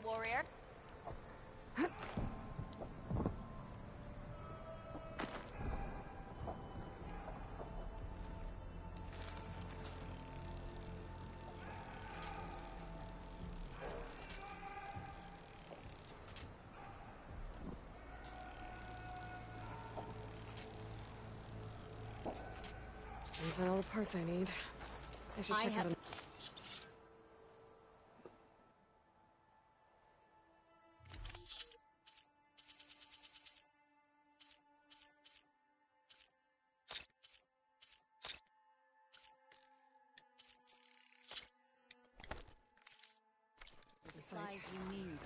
warrior. I've got all the parts I need. I should check out. The size you need.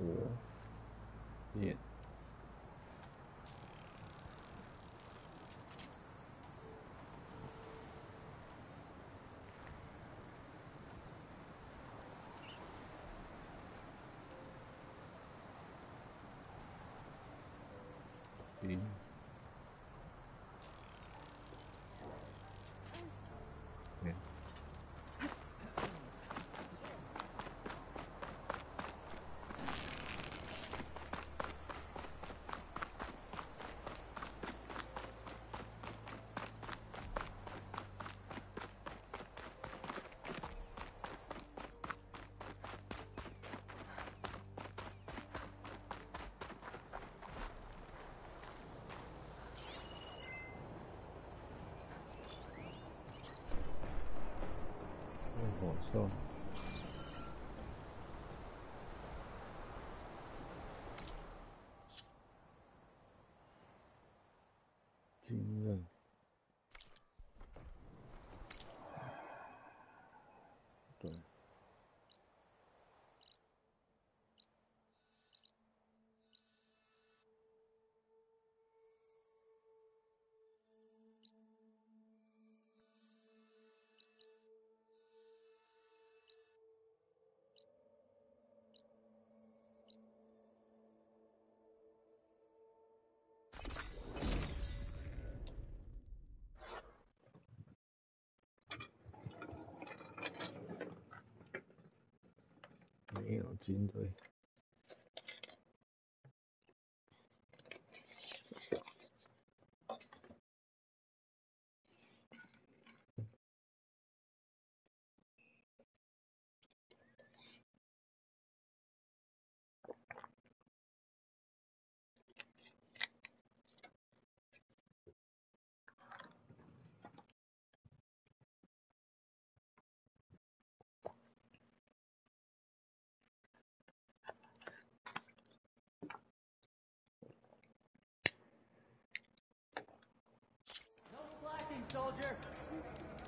Yeah. Yeah. So惊人。对。没有军队。Soldier!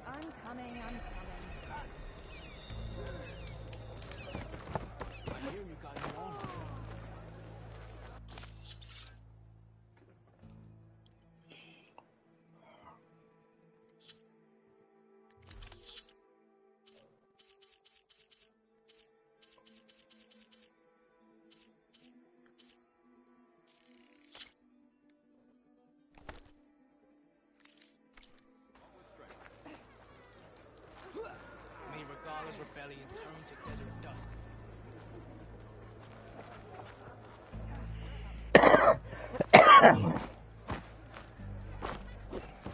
I'm coming. I hear you got it on. May Regala's rebellion turn to desert dust.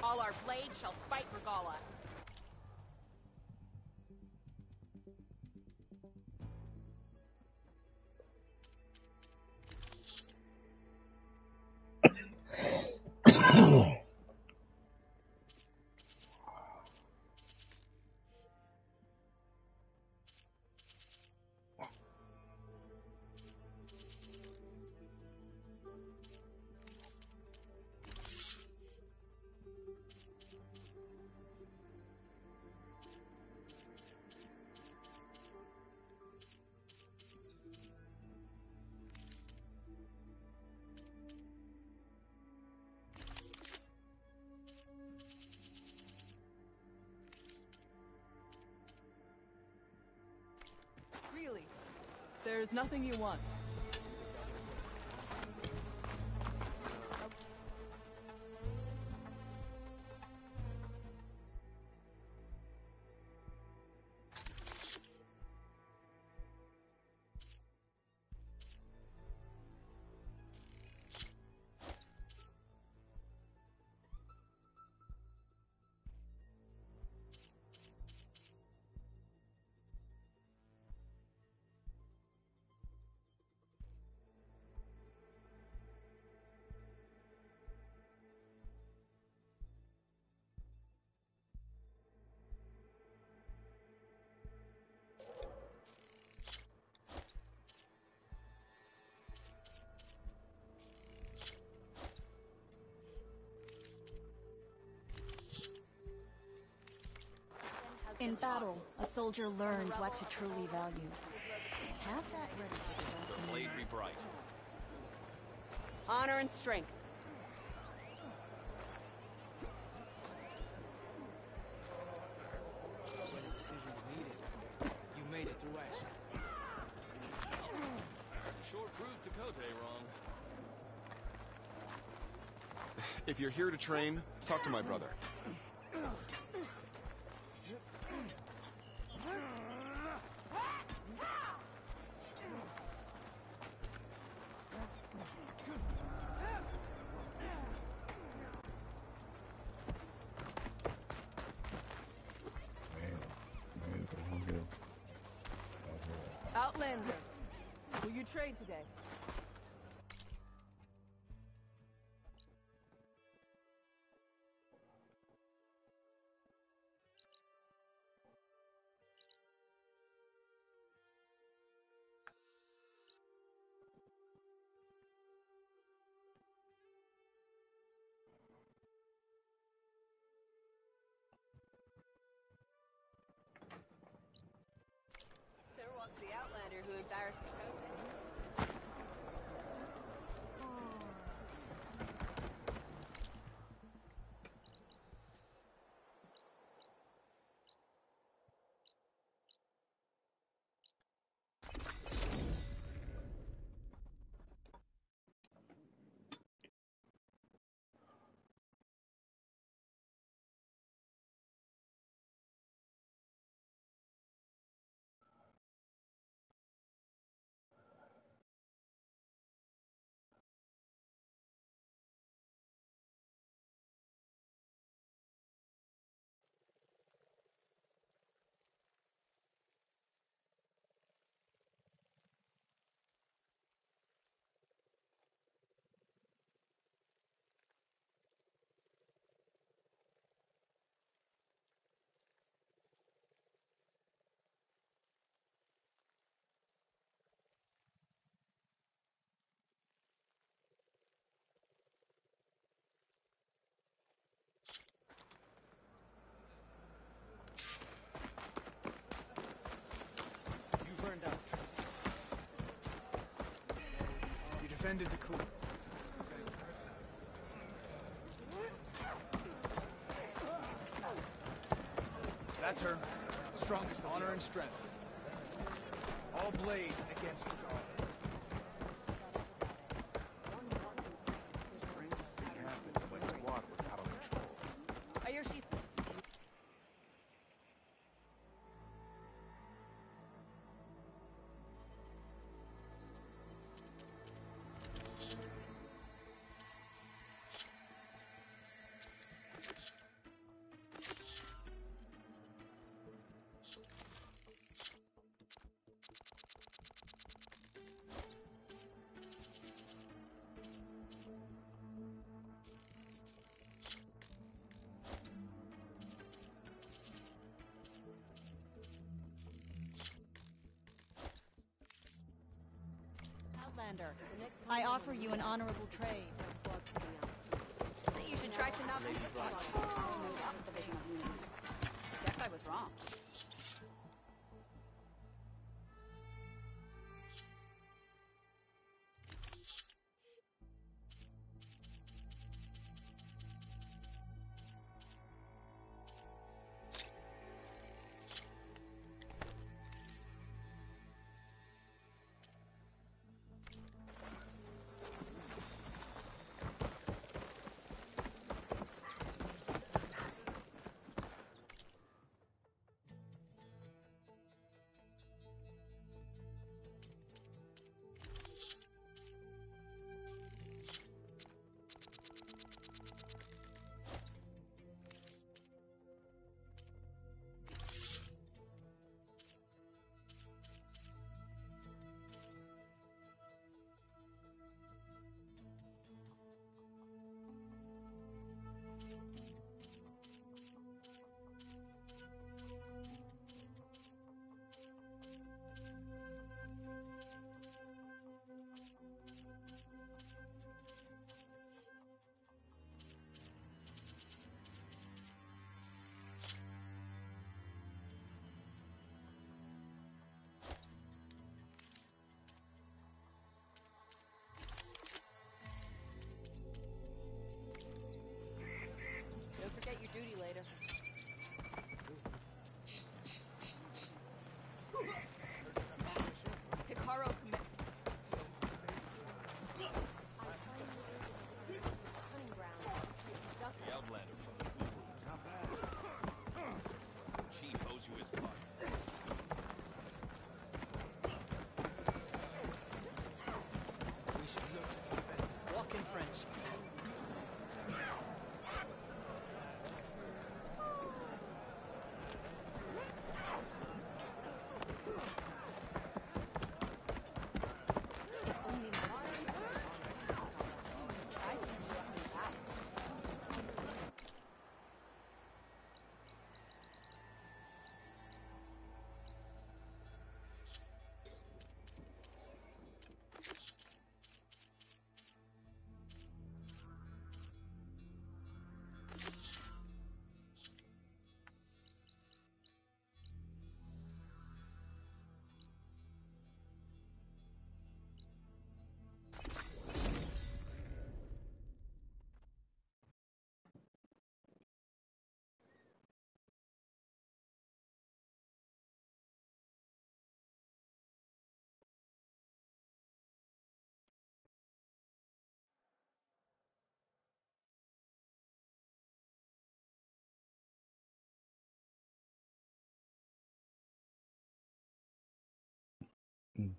All our blades shall fight Regala. Really? There's nothing you want. In battle, a soldier learns what to truly value. Have that ready for the The blade be bright. Honor and strength. When a decision was needed, you made it through action. Sure proved Takote wrong. If you're here to train, talk to my brother. Outlander. Will you trade today? There walks the Outlander who embarrassed Dakota. You burned out. You defended the coup. That's her. Strongest honor and strength. All blades against her guard. I hear she... Outlander, I offer you an honorable trade. You should try to not... Guess I was wrong. you later. Hikaru commit. Hunting ground. The Outlander from the Blue World. Not bad. Chief owes you his life. We should go to the event. Walk in French. Mm.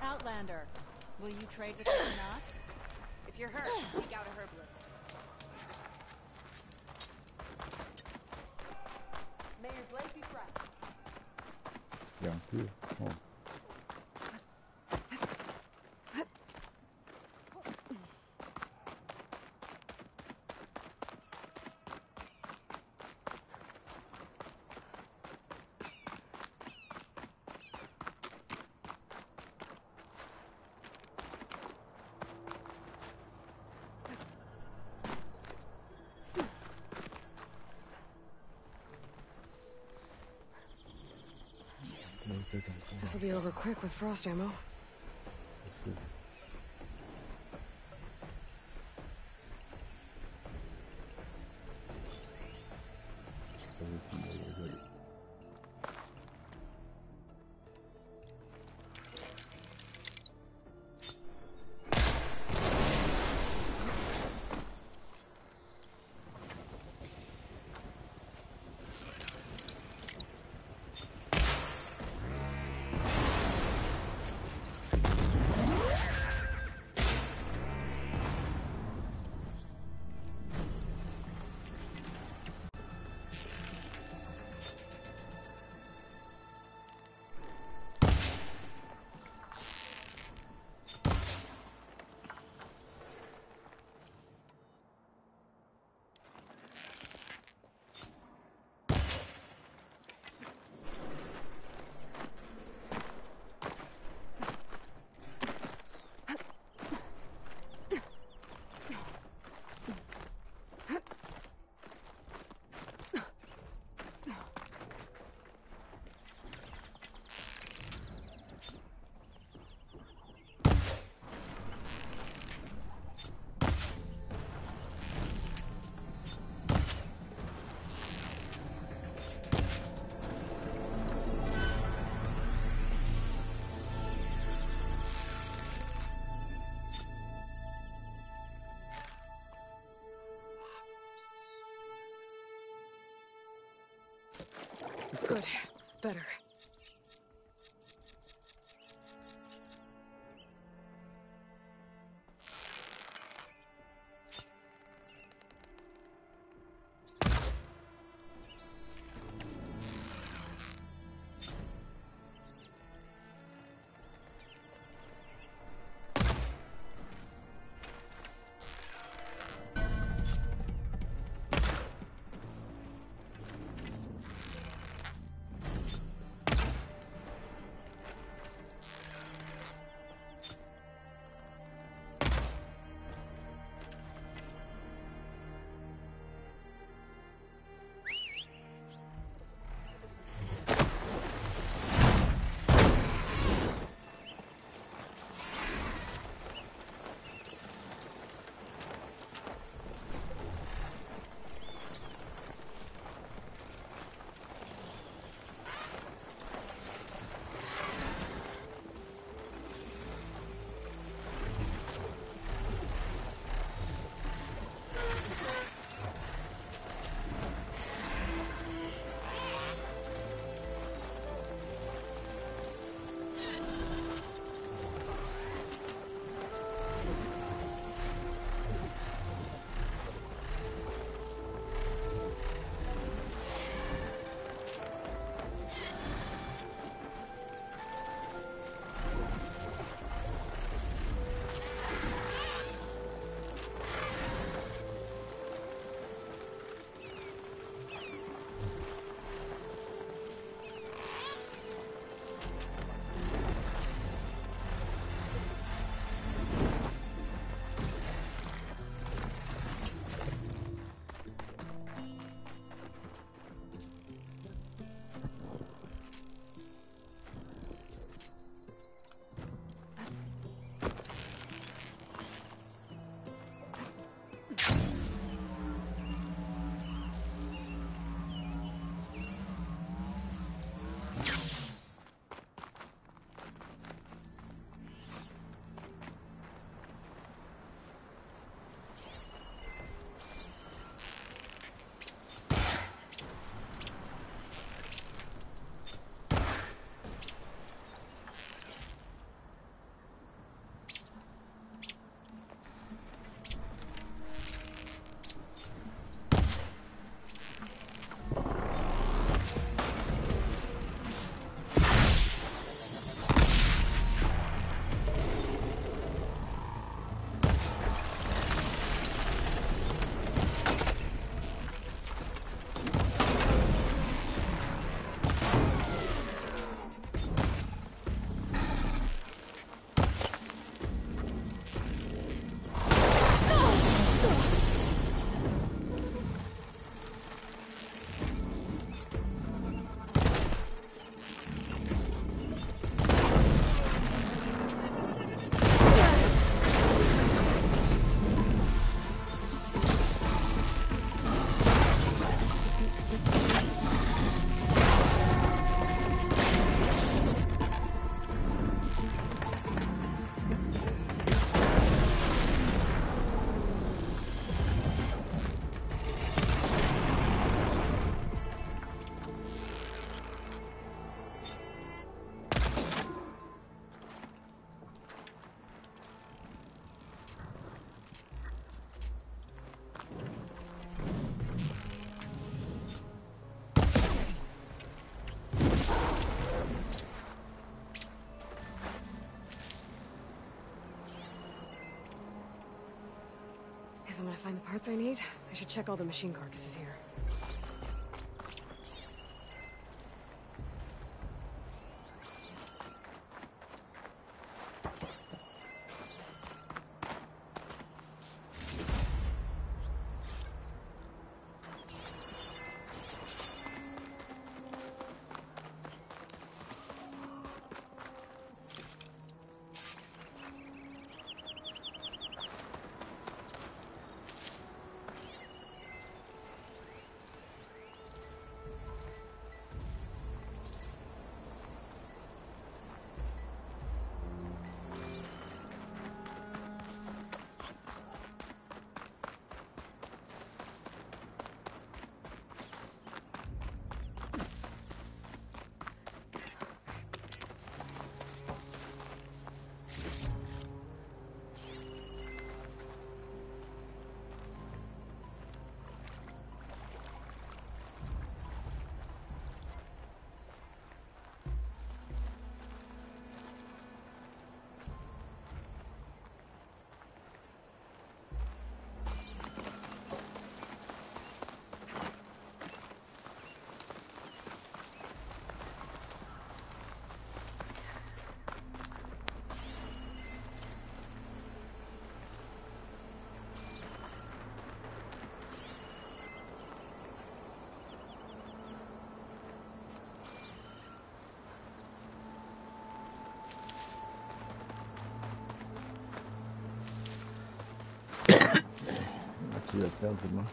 Outlander, will you trade with me or not? If you're hurt, seek out a herbalist. May your blade be fresh. 2只哦。This'll be over quick with frost ammo. 是。这是几个在这里？Good. Better. parts I need. I should check all the machine carcasses here.是要这样子吗？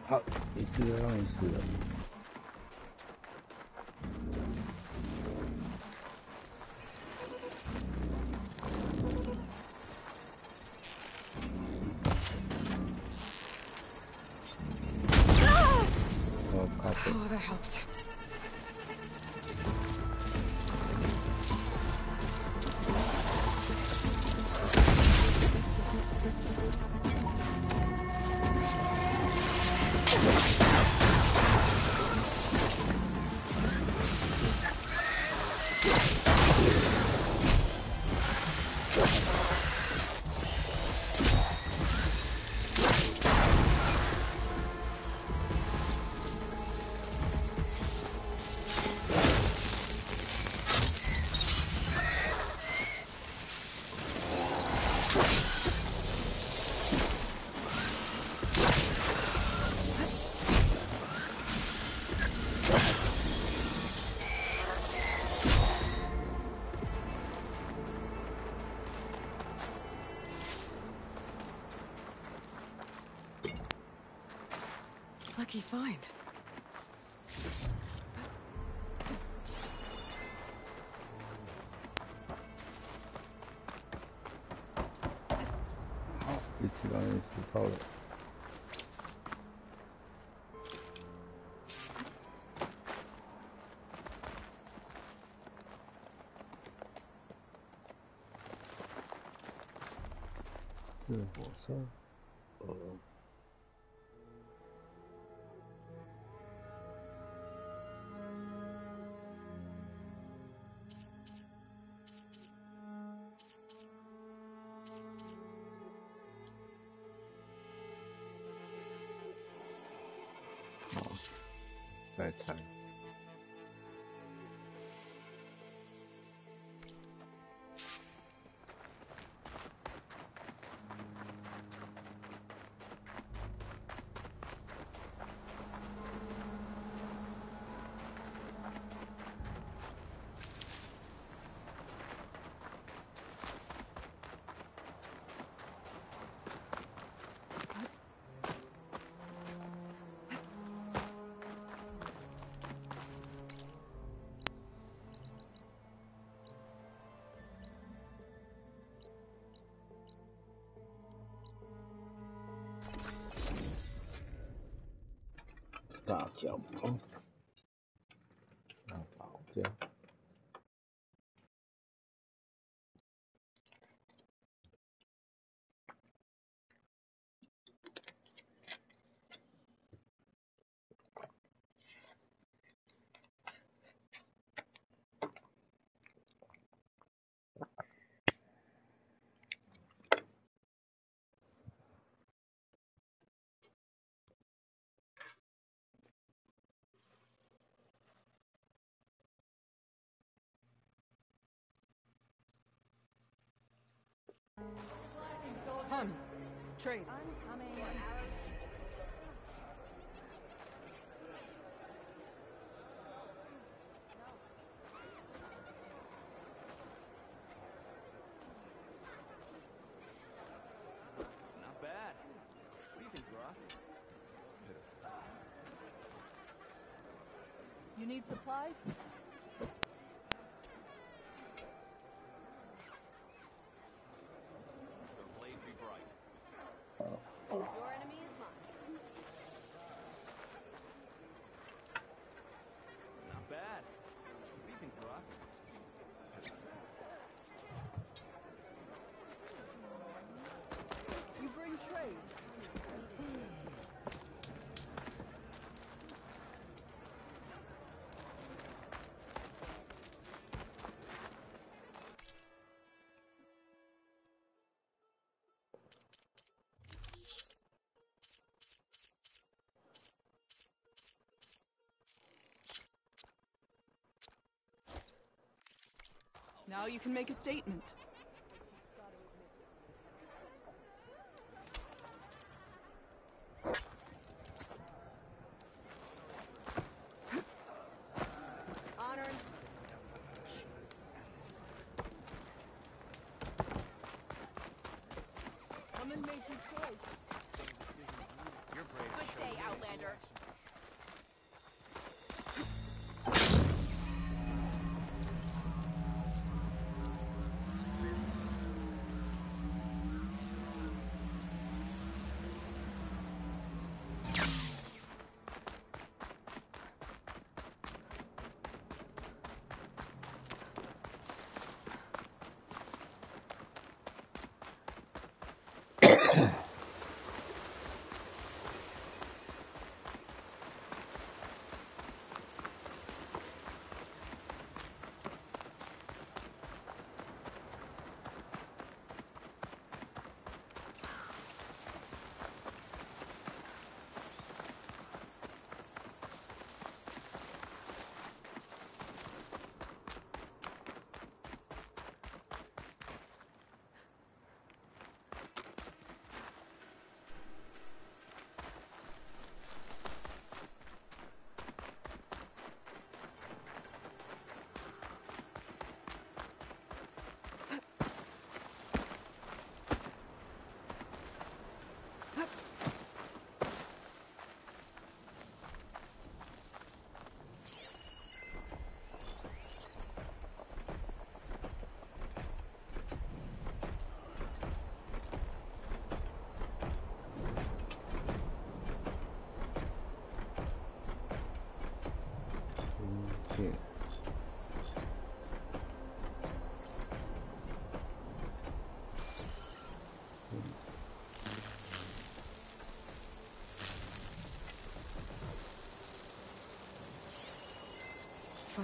好，一次就让你死了。Oh, that helps. Lucky find.好，一次让你死透了。是火车，好，再猜。大脚猫，大宝家。Hun, trade. I'm coming. Not bad. What do you think, Zora? You need supplies? The blade be bright. Your enemy is mine. Not bad. What do you think, Zora? You bring trade. Now you can make a statement. Honor and come and make your choice. You're brave. Good day, Outlander.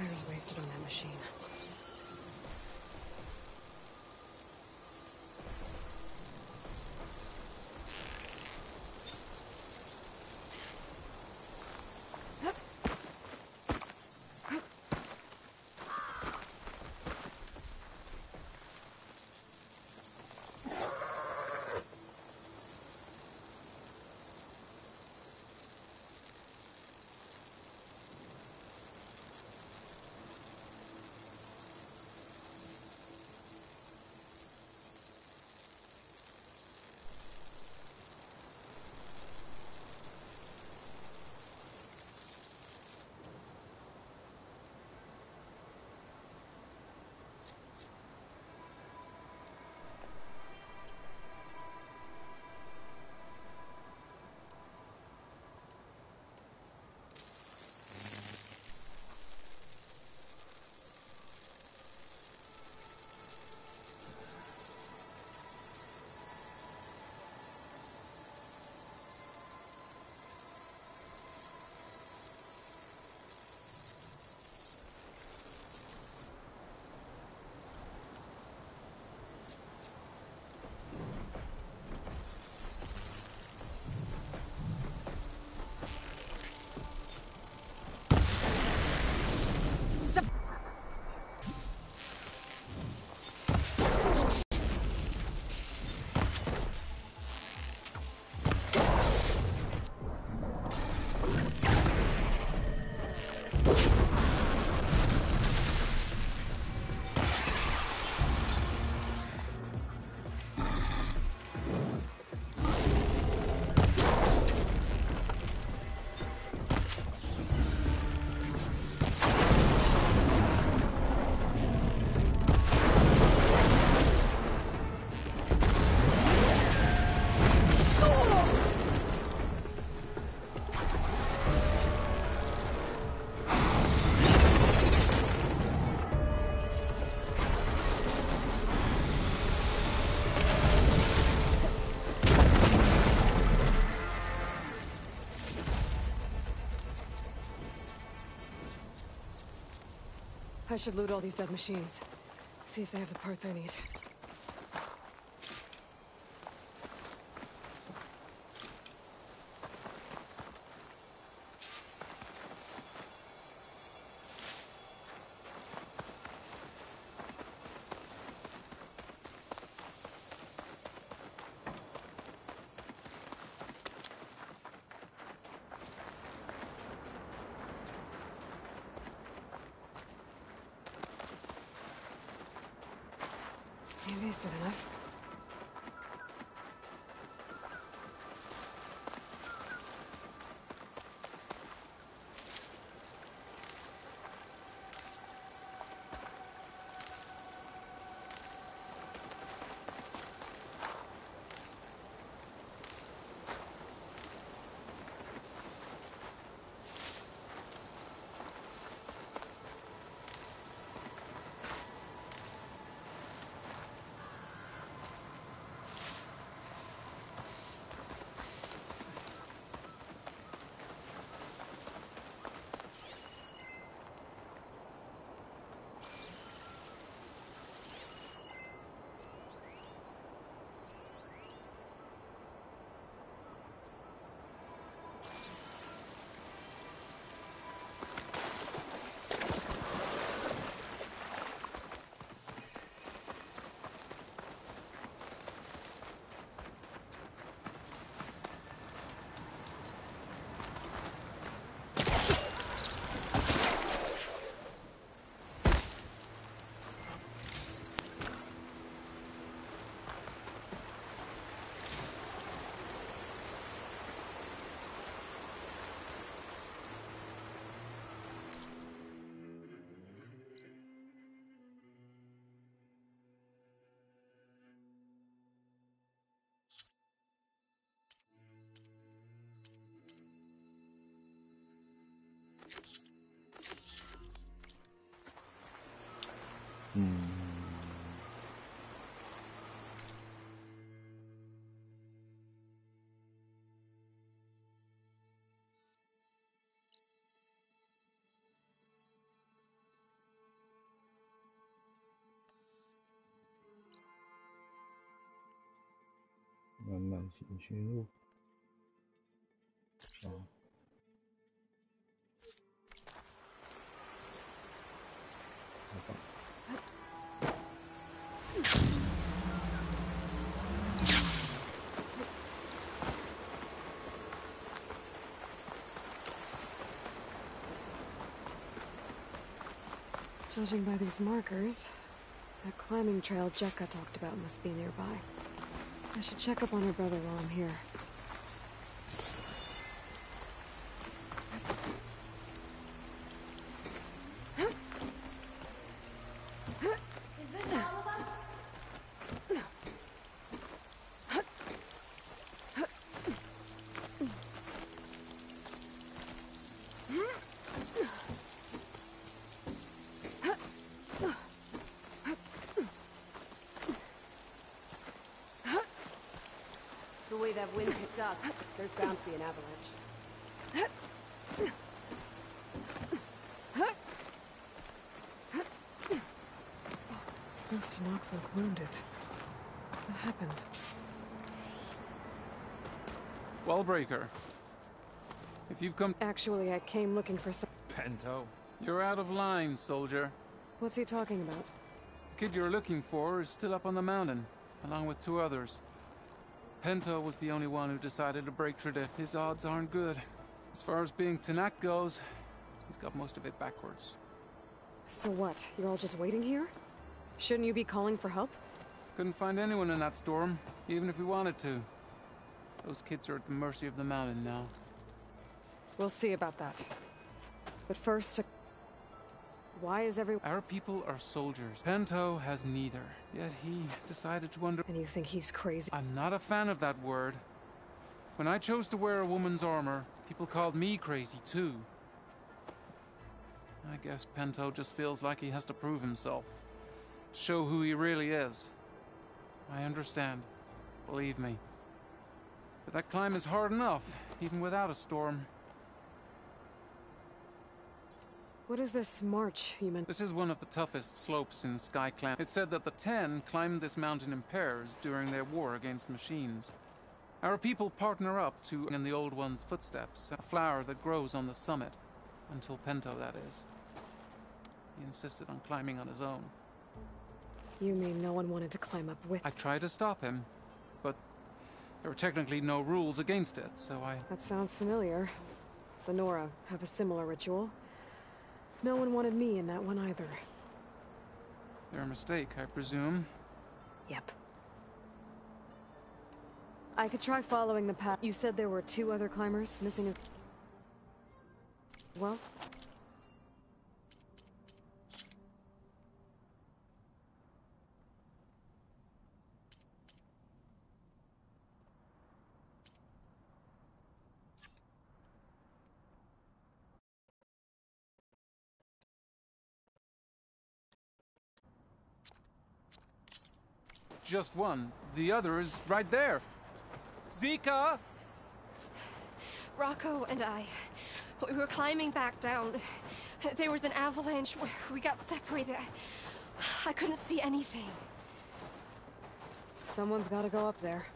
fire's wasted on that machine. I should loot all these dead machines. See if they have the parts I need. Maybe it's enough. 行巡路。哦。好吧。Judging by these markers, that climbing trail Jekka talked about must be nearby. I should check up on her brother while I'm here. The way that wind picked up, there's bound to be an avalanche. Must have knocked look wounded. What happened? Wallbreaker. If you've come... Actually, I came looking for some... Pento. You're out of line, soldier. What's he talking about? The kid you're looking for is still up on the mountain, along with 2 others. Pento was the only one who decided to break tradition. His odds aren't good. As far as being Tanak goes, he's got most of it backwards. So what? You're all just waiting here? Shouldn't you be calling for help? Couldn't find anyone in that storm, even if we wanted to. Those kids are at the mercy of the mountain now. We'll see about that. But first, why is everyone... Our people are soldiers. Pento has neither. Yet he decided to And you think he's crazy? I'm not a fan of that word. When I chose to wear a woman's armor, people called me crazy too. I guess Pento just feels like he has to prove himself. Show who he really is. I understand. Believe me. But that climb is hard enough, even without a storm. What is this march you meant? This is one of the toughest slopes in Skyclan. It's said that the 10 climbed this mountain in pairs during their war against machines. Our people partner up to in the Old One's footsteps, a flower that grows on the summit. Until Pento, that is. He insisted on climbing on his own. You mean no one wanted to climb up with... I tried to stop him, but there were technically no rules against it, so I... That sounds familiar. The Nora have a similar ritual. No one wanted me in that one either. Their mistake, I presume. Yep. I could try following the path. You said there were 2 other climbers missing as well? Just one. The other is right there. Zika! Rocco and I, we were climbing back down. There was an avalanche. We got separated. I couldn't see anything. Someone's gotta go up there.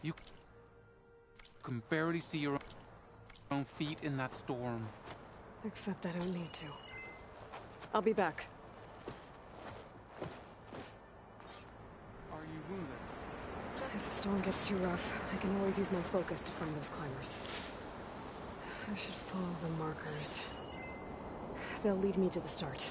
You can barely see your own feet in that storm. Except I don't need to. I'll be back. Are you wounded? If the storm gets too rough, I can always use my focus to find those climbers. I should follow the markers. They'll lead me to the start.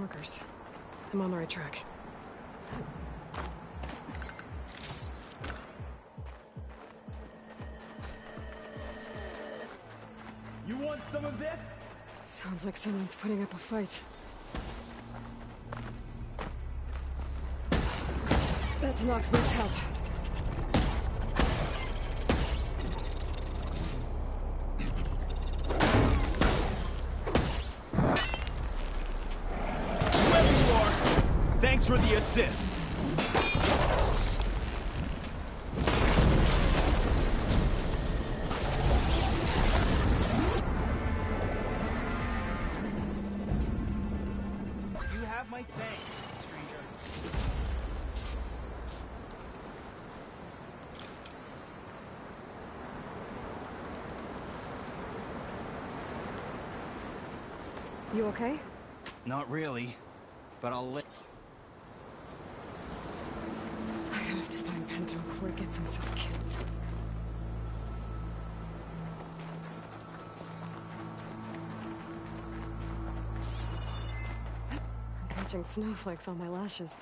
markers. I'm on the right track. You want some of this? Sounds like someone's putting up a fight. That's Knoxman's help. Whoever you are, thanks for the assist. You have my thanks, stranger. You okay? Not really, but I'll let... I have to find Pinto before he gets himself killed. I'm catching snowflakes on my lashes.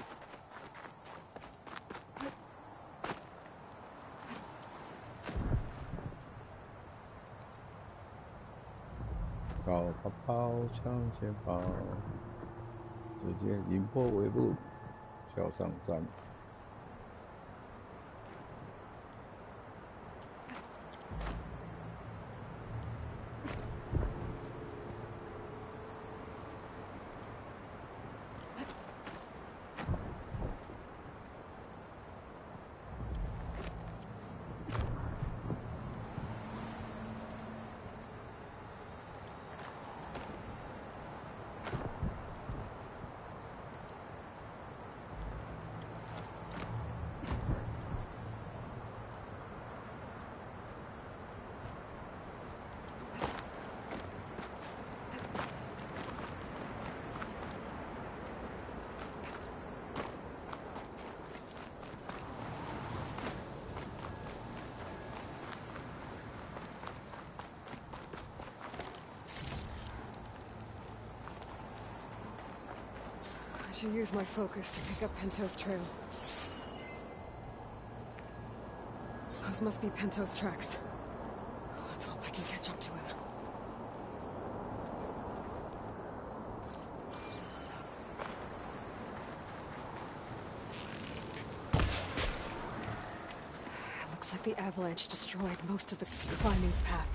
跑跑跑，向前跑，直接迎波尾路，跳上山。I should use my focus to pick up Pinto's trail. Those must be Pinto's tracks. Let's hope I can catch up to him. It looks like the avalanche destroyed most of the climbing path.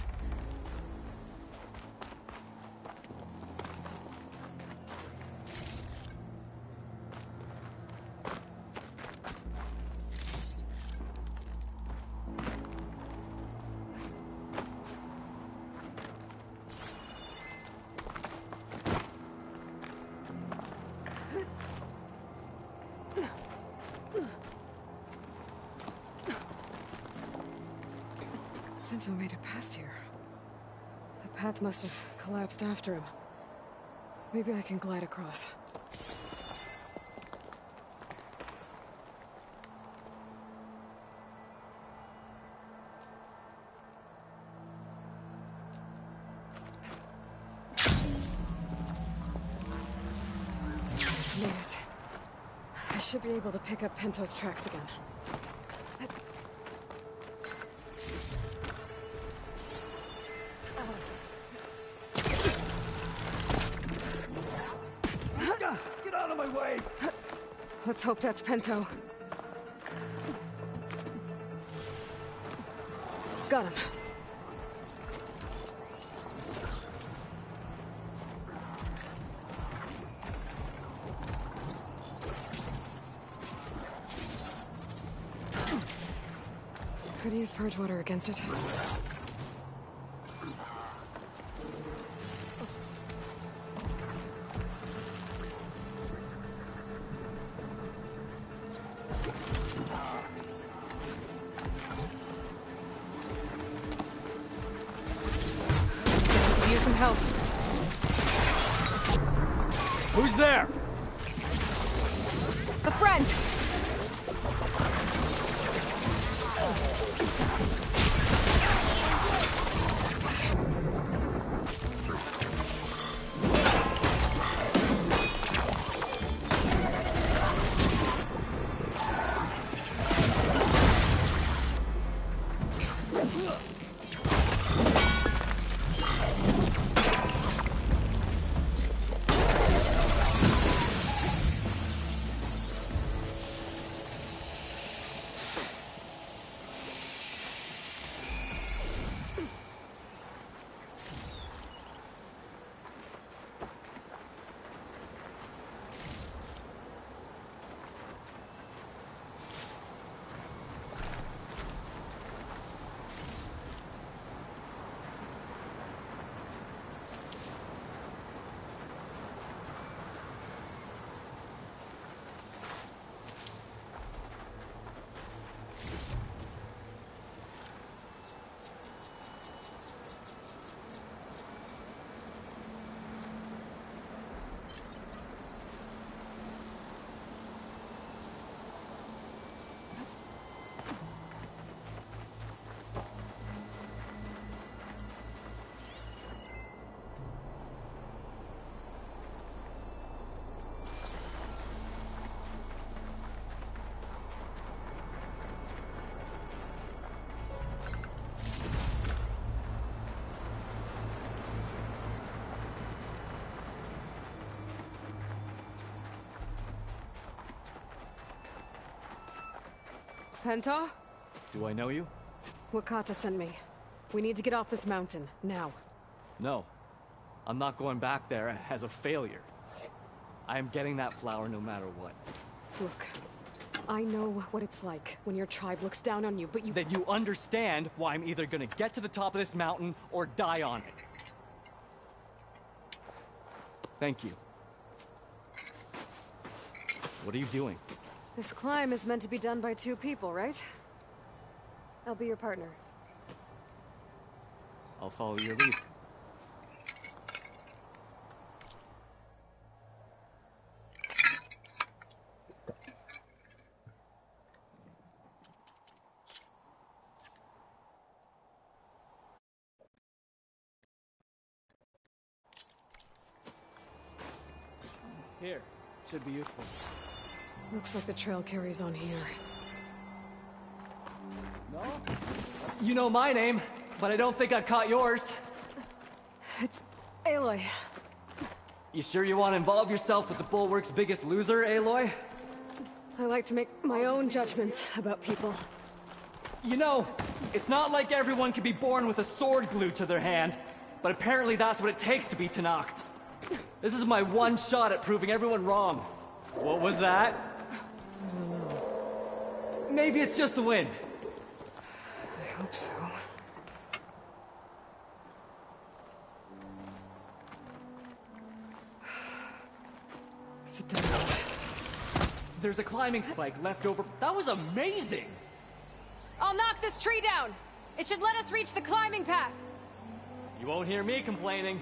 Pinto made it past here. The path must have collapsed after him. Maybe I can glide across. Made it. I should be able to pick up Pinto's tracks again. Get out of my way! Let's hope that's Pinto. Got him. Could use purge water against it. Use some help. Who's there? A friend! Penta? Do I know you? Wakata sent me. We need to get off this mountain, now. No. I'm not going back there as a failure. I am getting that flower no matter what. Look, I know what it's like when your tribe looks down on you, but you— That you understand why I'm either gonna get to the top of this mountain or die on it. Thank you. What are you doing? This climb is meant to be done by 2 people, right? I'll be your partner. I'll follow your lead. Here, should be useful. Looks like the trail carries on here. No? You know my name, but I don't think I've caught yours. It's Aloy. You sure you want to involve yourself with the Bulwark's biggest loser, Aloy? I like to make my own judgments about people. You know, it's not like everyone can be born with a sword glued to their hand, but apparently that's what it takes to be Tenakth. This is my one shot at proving everyone wrong. What was that? Maybe it's just the wind. I hope so. Sit down. There's a climbing spike left over. That was amazing! I'll knock this tree down! It should let us reach the climbing path! You won't hear me complaining.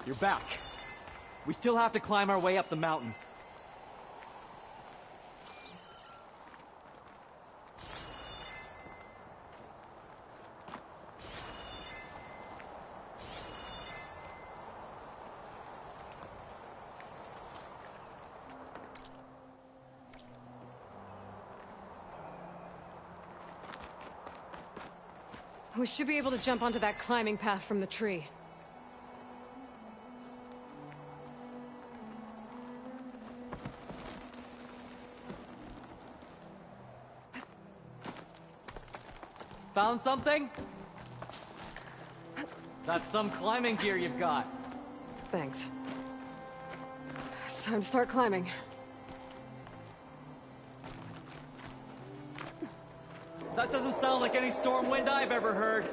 You're back. We still have to climb our way up the mountain. We should be able to jump onto that climbing path from the tree. Found something? That's some climbing gear you've got. Thanks. It's time to start climbing. That doesn't sound like any storm wind I've ever heard.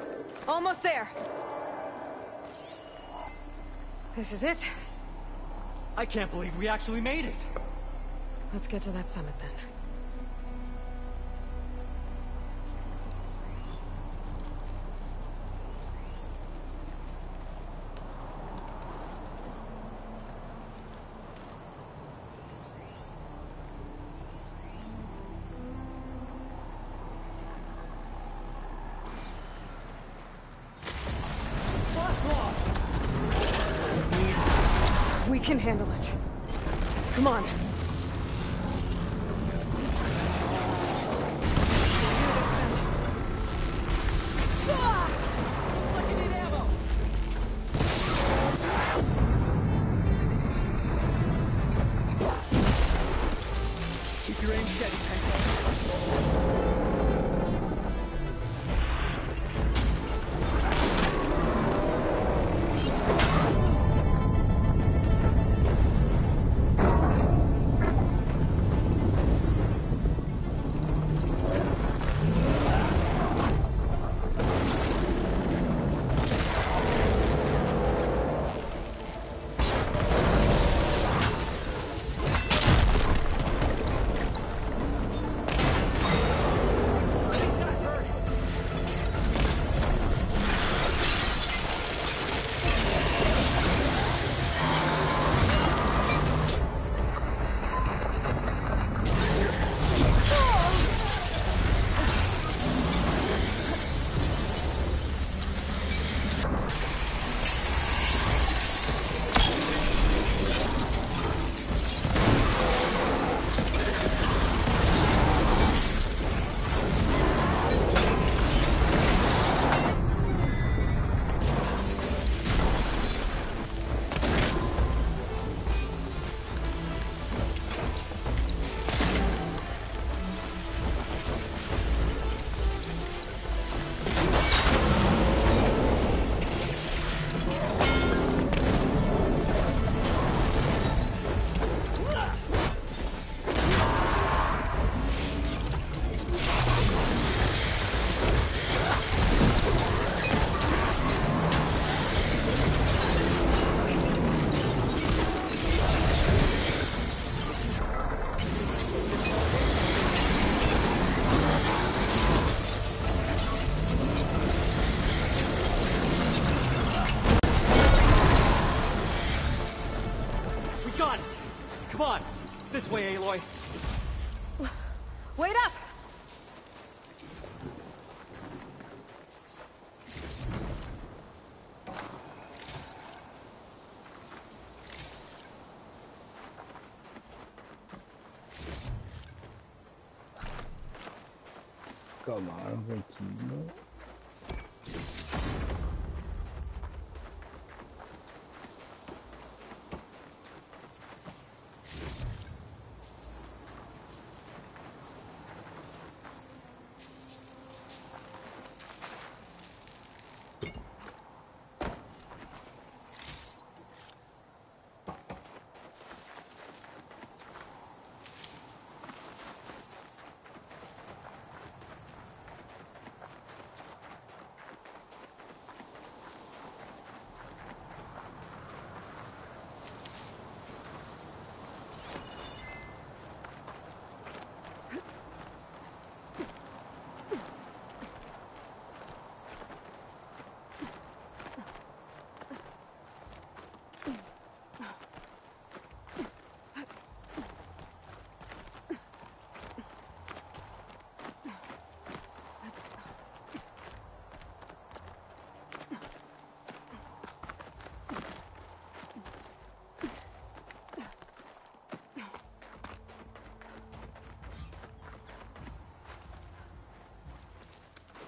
Almost there. This is it. I can't believe we actually made it. Let's get to that summit then. We can handle it. Come on. Keep your aim steady, Penta. 干嘛那么急呢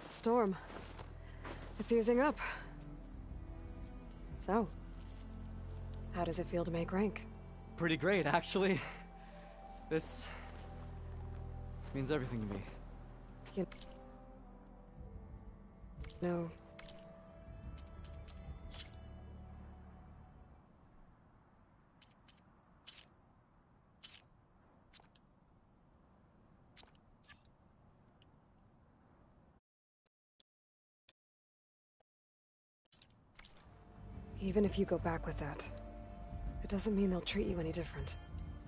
？Storm. It's easing up. So, how does it feel to make rank? Pretty great, actually. This means everything to me. You know, even if you go back with that, it doesn't mean they'll treat you any different.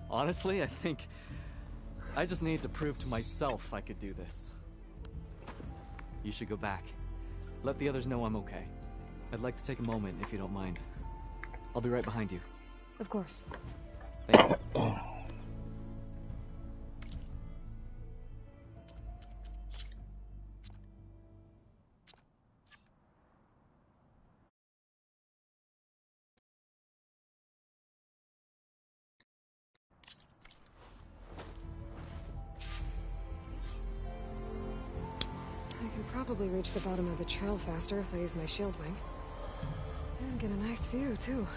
Honestly, I think I just need to prove to myself I could do this. You should go back. Let the others know I'm okay. I'd like to take a moment, if you don't mind. I'll be right behind you. Of course. Thank you. I can probably reach the bottom of the trail faster if I use my shield wing. And get a nice view, too.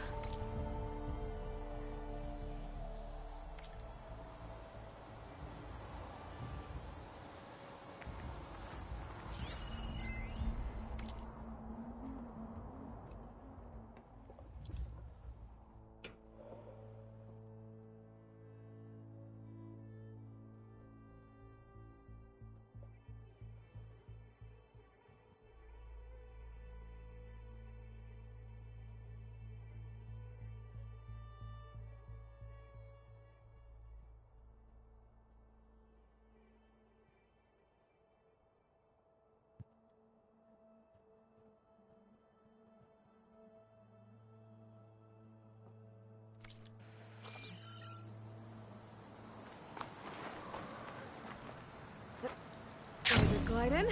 Is it glide in?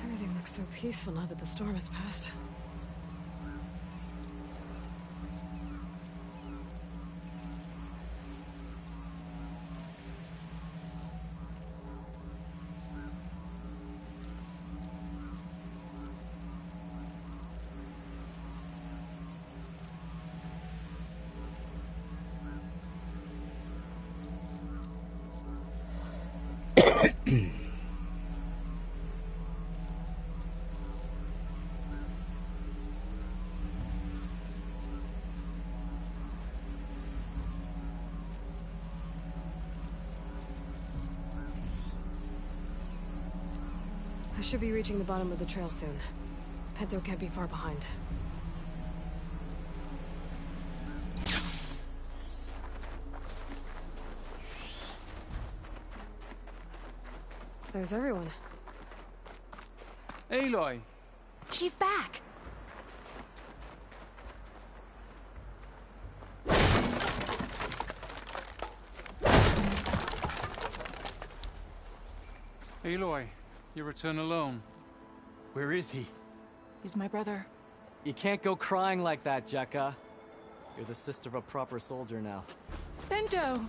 Everything looks so peaceful now that the storm has passed. I should be reaching the bottom of the trail soon. Pinto can't be far behind. There's everyone. Aloy! She's back! Aloy, you return alone. Where is he? He's my brother. You can't go crying like that, Jekka. You're the sister of a proper soldier now. Bento!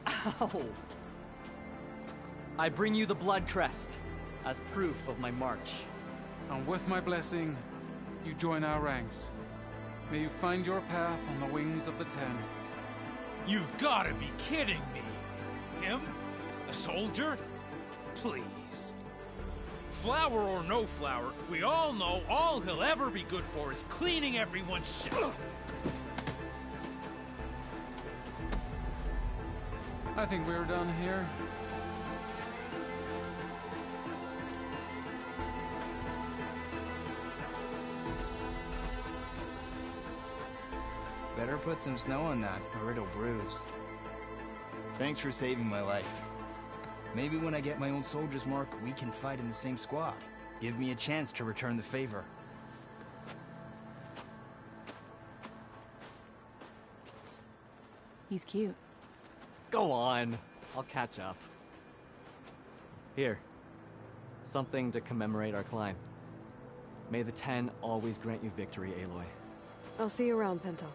Ow! I bring you the blood crest as proof of my march. And with my blessing, you join our ranks. May you find your path on the wings of the Ten. You've got to be kidding me. Him? A soldier? Please. Flower or no flower, we all know all he'll ever be good for is cleaning everyone's shit. I think we're done here. Better put some snow on that, or it'll bruise. Thanks for saving my life. Maybe when I get my old soldier's mark, we can fight in the same squad. Give me a chance to return the favor. He's cute. Go on. I'll catch up. Here. Something to commemorate our climb. May the Ten always grant you victory, Aloy. I'll see you around, Pinto.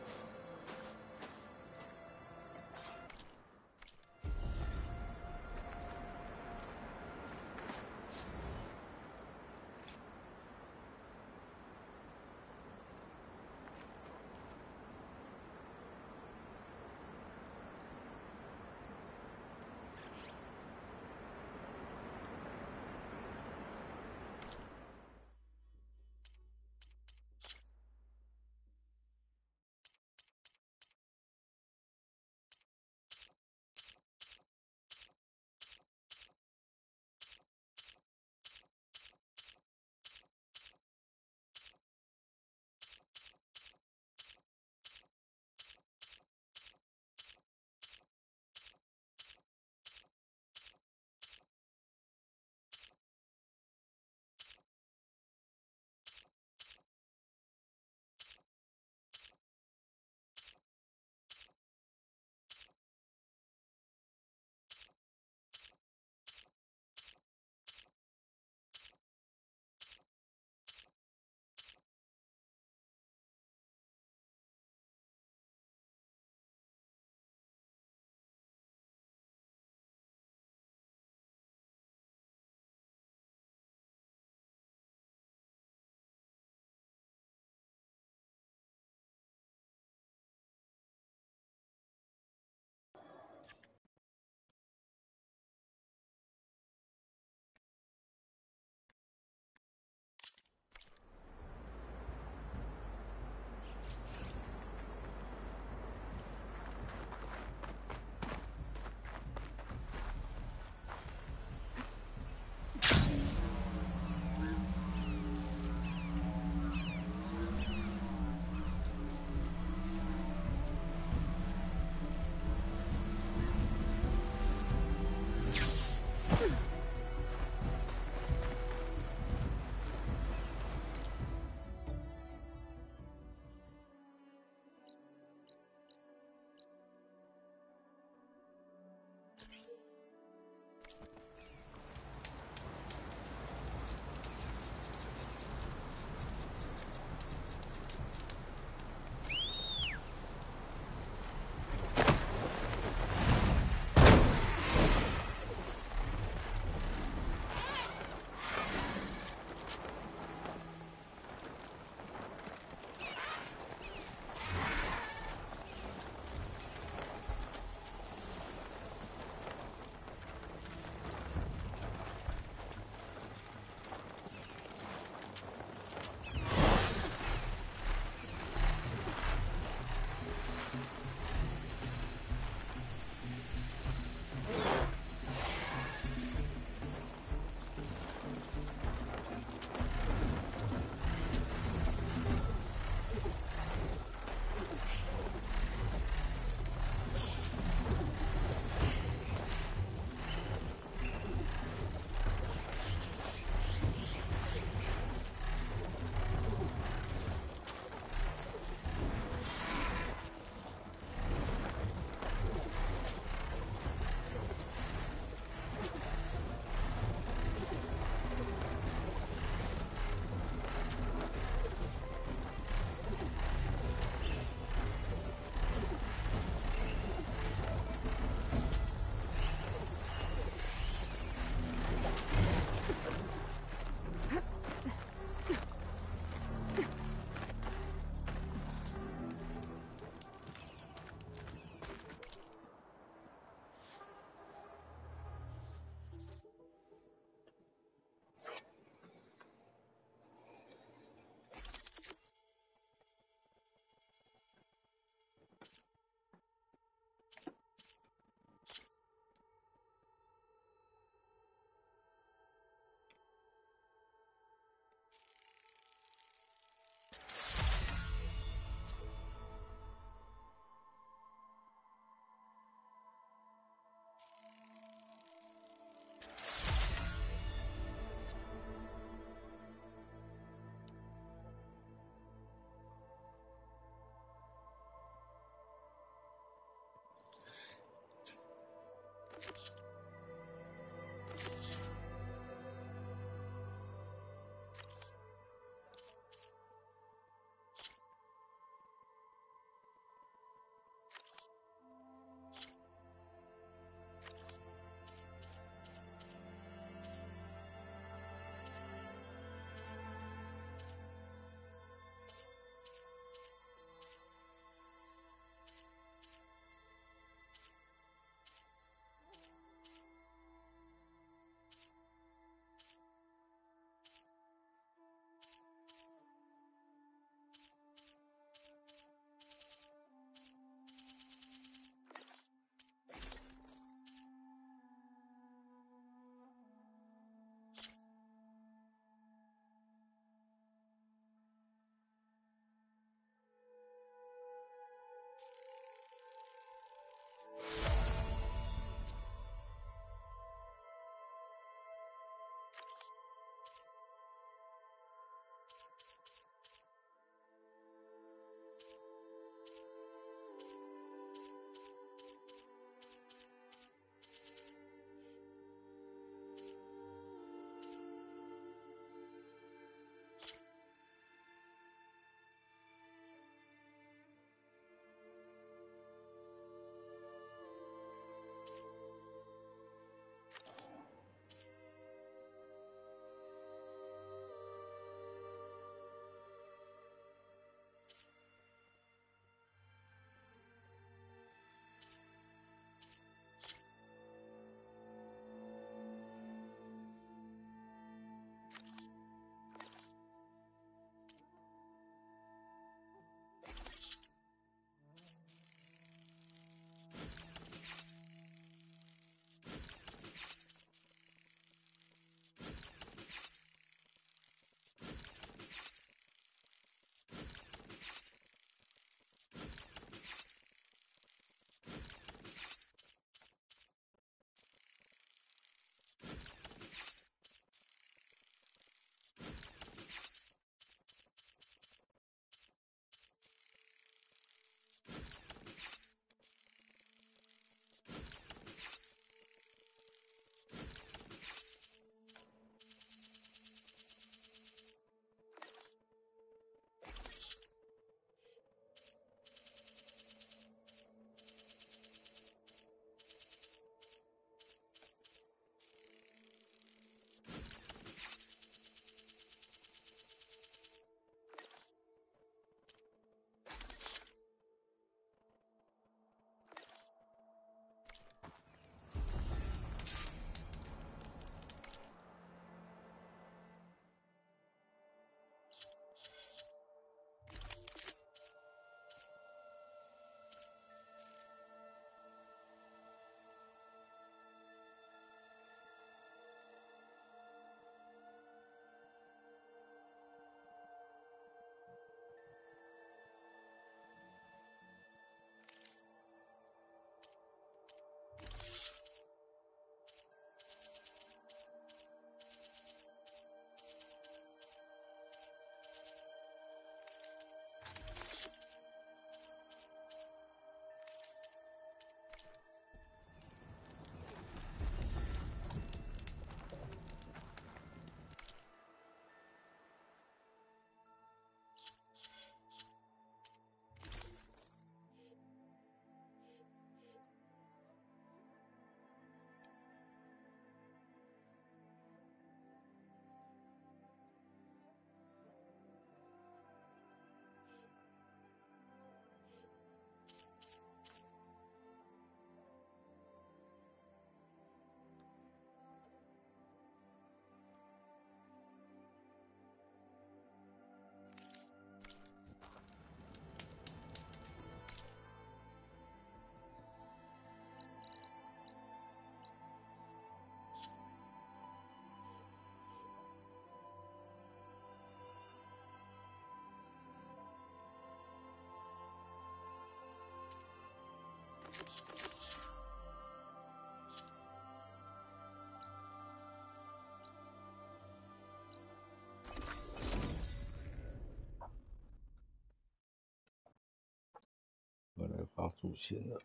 发主线了。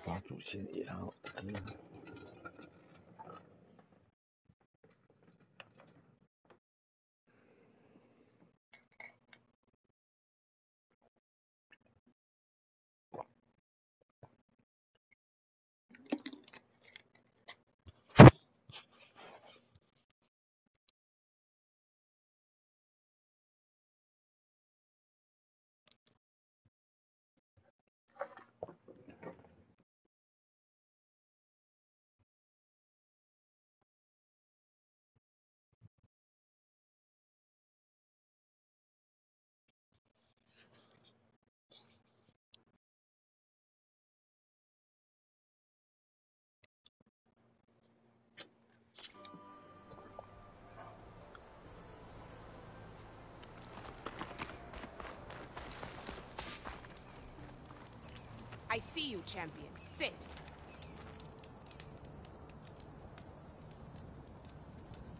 发主线也好看。I see you, champion. Sit.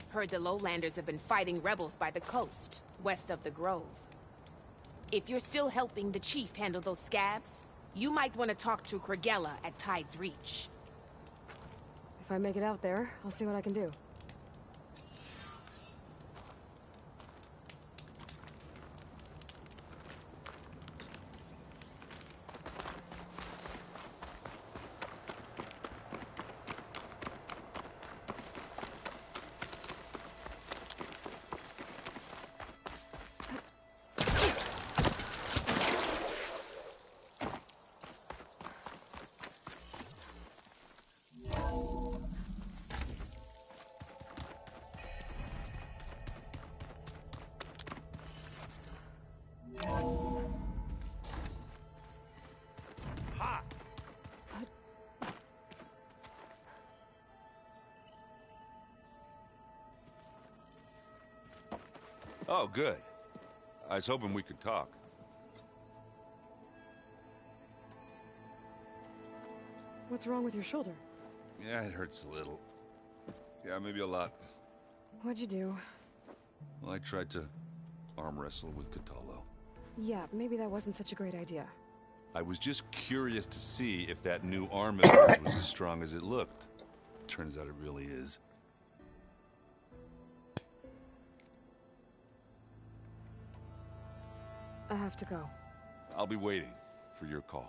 Heard the lowlanders have been fighting rebels by the coast, west of the grove. If you're still helping the chief handle those scabs, you might want to talk to Kragella at Tide's Reach. If I make it out there, I'll see what I can do. Oh, good. I was hoping we could talk. What's wrong with your shoulder? Yeah, it hurts a little. Yeah, maybe a lot. What'd you do? Well, I tried to arm wrestle with Catallo. Yeah, maybe that wasn't such a great idea. I was just curious to see if that new arm of yours was as strong as it looked. Turns out it really is. I have to go. I'll be waiting for your call.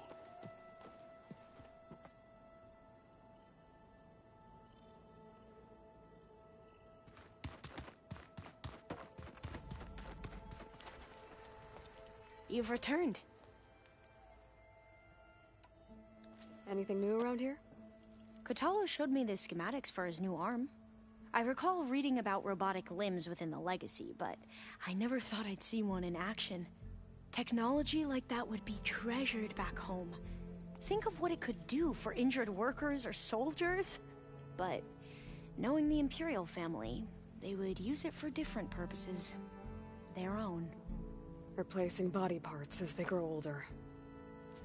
You've returned. Anything new around here? Catallo showed me the schematics for his new arm. I recall reading about robotic limbs within the Legacy, but I never thought I'd see one in action. Technology like that would be treasured back home. Think of what it could do for injured workers or soldiers. But knowing the Imperial family, they would use it for different purposes. Their own. Replacing body parts as they grow older.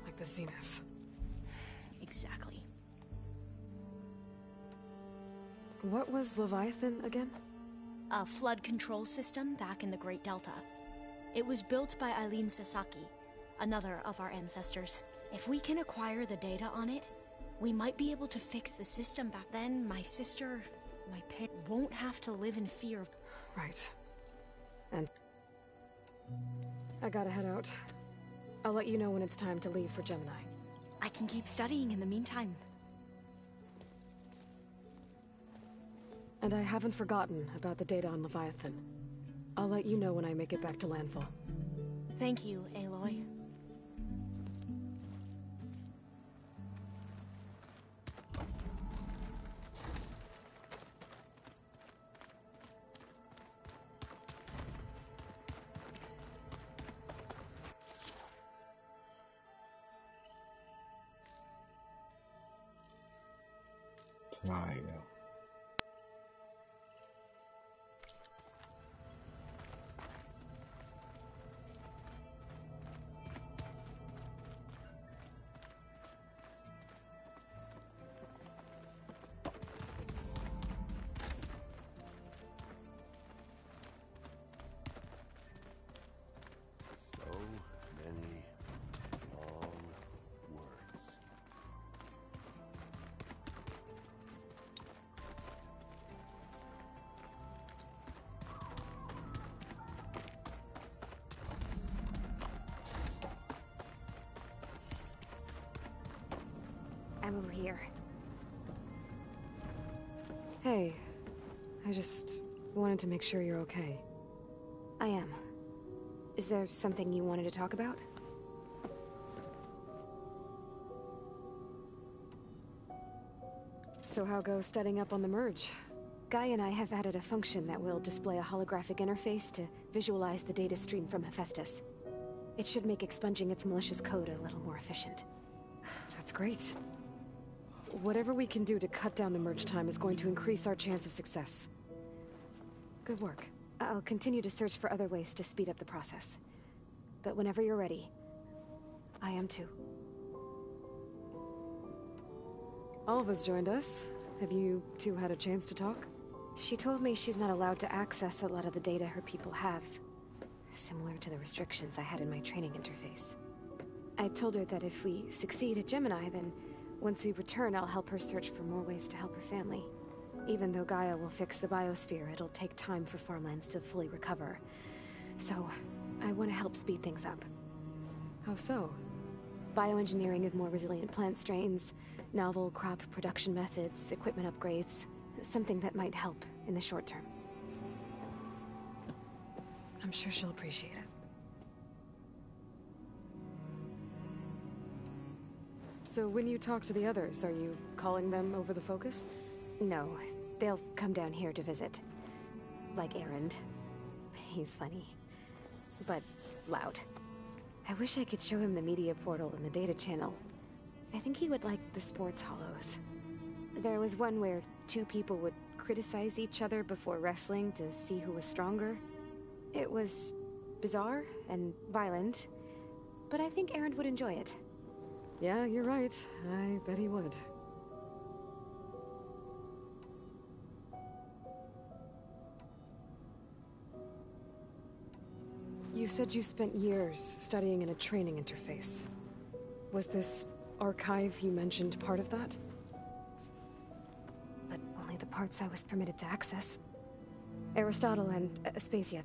Like the Zeniths. Exactly. What was Leviathan again? A flood control system back in the Great Delta. It was built by Eileen Sasaki, another of our ancestors. If we can acquire the data on it, we might be able to fix the system back then. My sister, my parents won't have to live in fear. Right. And I gotta head out. I'll let you know when it's time to leave for Gemini. I can keep studying in the meantime. And I haven't forgotten about the data on Leviathan. I'll let you know when I make it back to landfall. Thank you, Aloy.来了。I'm over here. Hey, I just wanted to make sure you're okay. I am. Is there something you wanted to talk about? So how goes studying up on the merge? Guy and I have added a function that will display a holographic interface to visualize the data stream from Hephaestus. It should make expunging its malicious code a little more efficient. That's great. Whatever we can do to cut down the merge time is going to increase our chance of success. Good work. I'll continue to search for other ways to speed up the process. But whenever you're ready, I am too. Alva's joined us. Have you two had a chance to talk? She told me she's not allowed to access a lot of the data her people have. Similar to the restrictions I had in my training interface. I told her that if we succeed at Gemini, then once we return, I'll help her search for more ways to help her family. Even though Gaia will fix the biosphere, it'll take time for farmlands to fully recover. So, I want to help speed things up. How so? Bioengineering of more resilient plant strains, novel crop production methods, equipment upgrades. Something that might help in the short term. I'm sure she'll appreciate it. So when you talk to the others, are you calling them over the focus? No, they'll come down here to visit. Like Erend. He's funny. But loud. I wish I could show him the media portal and the data channel. I think he would like the sports hollows. There was one where two people would criticize each other before wrestling to see who was stronger. It was bizarre and violent, but I think Erend would enjoy it. Yeah, you're right. I bet he would. You said you spent years studying in a training interface. Was this archive you mentioned part of that? But only the parts I was permitted to access. Aristotle and Aspasia,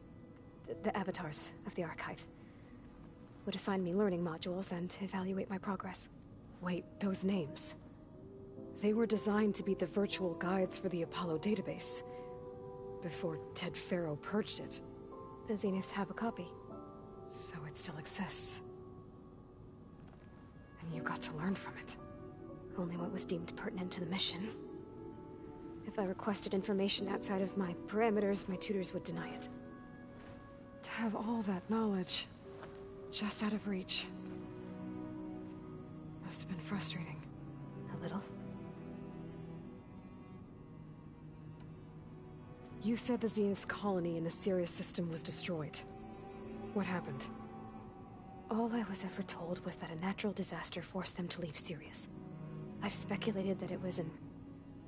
the avatars of the archive, would assign me learning modules and evaluate my progress. Wait, those names. They were designed to be the virtual guides for the Apollo database. Before Ted Faro purged it. The Zeniths have a copy. So it still exists. And you got to learn from it. Only what was deemed pertinent to the mission. If I requested information outside of my parameters, my tutors would deny it. To have all that knowledge, just out of reach. Must have been frustrating. A little. You said the Zenith's colony in the Sirius system was destroyed. What happened? All I was ever told was that a natural disaster forced them to leave Sirius. I've speculated that it was an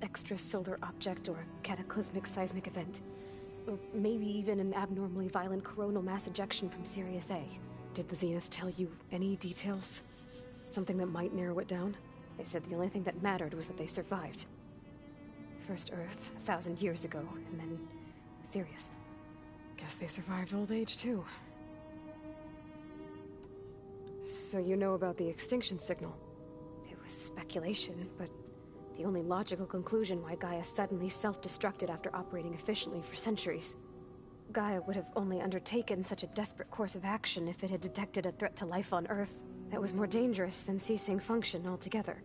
extrasolar object or a cataclysmic seismic event. Or maybe even an abnormally violent coronal mass ejection from Sirius A. Did the Zeniths tell you any details? Something that might narrow it down? They said the only thing that mattered was that they survived. First Earth, 1,000 years ago, and then Sirius. Guess they survived old age, too. So you know about the extinction signal? It was speculation, but the only logical conclusion why Gaia suddenly self-destructed after operating efficiently for centuries. Gaia would have only undertaken such a desperate course of action if it had detected a threat to life on Earth that was more dangerous than ceasing function altogether.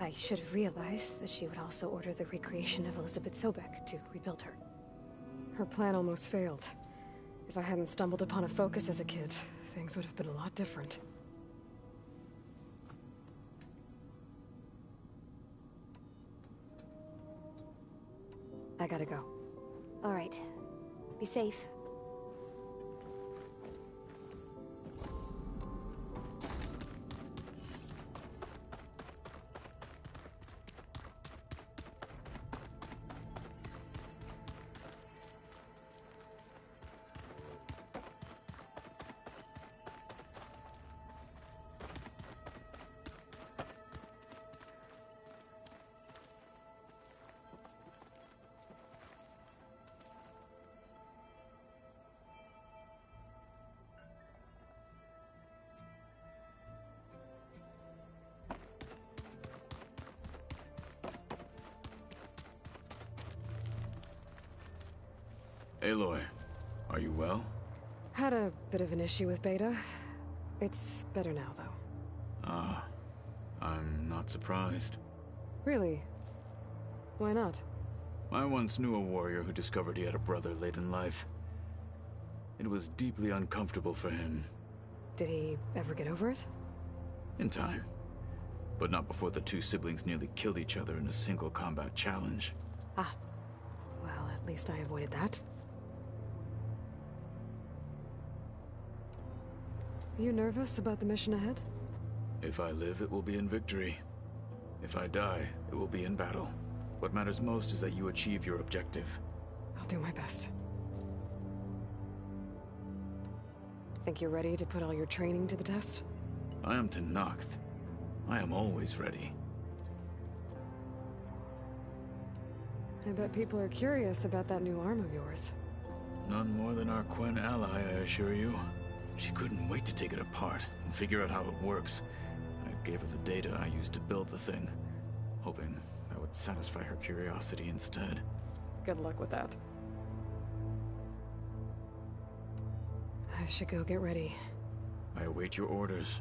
I should have realized that she would also order the recreation of Elizabeth Sobek to rebuild her. Her plan almost failed. If I hadn't stumbled upon a focus as a kid, things would have been a lot different. I gotta go. All right. Be safe. Aloy, are you well? Had a bit of an issue with Beta. It's better now, though. Ah, I'm not surprised. Really? Why not? I once knew a warrior who discovered he had a brother late in life. It was deeply uncomfortable for him. Did he ever get over it? In time. But not before the two siblings nearly killed each other in a single combat challenge. Ah. Well, at least I avoided that. Are you nervous about the mission ahead? If I live, it will be in victory. If I die, it will be in battle. What matters most is that you achieve your objective. I'll do my best. Think you're ready to put all your training to the test? I am Tenakth. I am always ready. I bet people are curious about that new arm of yours. None more than our Quen ally, I assure you. She couldn't wait to take it apart and figure out how it works. I gave her the data I used to build the thing, hoping that would satisfy her curiosity instead. Good luck with that. I should go get ready. I await your orders.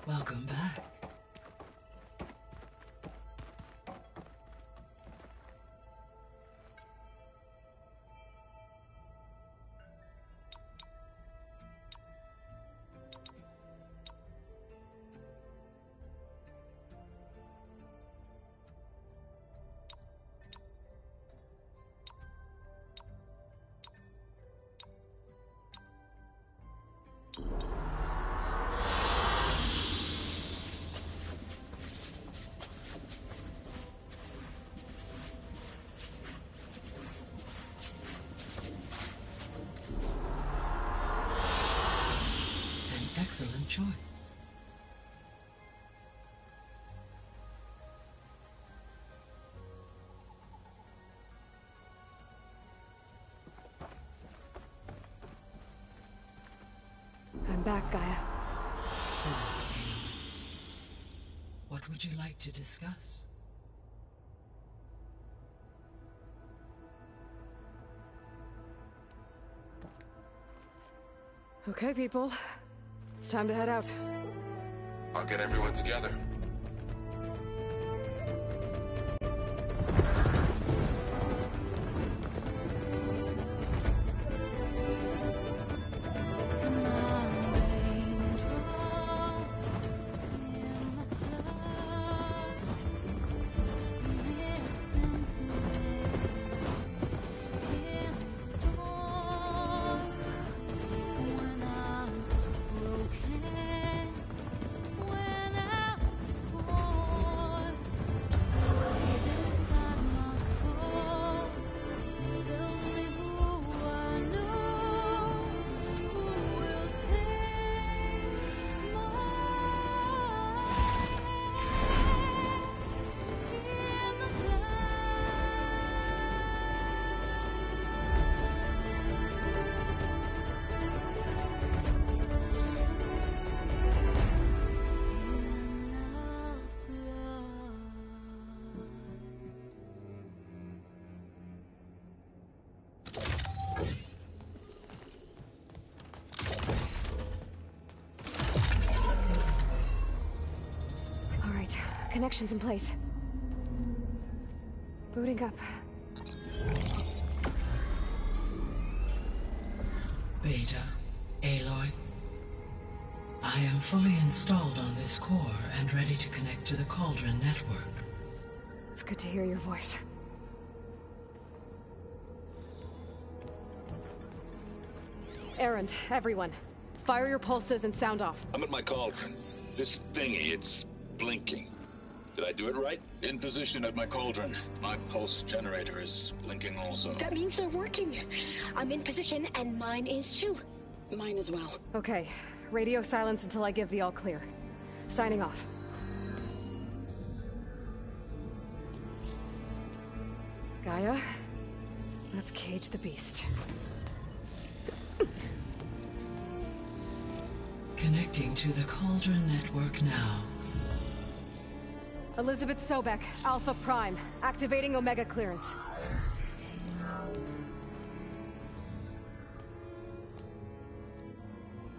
Welcome back. Excellent choice. I'm back, Gaia. What would you like to discuss? Okay, people. It's time to head out. I'll get everyone together. Connections in place. Booting up. Beta, Aloy. I am fully installed on this core and ready to connect to the Cauldron network. It's good to hear your voice. Errand, everyone. Fire your pulses and sound off. I'm at my cauldron. This thingy, it's blinking. Did I do it right? In position at my cauldron. My pulse generator is blinking also. That means they're working. I'm in position, and mine is too. Mine as well. Okay. Radio silence until I give the all clear. Signing off. Gaia. Let's cage the beast. Connecting to the Cauldron network now. Elizabeth Sobek, Alpha Prime. Activating Omega clearance.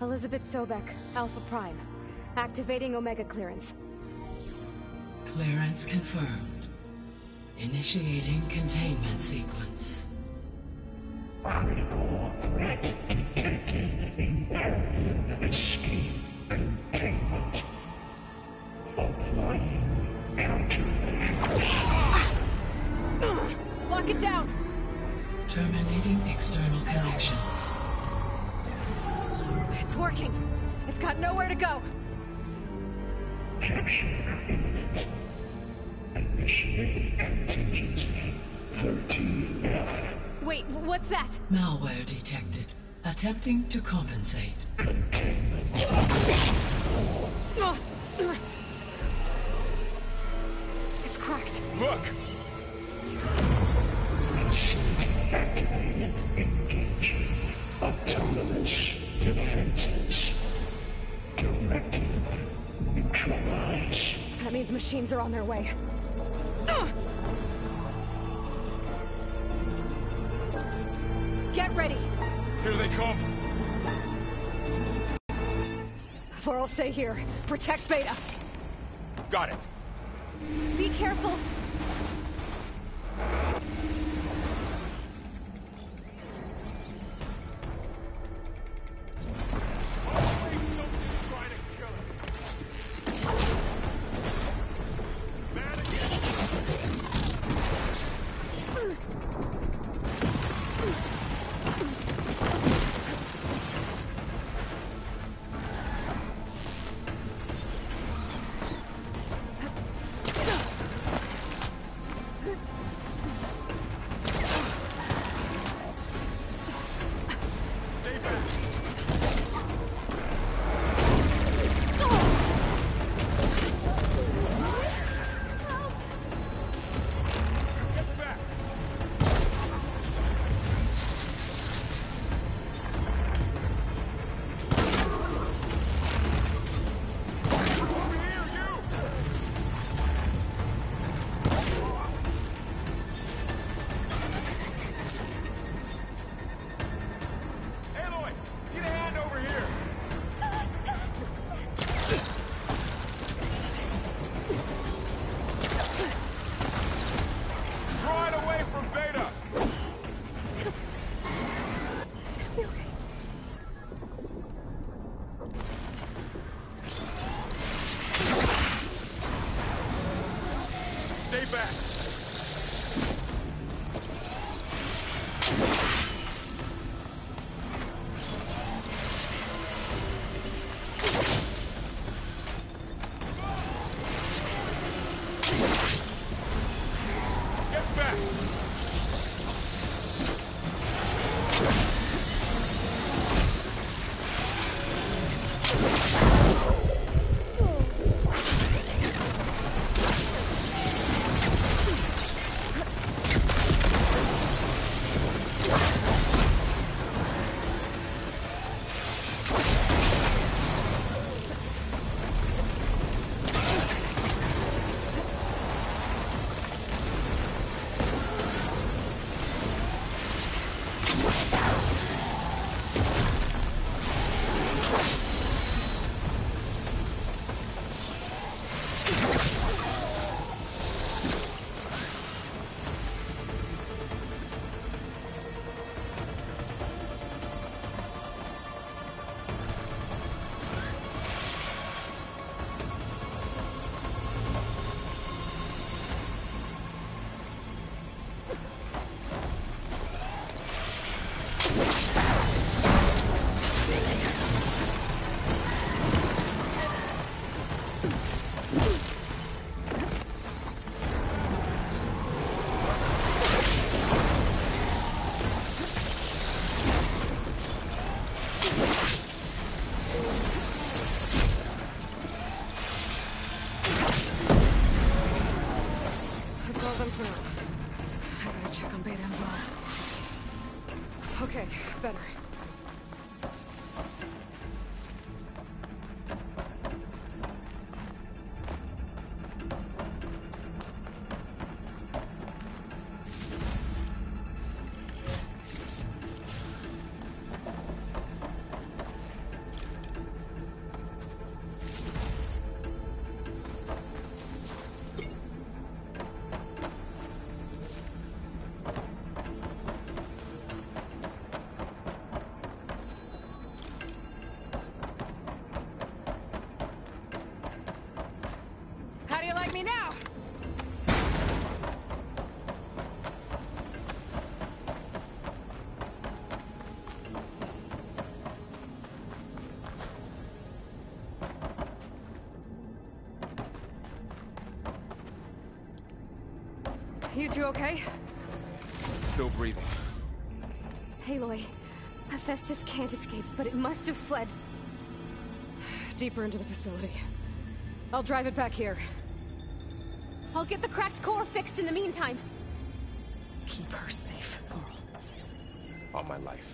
Elizabeth Sobek, Alpha Prime. Activating Omega clearance. Clearance confirmed. Initiating containment sequence. Critical threat detected. Imperative escape containment. Applying countermeasures. Lock it down! Terminating external connections. It's working. It's got nowhere to go. Capture imminent. Initiating contingency 13F. Wait, what's that? Malware detected. Attempting to compensate. Containment. It's cracked. Look! Facility activated. Engaging. Autonomous defenses. Directive. Neutralize. That means machines are on their way. Get ready! Here they come! Vor'll stay here. Protect Beta. Got it. Be careful! You two okay? Still breathing. Aloy, Hephaestus can't escape, but it must have fled deeper into the facility. I'll drive it back here. I'll get the cracked core fixed in the meantime. Keep her safe, Laurel. All my life.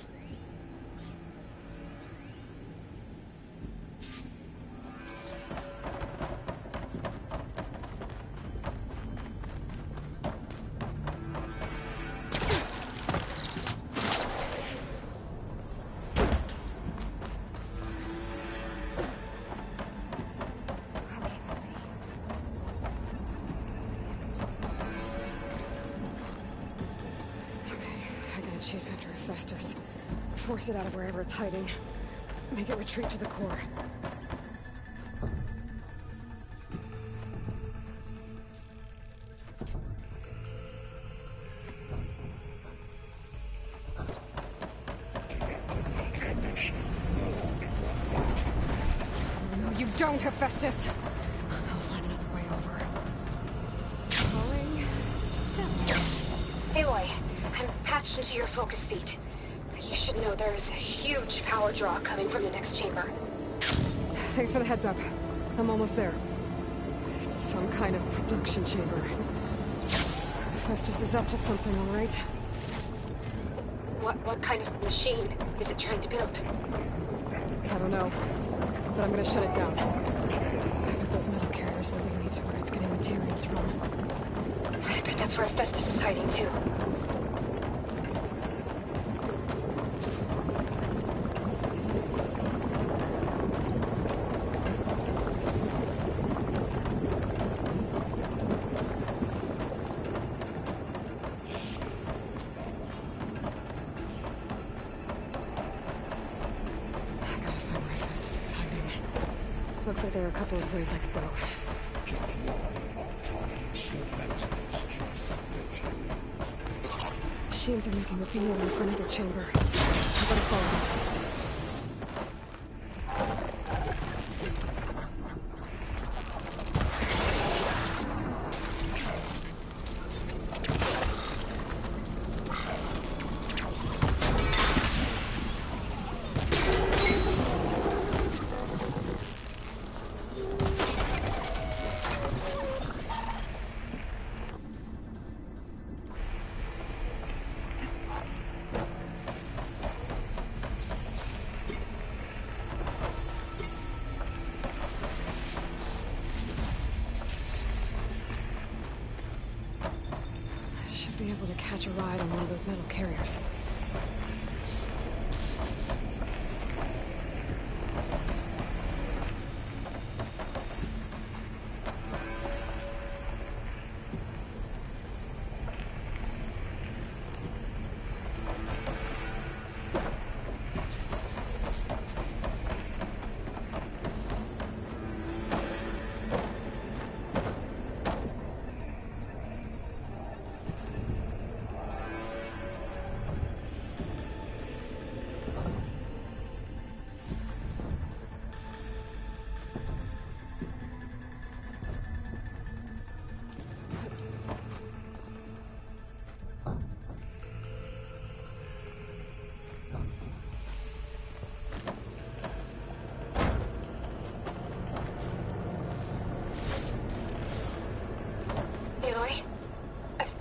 Chase after Hephaestus. Force it out of wherever it's hiding. Make it retreat to the core. No, you don't, Hephaestus! I'll find another way over. Calling... Aloy. I'm patched into your focus feed. You should know there's a huge power draw coming from the next chamber. Thanks for the heads up. I'm almost there. It's some kind of production chamber. Festus is up to something, all right? What kind of machine is it trying to build? I don't know, but I'm gonna shut it down. I bet those metal carriers will lead me to where it's getting materials from. I bet that's where Festus is hiding too. Looks like there are a couple of ways I could go. Machines are making a beeline for another chamber. I better follow. Be able to catch a ride on one of those metal carriers.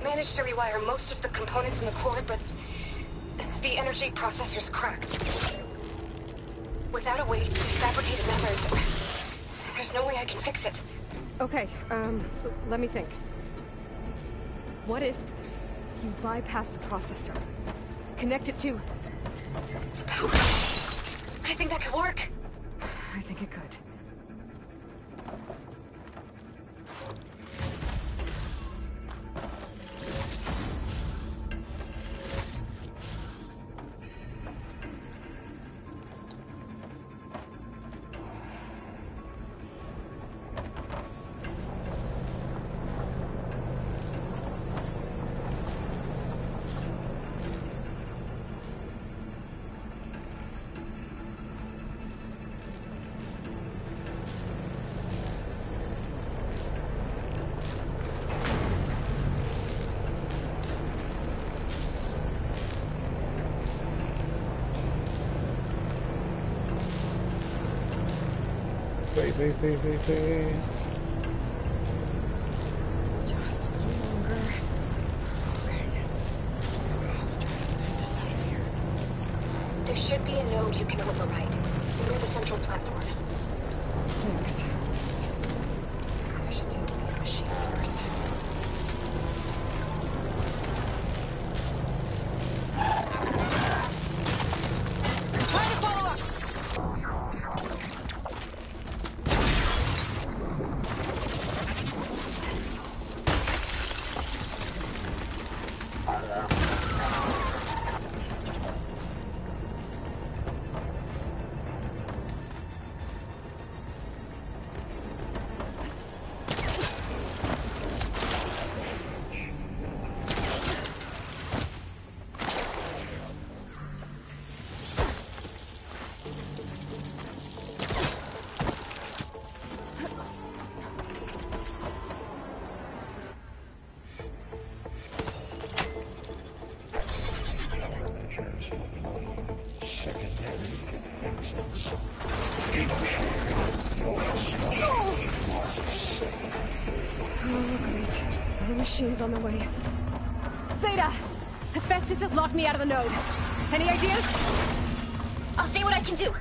Managed to rewire most of the components in the core, but the energy processor's cracked. Without a way to fabricate another, there's no way I can fix it. Okay, let me think. What if you bypass the processor? Connect it to... the power. I think that could work. I think it could. 飞。 Just a little longer. Okay. Let's just out of here. There should be a node you can override near the central platform. Thanks. I should deal with these machines first. Machines on the way. Beta! Hephaestus has locked me out of the node. Any ideas? I'll see what I can do.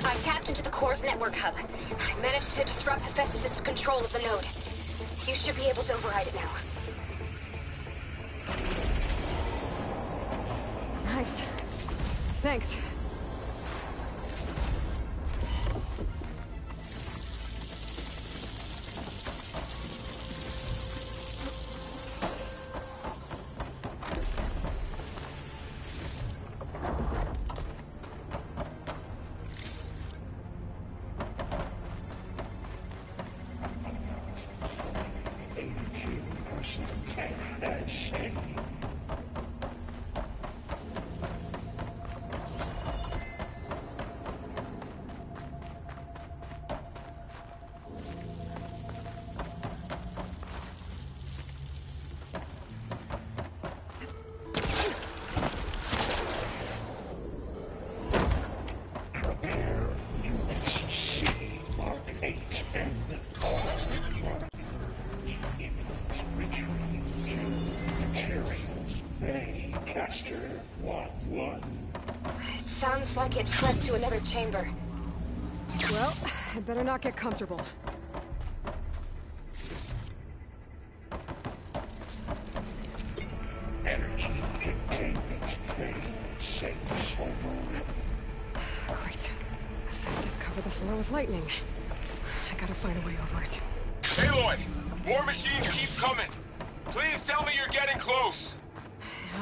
I tapped tapped into the core's network hub. I managed to disrupt Hephaestus' control of the node. You should be able to override it now. Nice. Thanks. It sounds like it fled to another chamber. Well, I better not get comfortable. Energy containment safe over. Great. Hephaestus covered the floor with lightning. I gotta find a way over it. Aloy! War machines keep coming! Please tell me you're getting close!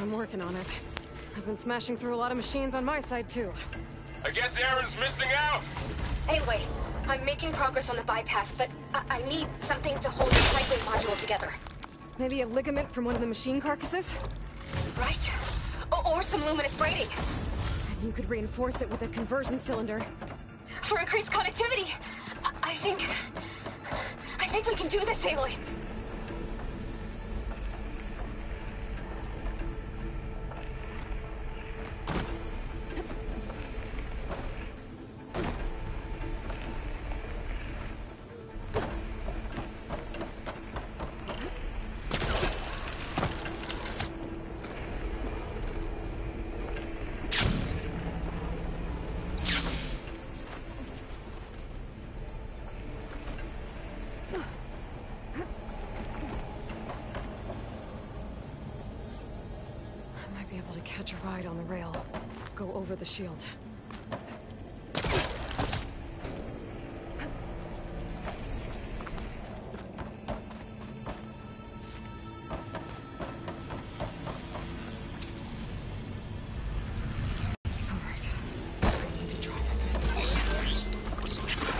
I'm working on it. I've been smashing through a lot of machines on my side, too. I guess Aaron's missing out! Anyway, I'm making progress on the bypass, but I need something to hold the cycling module together. Maybe a ligament from one of the machine carcasses? Right. Or some luminous braiding. And you could reinforce it with a conversion cylinder. For increased connectivity! I think we can do this, Aloy. Catch a ride on the rail. Go over the shield. Alright. I need to drive Hephaestus in.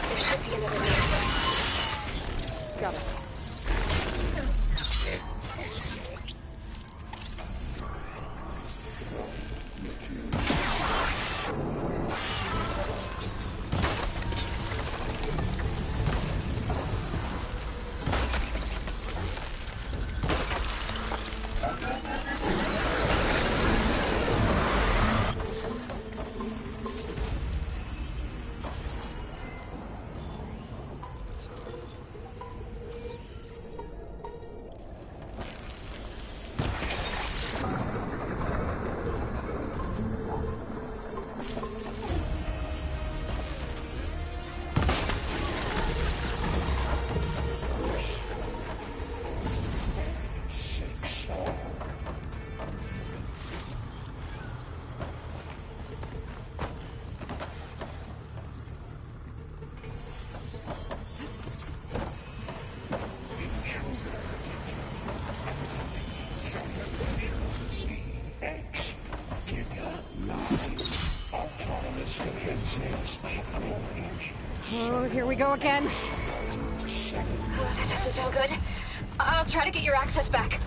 There should be another way. Got it. Oh, here we go again. That doesn't sound good. I'll try to get your access back.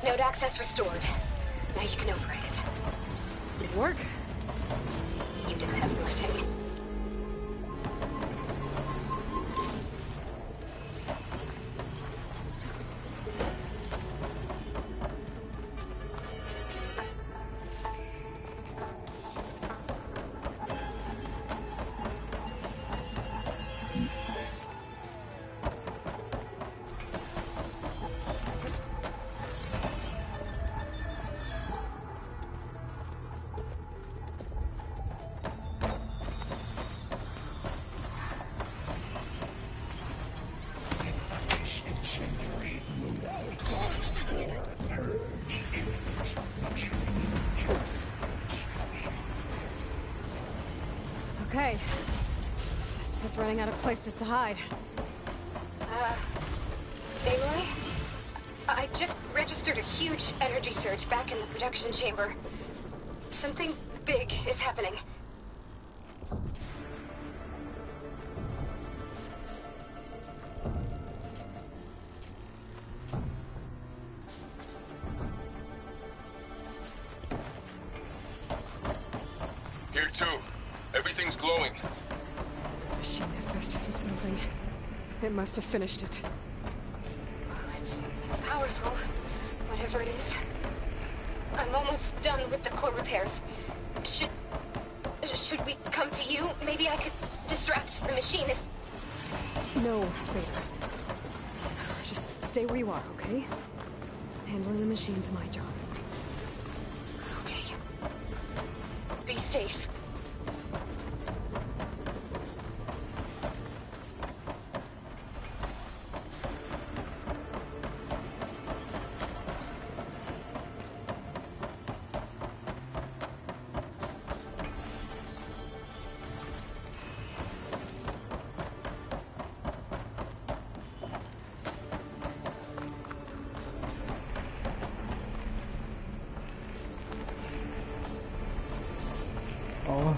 Node access restored. Now you can override it. Did it work? You did the heavy lifting. Okay. This is running out of places to hide. Aloy? I just registered a huge energy surge back in the production chamber. Something big is happening. Here too. Everything's glowing. The machine Hephaestus was building. It must have finished it. It's powerful, whatever it is. I'm almost done with the core repairs. Should we come to you? Maybe I could distract the machine if... No, Vader. Just stay where you are, okay? Handling the machine's my job. Okay. Be safe. Oh.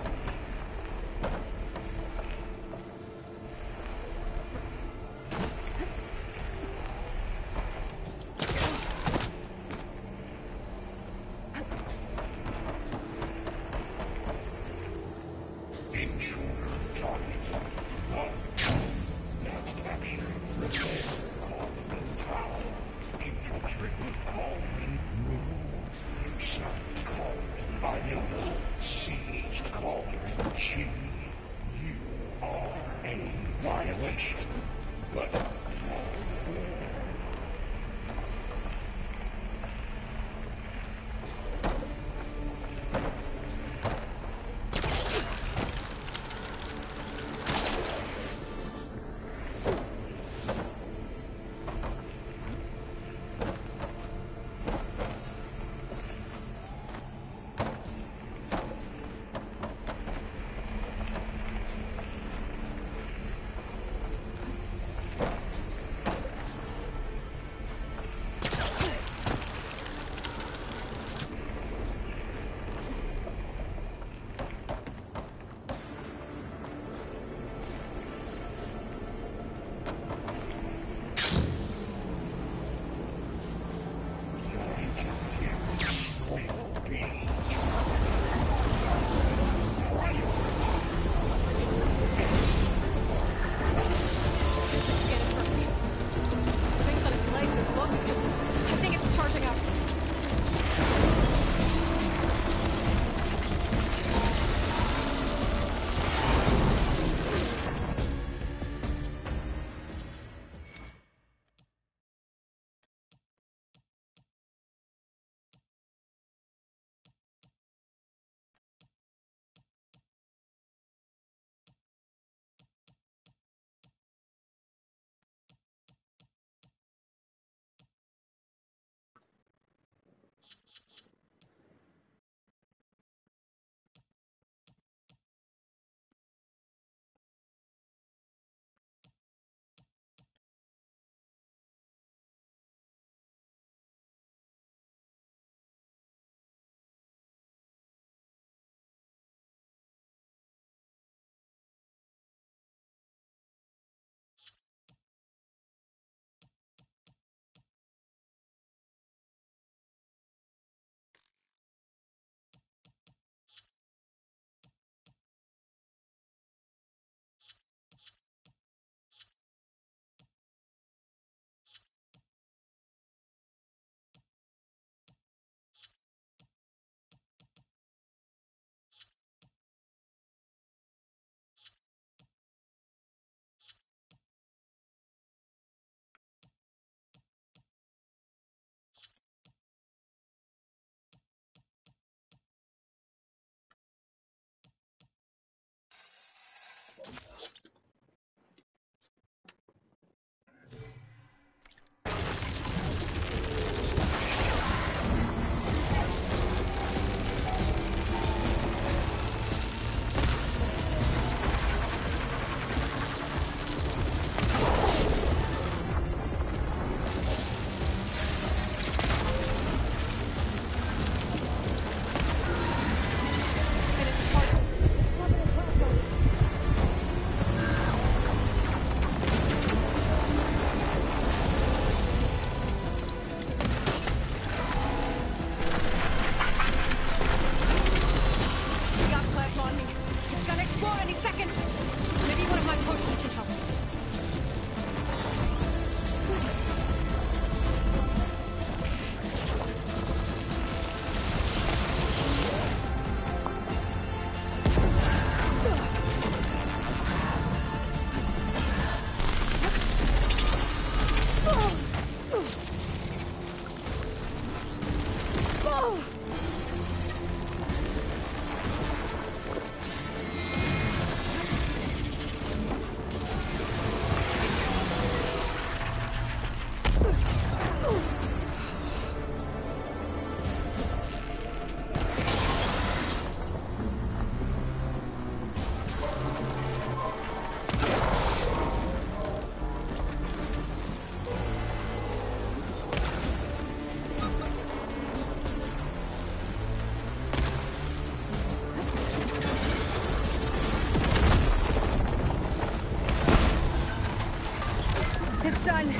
Done.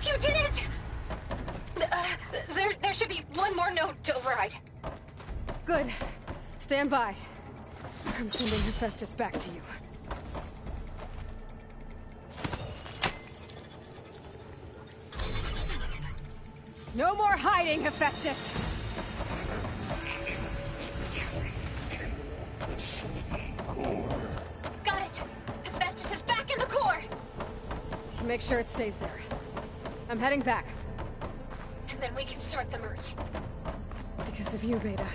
You did it! There should be one more node to override. Good. Stand by. I'm sending Hephaestus back to you. No more hiding, Hephaestus! Got it! Hephaestus is back in the core! Make sure it stays there. I'm heading back. And then we can start the merge. Because of you, Beta.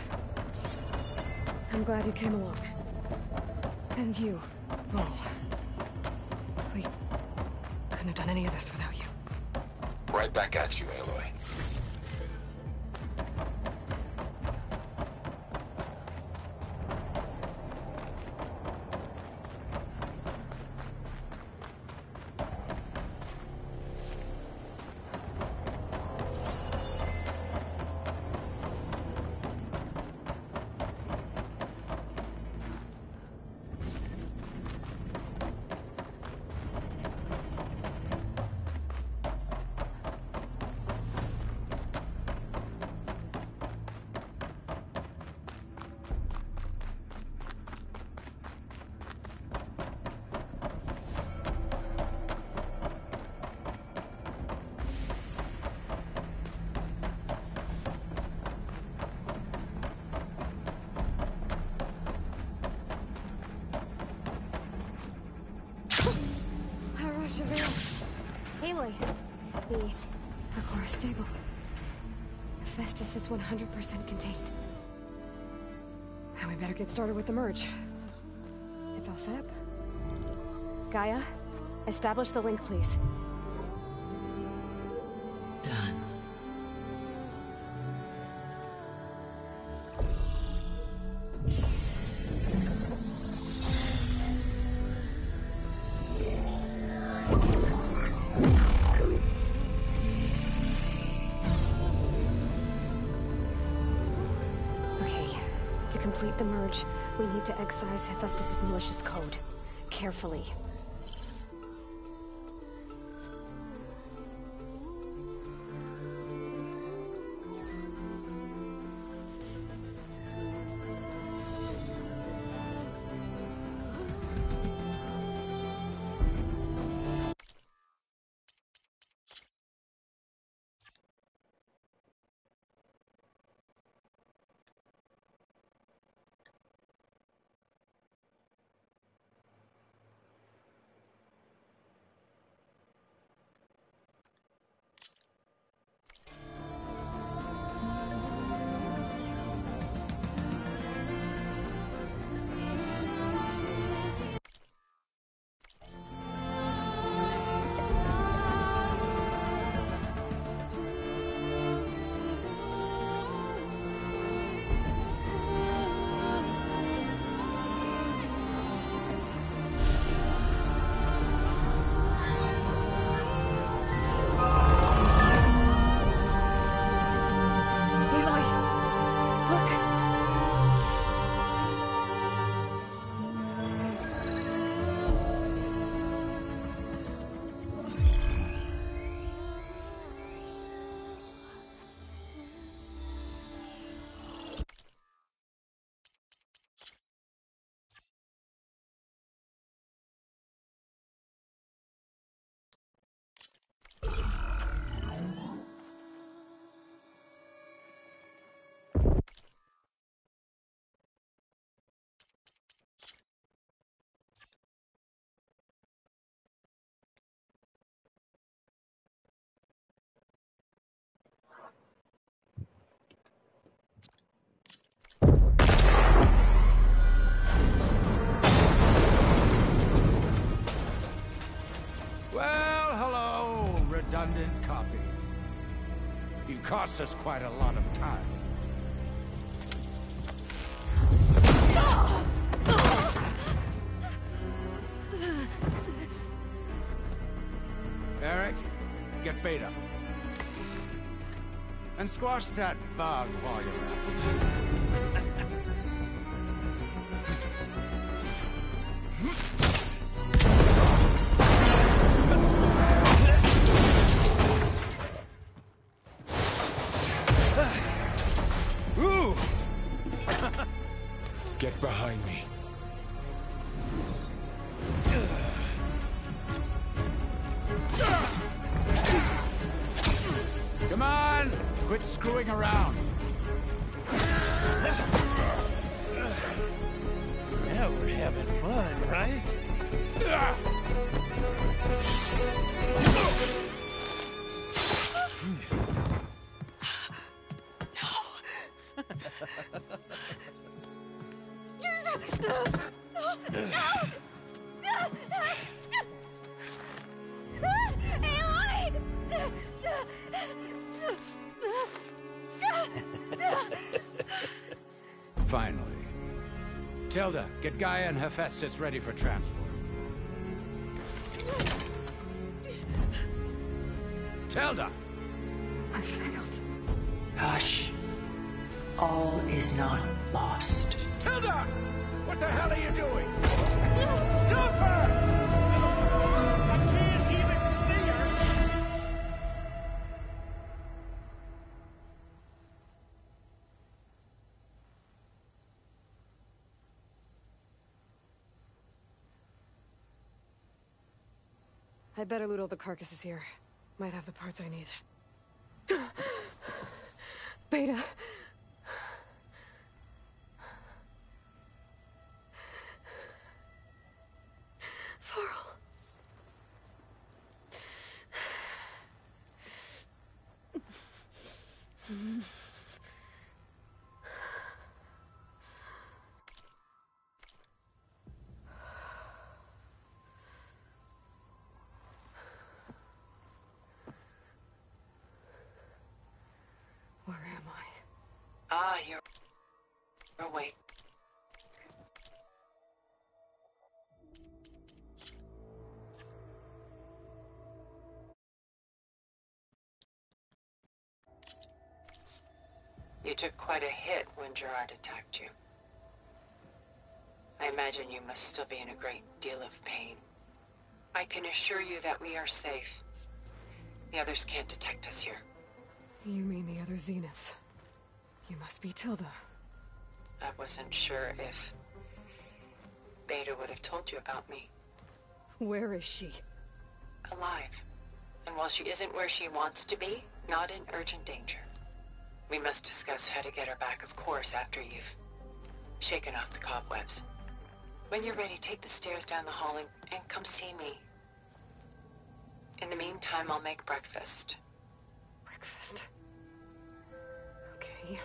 I'm glad you came along. And you, Vol. We couldn't have done any of this without you. Right back at you, Aloy. Aloy, the core is stable. Hephaestus is 100% contained. And we better get started with the merge. It's all set up. Gaia, establish the link, please. Done. To complete the merge, we need to excise Hephaestus' malicious code. Carefully. redundant copy. You cost us quite a lot of time. Eric, get Beta. And squash that bug while you're at it. Ooh! Get behind me. Come on! Quit screwing around. Now we're having fun, right? Finally. Tilda, get Gaia and Hephaestus ready for transport. Tilda! I failed. Hush. All is not lost. Tilda! What the hell are you doing? Stop her! I can't even see her! I'd better loot all the carcasses here. Might have the parts I need. Beta. Farrell. Where am I? Ah, you're awake. You took quite a hit when Gerard attacked you. I imagine you must still be in a great deal of pain. I can assure you that we are safe. The others can't detect us here. You mean the other Zeniths? You must be Tilda. I wasn't sure if Beta would have told you about me. Where is she? Alive. And while she isn't where she wants to be, not in urgent danger. We must discuss how to get her back, of course, after you've shaken off the cobwebs. When you're ready, take the stairs down the hall and come see me. In the meantime, I'll make breakfast. Breakfast? Okay.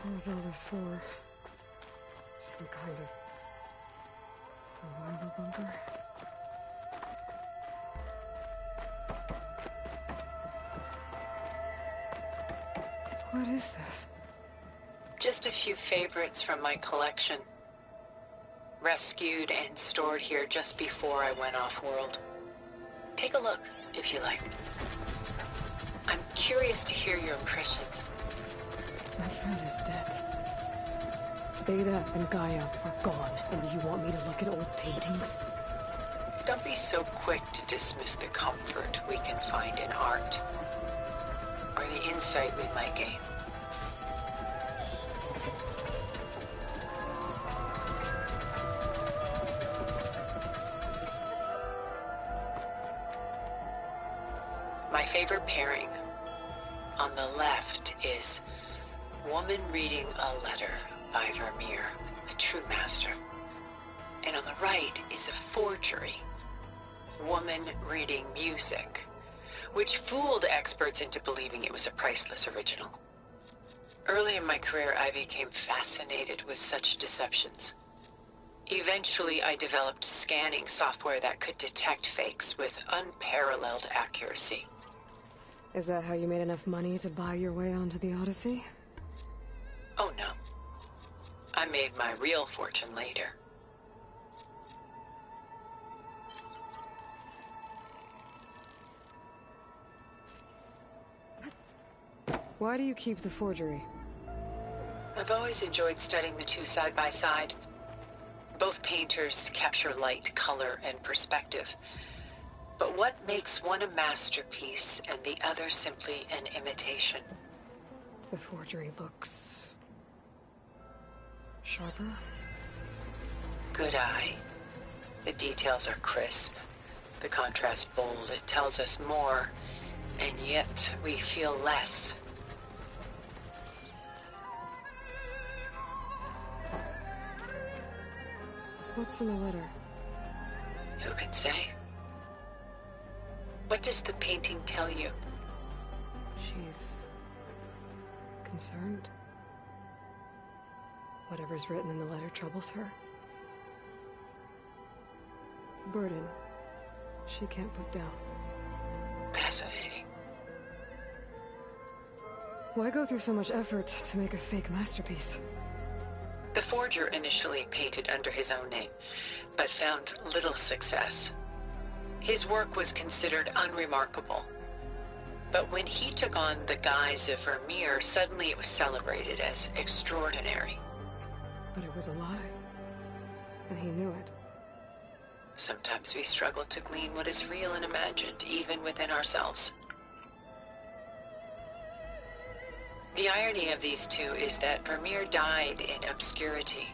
What was all this for? Some kind of survival bunker? What is this? Just a few favorites from my collection. Rescued and stored here just before I went off-world. Take a look, if you like. I'm curious to hear your impressions. My friend is dead. Beta and Gaia are gone, and you want me to look at old paintings? Don't be so quick to dismiss the comfort we can find in art, or the insight we might gain. My favorite pairing on the left is Woman Reading a Letter by Vermeer, a true master. And on the right is a forgery, Woman Reading Music, which fooled experts into believing it was a priceless original. Early in my career, I became fascinated with such deceptions. Eventually, I developed scanning software that could detect fakes with unparalleled accuracy. Is that how you made enough money to buy your way onto the Odyssey? Oh no. I made my real fortune later. Why do you keep the forgery? I've always enjoyed studying the two side by side. Both painters capture light, color, and perspective. But what makes one a masterpiece and the other simply an imitation? The forgery looks... sharper? Good eye. The details are crisp. The contrast bold. It tells us more, and yet we feel less. What's in the letter? Who can say? What does the painting tell you? She's... concerned. Whatever's written in the letter troubles her. Burden she can't put down. Fascinating. Why go through so much effort to make a fake masterpiece? The forger initially painted under his own name, but found little success. His work was considered unremarkable. But when he took on the guise of Vermeer, suddenly it was celebrated as extraordinary. But it was a lie. And he knew it. Sometimes we struggle to glean what is real and imagined, even within ourselves. The irony of these two is that Vermeer died in obscurity.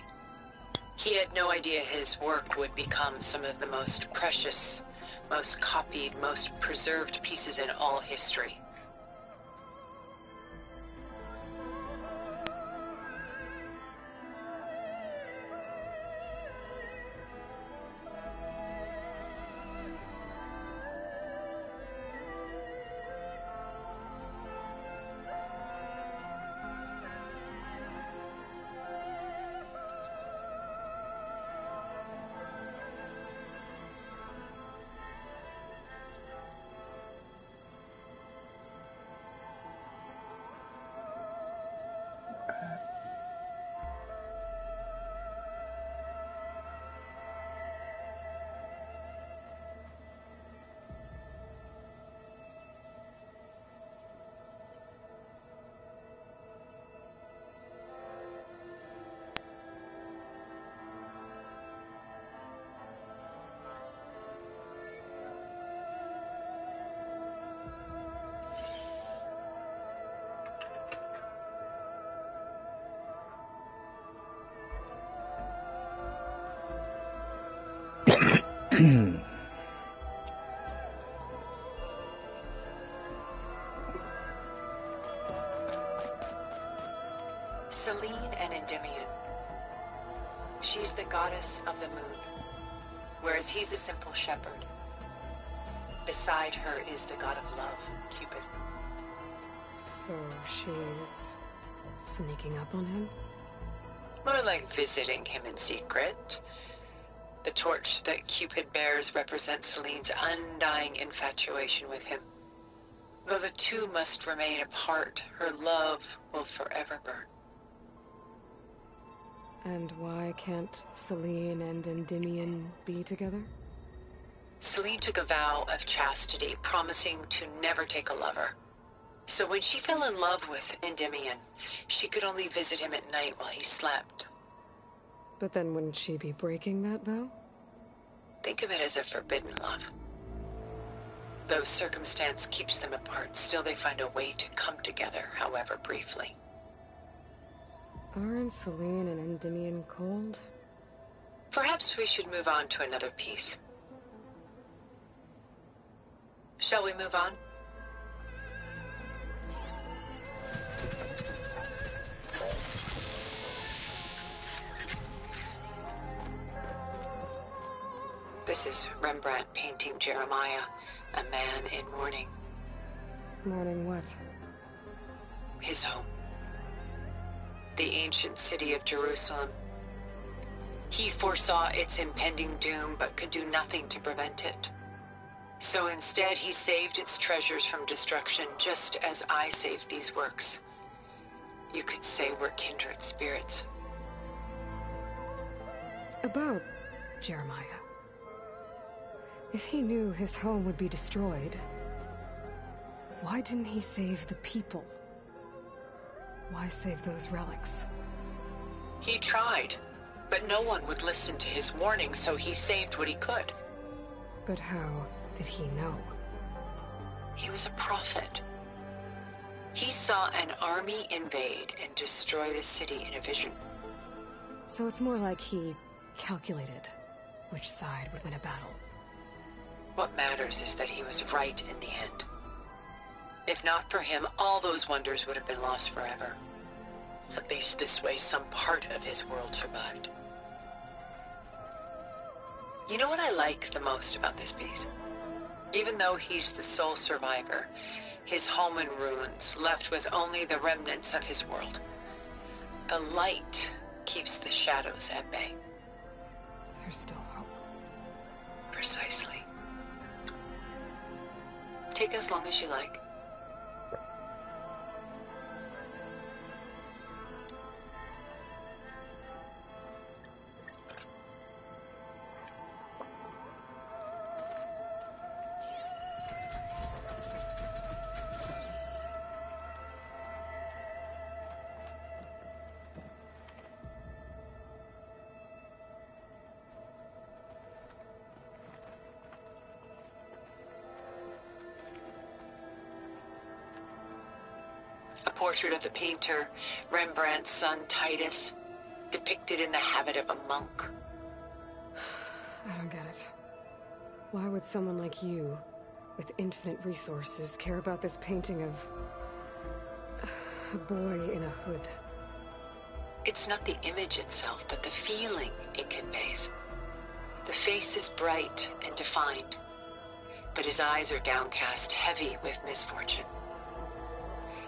He had no idea his work would become some of the most precious, most copied, most preserved pieces in all history. Selene and Endymion. She's the goddess of the moon, whereas he's a simple shepherd. Beside her is the god of love, Cupid. So she's... sneaking up on him? More like visiting him in secret. The torch that Cupid bears represents Selene's undying infatuation with him. Though the two must remain apart, her love will forever burn. And why can't Celine and Endymion be together? Celine took a vow of chastity, promising to never take a lover. So when she fell in love with Endymion, she could only visit him at night while he slept. But then wouldn't she be breaking that vow? Think of it as a forbidden love. Though circumstance keeps them apart, still they find a way to come together, however briefly. Aren't Celine and Endymion cold? Perhaps we should move on to another piece. Shall we move on? This is Rembrandt painting Jeremiah, a man in mourning. Mourning what? His home. The ancient city of Jerusalem. He foresaw its impending doom, but could do nothing to prevent it. So instead, he saved its treasures from destruction, just as I saved these works. You could say we're kindred spirits. About Jeremiah. If he knew his home would be destroyed, why didn't he save the people? Why save those relics? He tried, but no one would listen to his warning, so he saved what he could. But how did he know? He was a prophet. He saw an army invade and destroy the city in a vision. So it's more like he calculated which side would win a battle. What matters is that he was right in the end. If not for him, all those wonders would have been lost forever. At least this way, some part of his world survived. You know what I like the most about this piece? Even though he's the sole survivor, his home in ruins, left with only the remnants of his world. The light keeps the shadows at bay. There's still hope. Precisely. Take as long as you like. Portrait of the painter, Rembrandt's son Titus, depicted in the habit of a monk. I don't get it. Why would someone like you, with infinite resources, care about this painting of a boy in a hood? It's not the image itself, but the feeling it conveys. The face is bright and defined, but his eyes are downcast, heavy with misfortune.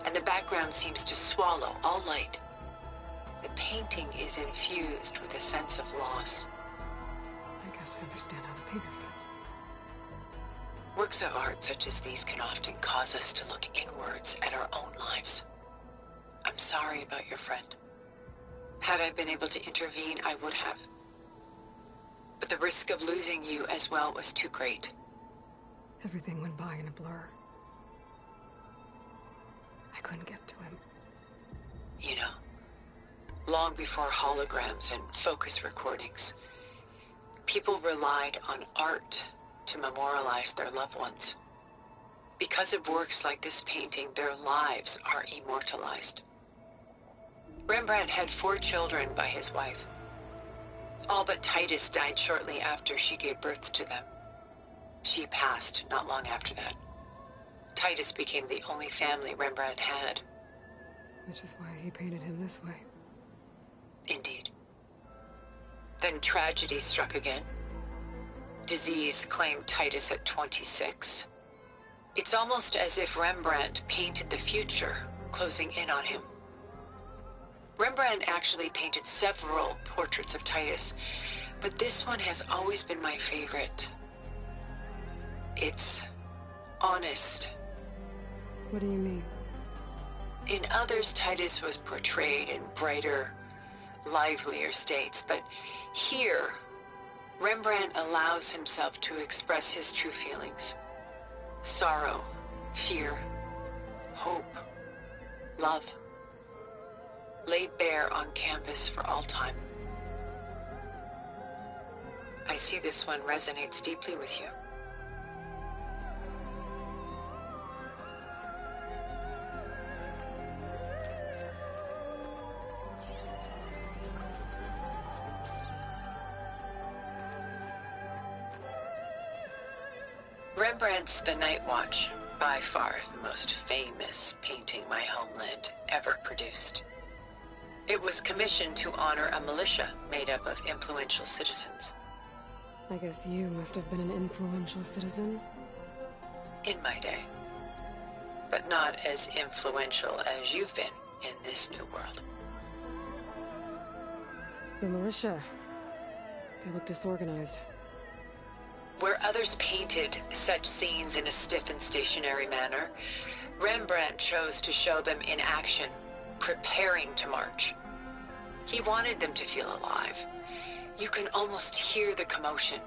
And the background seems to swallow all light. The painting is infused with a sense of loss. I guess I understand how the painter feels. Works of art such as these can often cause us to look inwards at our own lives. I'm sorry about your friend. Had I been able to intervene, I would have. But the risk of losing you as well was too great. Everything went by in a blur. I couldn't get to him. You know, long before holograms and focus recordings, people relied on art to memorialize their loved ones. Because of works like this painting, their lives are immortalized. Rembrandt had 4 children by his wife. All but Titus died shortly after she gave birth to them. She passed not long after that. Titus became the only family Rembrandt had. Which is why he painted him this way. Indeed. Then tragedy struck again. Disease claimed Titus at 26. It's almost as if Rembrandt painted the future, closing in on him. Rembrandt actually painted several portraits of Titus, but this one has always been my favorite. It's honest What do you mean? In others, Titus was portrayed in brighter, livelier states, but here, Rembrandt allows himself to express his true feelings. Sorrow, fear, hope, love, laid bare on canvas for all time. I see this one resonates deeply with you. Rembrandt's The Night Watch, by far the most famous painting my homeland ever produced. It was commissioned to honor a militia made up of influential citizens. I guess you must have been an influential citizen. In my day. But not as influential as you've been in this new world. The militia. They look disorganized. Where others painted such scenes in a stiff and stationary manner, Rembrandt chose to show them in action, preparing to march. He wanted them to feel alive. You can almost hear the commotion.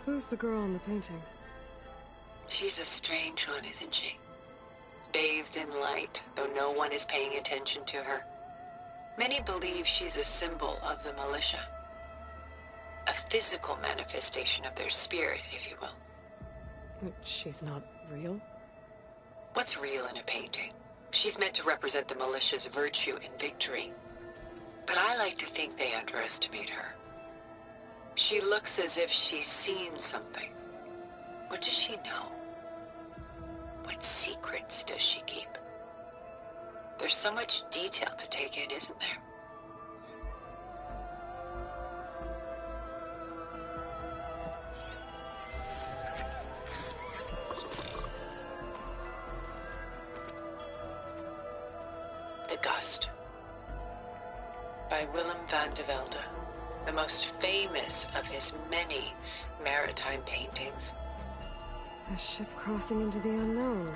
Who's the girl in the painting? She's a strange one, isn't she? Bathed in light, though no one is paying attention to her. Many believe she's a symbol of the militia. A physical manifestation of their spirit, if you will. But she's not real? What's real in a painting? She's meant to represent the militia's virtue and victory. But I like to think they underestimate her. She looks as if she's seen something. What does she know? What secrets does she keep? There's so much detail to take in, isn't there? The Gust, by Willem van de Velde, the most famous of his many maritime paintings. A ship crossing into the unknown.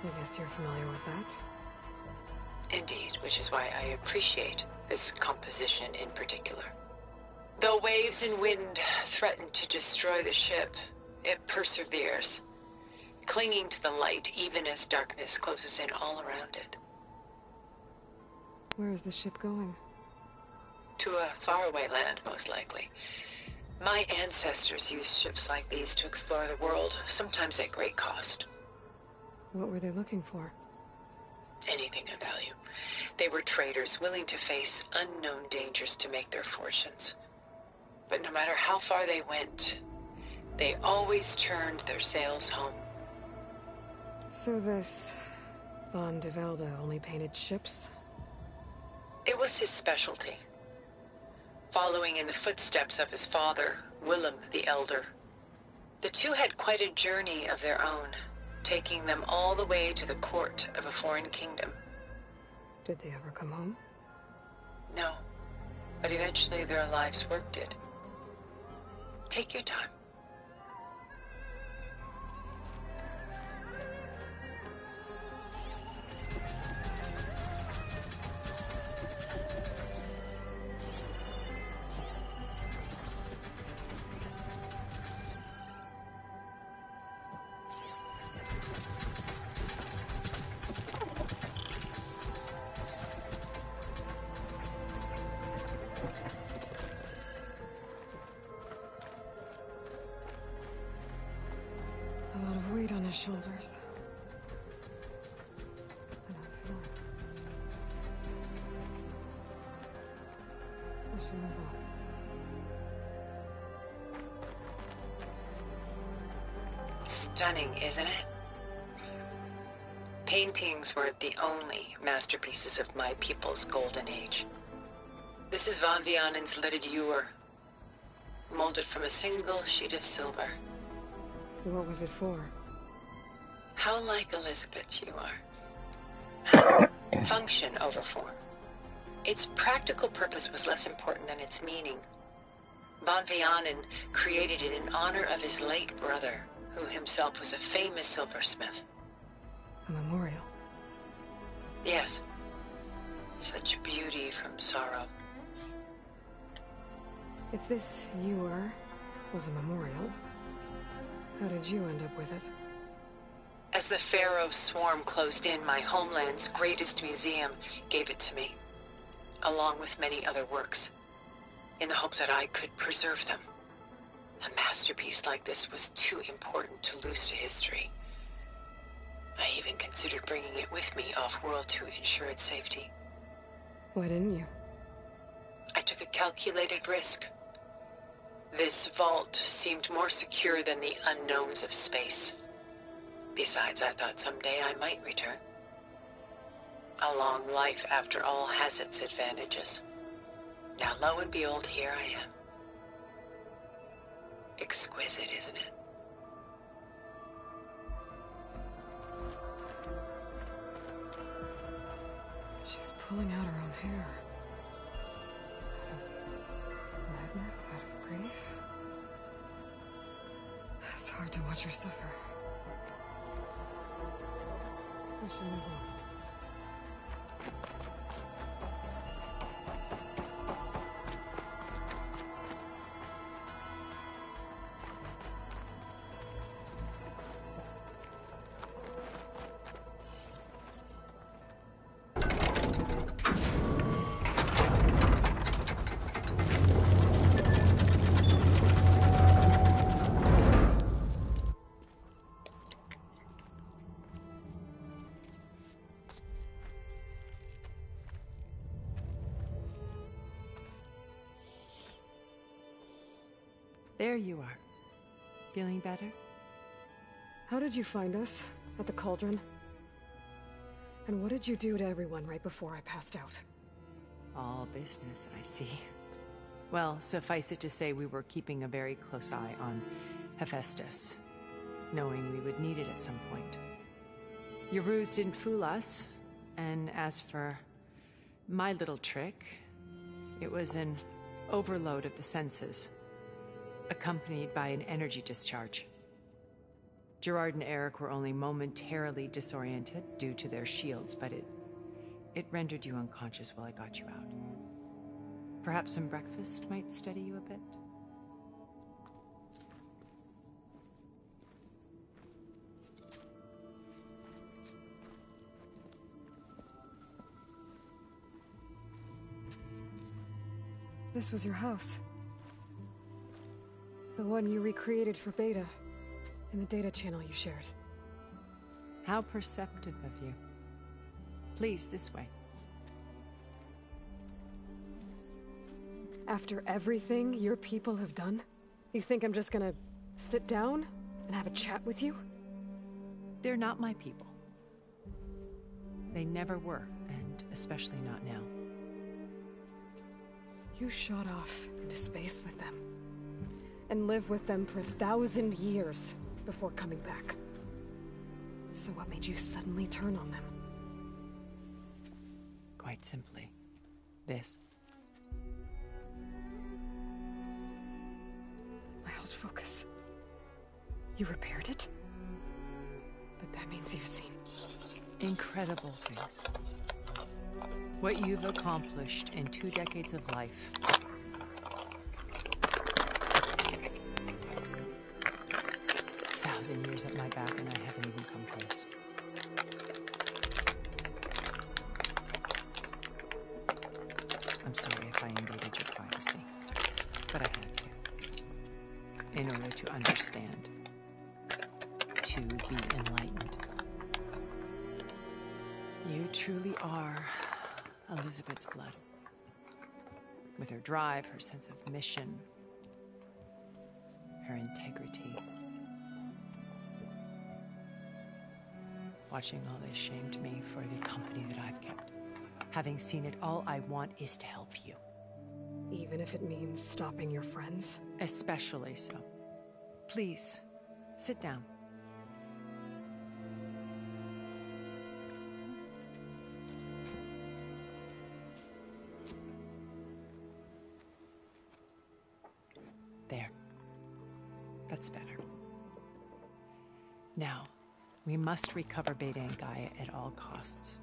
I guess you're familiar with that. Indeed, which is why I appreciate this composition in particular. Though waves and wind threaten to destroy the ship, it perseveres, clinging to the light even as darkness closes in all around it. Where is the ship going? To a faraway land, most likely. My ancestors used ships like these to explore the world, sometimes at great cost. What were they looking for? Anything of value. They were traders willing to face unknown dangers to make their fortunes. But no matter how far they went, they always turned their sails home. So this Van de Velde only painted ships? It was his specialty. Following in the footsteps of his father, Willem the Elder. The two had quite a journey of their own, taking them all the way to the court of a foreign kingdom. Did they ever come home? No, but eventually their lives work did. Take your time. A lot of weight on his shoulders. Stunning, isn't it? Paintings were the only masterpieces of my people's golden age. This is Van Vianen's Lidded Ewer, molded from a single sheet of silver. What was it for? How like Elizabeth you are. Function over form. Its practical purpose was less important than its meaning. Van Vianen created it in honor of his late brother, who himself was a famous silversmith. A memorial? Yes. Such beauty from sorrow. If this ewer was a memorial, how did you end up with it? As the Pharaoh swarm closed in, my homeland's greatest museum gave it to me, along with many other works, in the hope that I could preserve them. A masterpiece like this was too important to lose to history. I even considered bringing it with me off-world to ensure its safety. Why didn't you? I took a calculated risk. This vault seemed more secure than the unknowns of space. Besides, I thought someday I might return. A long life, after all, has its advantages. Now, lo and behold, here I am. Exquisite, isn't it? She's pulling out her own hair. Madness out of grief. It's hard to watch her suffer. I should move on. There you are. Feeling better? How did you find us? At the cauldron? And what did you do to everyone right before I passed out? All business, I see. Well, suffice it to say we were keeping a very close eye on Hephaestus, knowing we would need it at some point. Your ruse didn't fool us, and as for my little trick, it was an overload of the senses, accompanied by an energy discharge. Gerard and Eric were only momentarily disoriented due to their shields, but it rendered you unconscious while I got you out. Perhaps some breakfast might steady you a bit? This was your house. The one you recreated for Beta, in the data channel you shared. How perceptive of you. Please, this way. After everything your people have done, you think I'm just gonna sit down and have a chat with you? They're not my people. They never were, and especially not now. You shot off into space with them, and lived with them for 1,000 years before coming back. So what made you suddenly turn on them? Quite simply, this. My old focus. You repaired it? But that means you've seen incredible things. What you've accomplished in 2 decades of life. 1,000 years at my back and I haven't even come close. I'm sorry if I invaded your privacy, but I had to. In order to understand. To be enlightened. You truly are Elizabeth's blood. With her drive, her sense of mission, her integrity. Watching all this shamed me for the company that I've kept. Having seen it, all I want is to help you. Even if it means stopping your friends? Especially so. Please, sit down. There. That's better. Now, we must recover Beta and Gaia at all costs.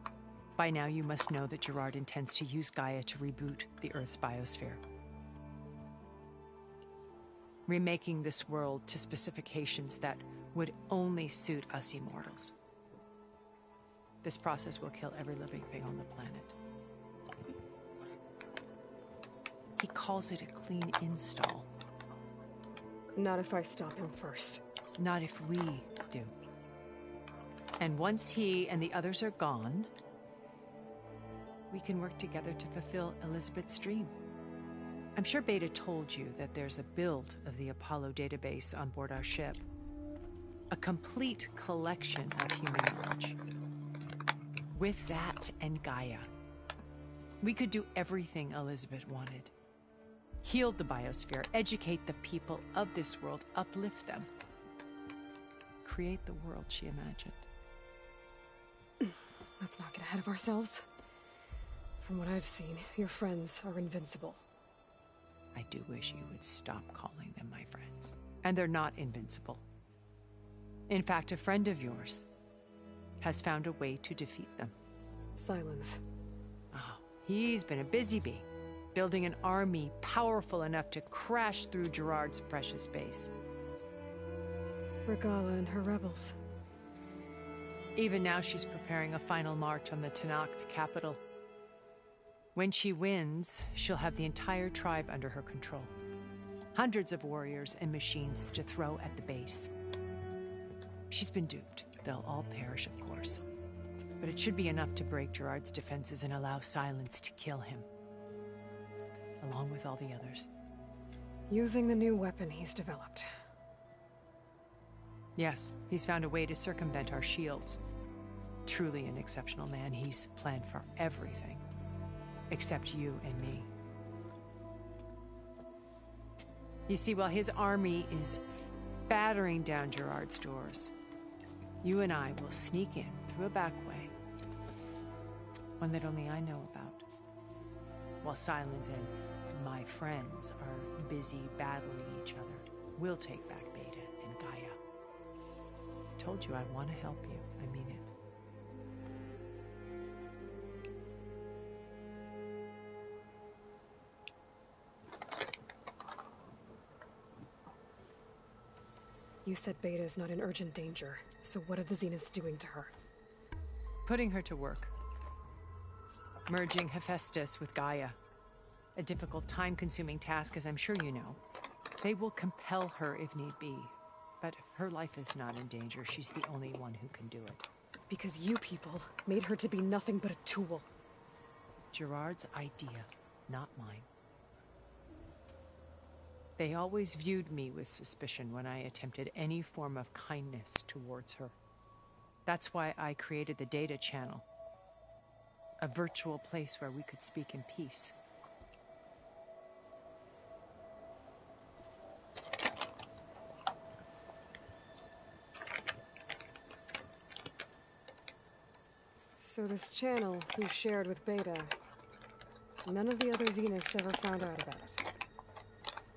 By now, you must know that Gerard intends to use Gaia to reboot the Earth's biosphere. Remaking this world to specifications that would only suit us immortals. This process will kill every living thing on the planet. He calls it a clean install. Not if I stop him first. Not if we do. And once he and the others are gone, we can work together to fulfill Elizabeth's dream. I'm sure Beta told you that there's a build of the Apollo database on board our ship. A complete collection of human knowledge. With that and Gaia, we could do everything Elizabeth wanted. Heal the biosphere, educate the people of this world, uplift them. Create the world she imagined. Let's not get ahead of ourselves. From what I've seen, your friends are invincible. I do wish you would stop calling them my friends. And they're not invincible. In fact, a friend of yours has found a way to defeat them. Silence. Oh, he's been a busy bee, building an army powerful enough to crash through Gerard's precious base. Regala and her rebels. Even now, she's preparing a final march on the Tenakth capital. When she wins, she'll have the entire tribe under her control. Hundreds of warriors and machines to throw at the base. She's been duped. They'll all perish, of course. But it should be enough to break Gerard's defenses and allow Silence to kill him. Along with all the others. Using the new weapon he's developed. Yes, he's found a way to circumvent our shields. Truly an exceptional man. He's planned for everything. Except you and me. You see, while his army is battering down Gerard's doors, you and I will sneak in through a back way. One that only I know about. While Silence and my friends are busy battling each other, we'll take back Beta and Gaia. I told you I want to help you. I mean it. You said Beta is not in urgent danger, so what are the Zeniths doing to her? Putting her to work. Merging Hephaestus with Gaia. A difficult, time-consuming task, as I'm sure you know. They will compel her if need be. But her life is not in danger. She's the only one who can do it. Because you people made her to be nothing but a tool. Gerard's idea, not mine. They always viewed me with suspicion when I attempted any form of kindness towards her. That's why I created the data channel. A virtual place where we could speak in peace. So this channel you shared with Beta, none of the other Zeniths ever found out about it.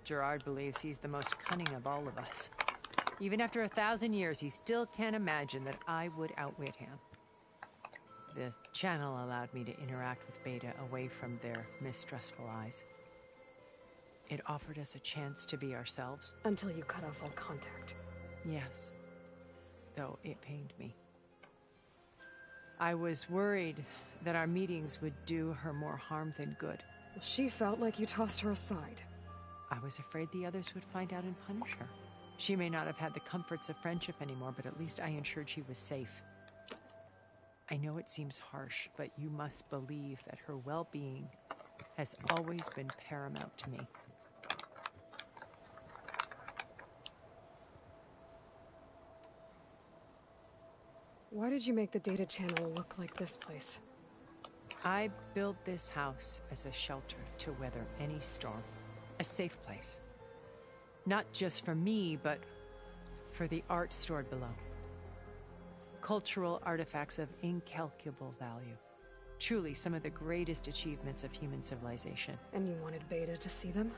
Gerard believes he's the most cunning of all of us. Even after 1,000 years, he still can't imagine that I would outwit him. The channel allowed me to interact with Beta away from their mistrustful eyes. It offered us a chance to be ourselves. Until you cut off all contact. Yes. Though it pained me. I was worried that our meetings would do her more harm than good. She felt like you tossed her aside. I was afraid the others would find out and punish her. She may not have had the comforts of friendship anymore, but at least I ensured she was safe. I know it seems harsh, but you must believe that her well-being has always been paramount to me. Why did you make the data channel look like this place? I built this house as a shelter to weather any storm. A safe place. Not just for me, but for the art stored below. Cultural artifacts of incalculable value. Truly some of the greatest achievements of human civilization. And you wanted Beta to see them?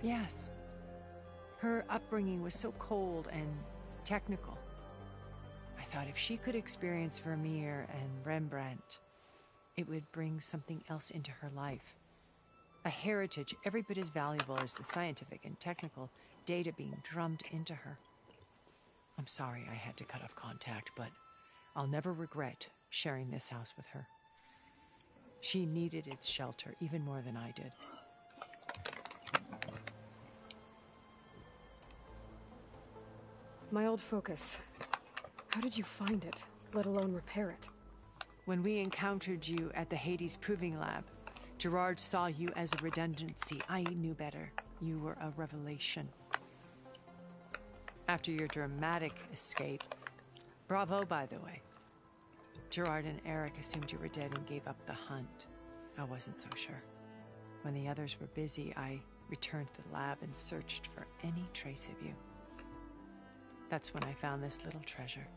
Yes. Her upbringing was so cold and technical. I thought if she could experience Vermeer and Rembrandt, it would bring something else into her life. A heritage every bit as valuable as the scientific and technical data being drummed into her. I'm sorry I had to cut off contact, but I'll never regret sharing this house with her. She needed its shelter even more than I did. My old focus. How did you find it, let alone repair it? When we encountered you at the Hades Proving Lab, Gerard saw you as a redundancy. I knew better. You were a revelation. After your dramatic escape, bravo, by the way. Gerard and Eric assumed you were dead and gave up the hunt. I wasn't so sure. When the others were busy, I returned to the lab and searched for any trace of you. That's when I found this little treasure.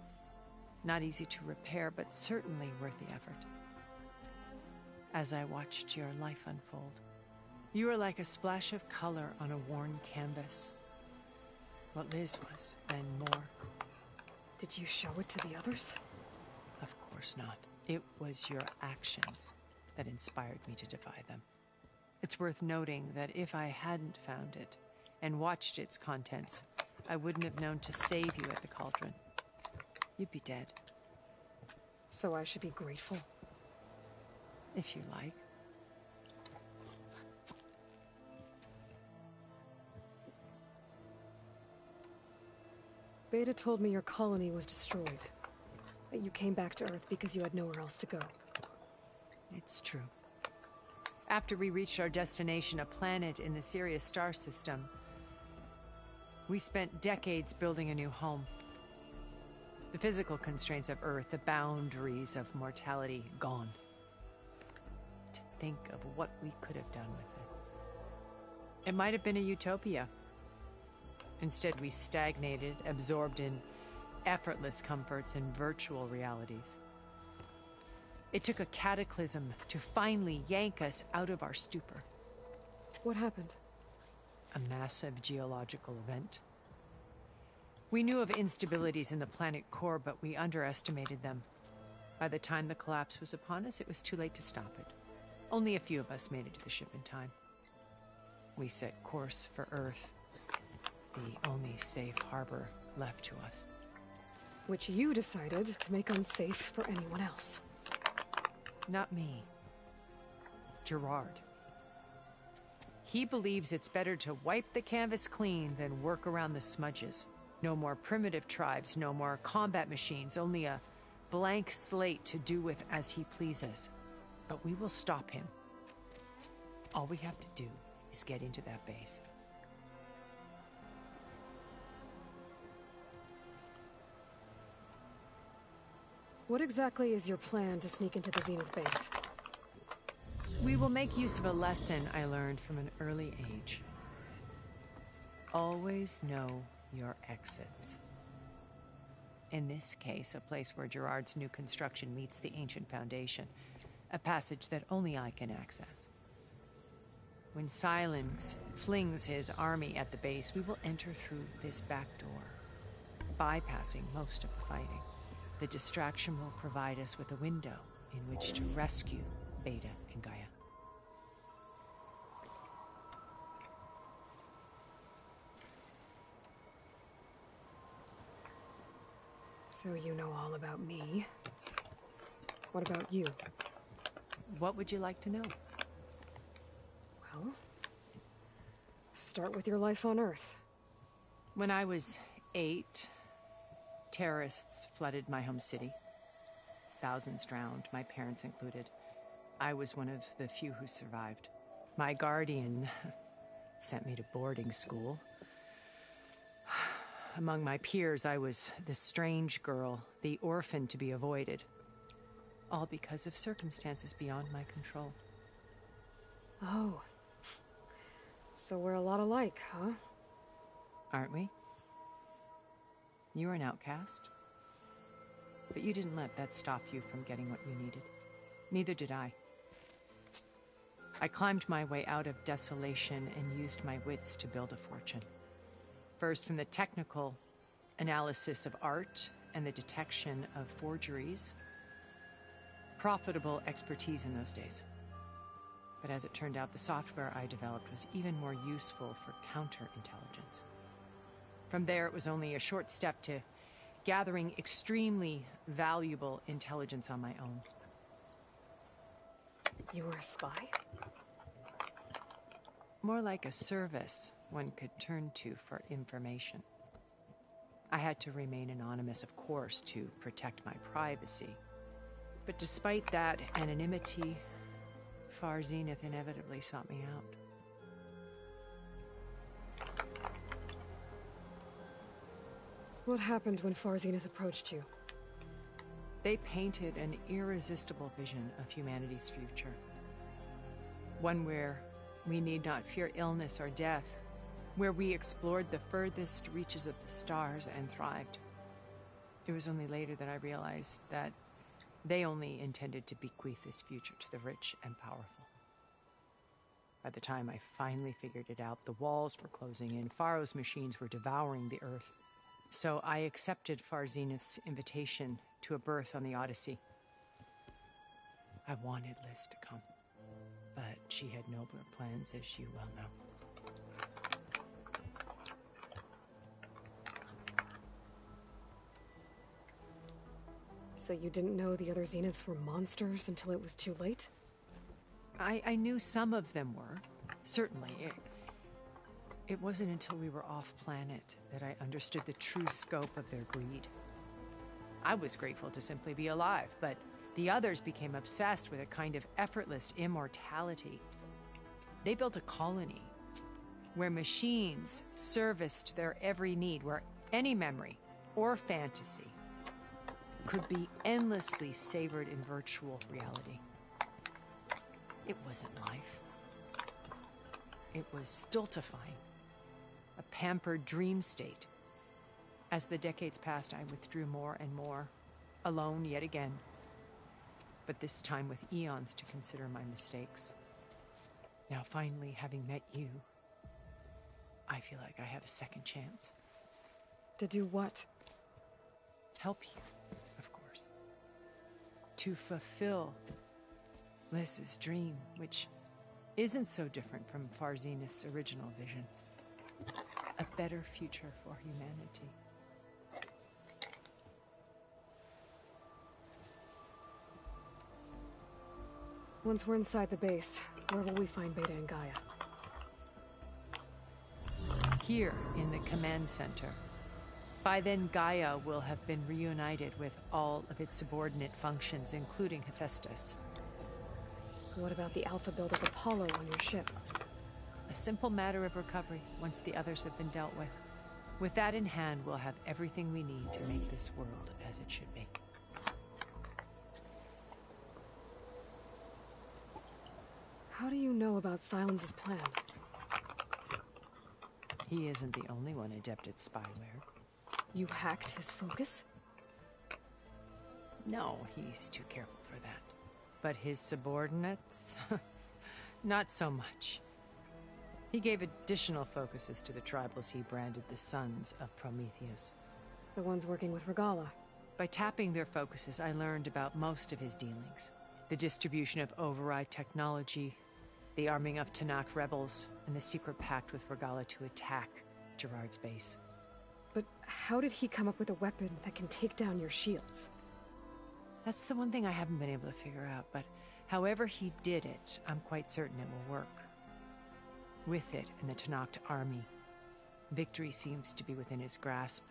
Not easy to repair, but certainly worth the effort. As I watched your life unfold, you were like a splash of color on a worn canvas. What Liz was, and more. Did you show it to the others? Of course not. It was your actions that inspired me to defy them. It's worth noting that if I hadn't found it and watched its contents, I wouldn't have known to save you at the cauldron. You'd be dead. So I should be grateful? If you like. Beta told me your colony was destroyed. That you came back to Earth because you had nowhere else to go. It's true. After we reached our destination, a planet in the Sirius star system, we spent decades building a new home. The physical constraints of Earth, the boundaries of mortality, gone. To think of what we could have done with it. It might have been a utopia. Instead, we stagnated, absorbed in effortless comforts and virtual realities. It took a cataclysm to finally yank us out of our stupor. What happened? A massive geological event. We knew of instabilities in the planet core, but we underestimated them. By the time the collapse was upon us, it was too late to stop it. Only a few of us made it to the ship in time. We set course for Earth, the only safe harbor left to us. Which you decided to make unsafe for anyone else. Not me. Gerard. He believes it's better to wipe the canvas clean than work around the smudges. No more primitive tribes, no more combat machines, only a blank slate to do with as he pleases. But we will stop him. All we have to do is get into that base. What exactly is your plan to sneak into the Zenith base? We will make use of a lesson I learned from an early age. Always know your exits. In this case, a place where Gerard's new construction meets the ancient foundation, a passage that only I can access. When Silence flings his army at the base, we will enter through this back door, bypassing most of the fighting. The distraction will provide us with a window in which to rescue Beta and Gaia. So you know all about me. What about you? What would you like to know? Well, start with your life on Earth. When I was 8, terrorists flooded my home city. Thousands drowned, my parents included. I was one of the few who survived. My guardian sent me to boarding school. Among my peers, I was the strange girl, the orphan to be avoided. All because of circumstances beyond my control. Oh. So we're a lot alike, huh? Aren't we? You were an outcast. But you didn't let that stop you from getting what you needed. Neither did I. I climbed my way out of desolation and used my wits to build a fortune. First from the technical analysis of art and the detection of forgeries. Profitable expertise in those days. But as it turned out, the software I developed was even more useful for counterintelligence. From there, it was only a short step to gathering extremely valuable intelligence on my own. You were a spy? More like a service one could turn to for information. I had to remain anonymous, of course, to protect my privacy. But despite that anonymity, Far Zenith inevitably sought me out. What happened when Far Zenith approached you? They painted an irresistible vision of humanity's future. One where we need not fear illness or death, where we explored the furthest reaches of the stars and thrived. It was only later that I realized that they only intended to bequeath this future to the rich and powerful. By the time I finally figured it out, the walls were closing in, Pharaoh's machines were devouring the Earth. So I accepted Far Zenith's invitation to a berth on the Odyssey. I wanted Liz to come, but she had nobler plans, as you well know. So you didn't know the other Zeniths were monsters until it was too late? I knew some of them were, certainly. It wasn't until we were off-planet that I understood the true scope of their greed. I was grateful to simply be alive, but the others became obsessed with a kind of effortless immortality. They built a colony where machines serviced their every need, where any memory or fantasy could be endlessly savored in virtual reality. It wasn't life. It was stultifying, a pampered dream state. As the decades passed, I withdrew more and more, alone yet again, but this time with eons to consider my mistakes. Now, finally, having met you, I feel like I have a second chance. To do what? Help you, of course. To fulfill Liz's dream, which isn't so different from Far Zenith's original vision. A better future for humanity. Once we're inside the base, where will we find Beta and Gaia? Here, in the command center. By then, Gaia will have been reunited with all of its subordinate functions, including Hephaestus. What about the Alpha build of Apollo on your ship? A simple matter of recovery once the others have been dealt with. With that in hand, we'll have everything we need to make this world as it should be. How do you know about Silence's plan? He isn't the only one adept at spyware. You hacked his focus? No, he's too careful for that. But his subordinates? Not so much. He gave additional focuses to the tribals he branded the Sons of Prometheus. The ones working with Regala. By tapping their focuses, I learned about most of his dealings. The distribution of override technology, the arming of Tanakh rebels, and the secret pact with Regala to attack Gerard's base. But how did he come up with a weapon that can take down your shields? That's the one thing I haven't been able to figure out, but however he did it, I'm quite certain it will work. With it and the Tanakh army, victory seems to be within his grasp.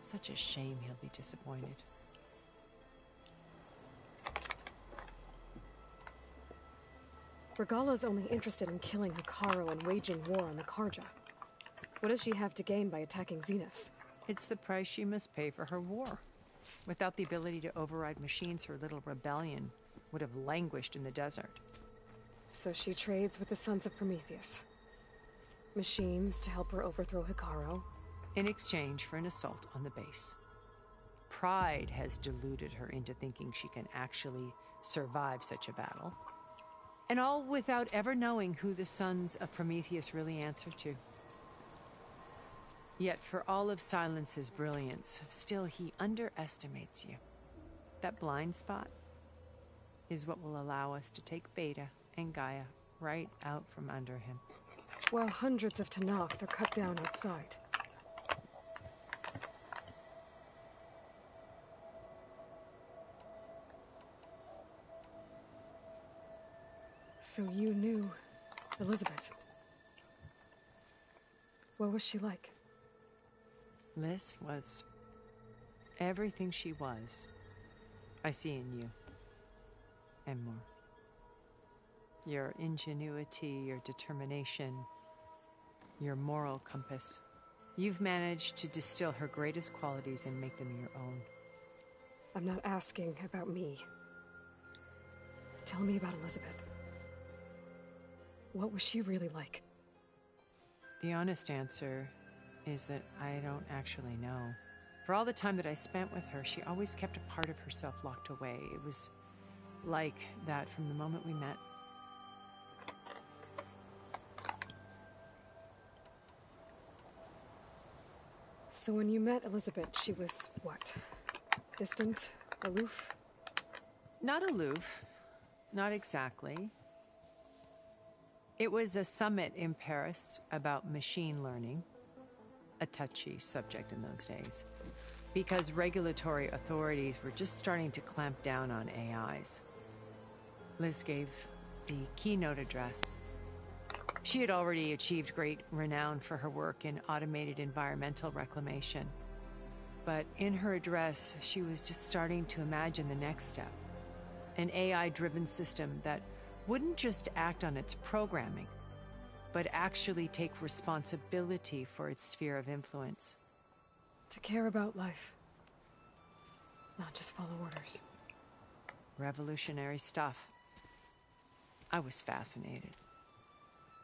Such a shame he'll be disappointed. Regala's only interested in killing Hekarro and waging war on the Karja. What does she have to gain by attacking Zeniths? It's the price she must pay for her war. Without the ability to override machines, her little rebellion would have languished in the desert. So she trades with the Sons of Prometheus. Machines to help her overthrow Hekarro. In exchange for an assault on the base. Pride has deluded her into thinking she can actually survive such a battle. And all without ever knowing who the Sons of Prometheus really answer to. Yet for all of Silence's brilliance, still he underestimates you. That blind spot is what will allow us to take Beta and Gaia right out from under him. While hundreds of Tenakth are cut down outside. So you knew Elizabeth. What was she like? Liz was everything she was. I see in you. And more. Your ingenuity, your determination, your moral compass. You've managed to distill her greatest qualities and make them your own. I'm not asking about me. Tell me about Elizabeth. What was she really like? The honest answer is that I don't actually know. For all the time that I spent with her, she always kept a part of herself locked away. It was like that from the moment we met. So when you met Elizabeth, she was what? Distant? Aloof? Not aloof. Not exactly. It was a summit in Paris about machine learning, a touchy subject in those days, because regulatory authorities were just starting to clamp down on AIs. Liz gave the keynote address. She had already achieved great renown for her work in automated environmental reclamation. But in her address, she was just starting to imagine the next step. An AI-driven system that wouldn't just act on its programming, but actually take responsibility for its sphere of influence. To care about life. Not just follow orders. Revolutionary stuff. I was fascinated.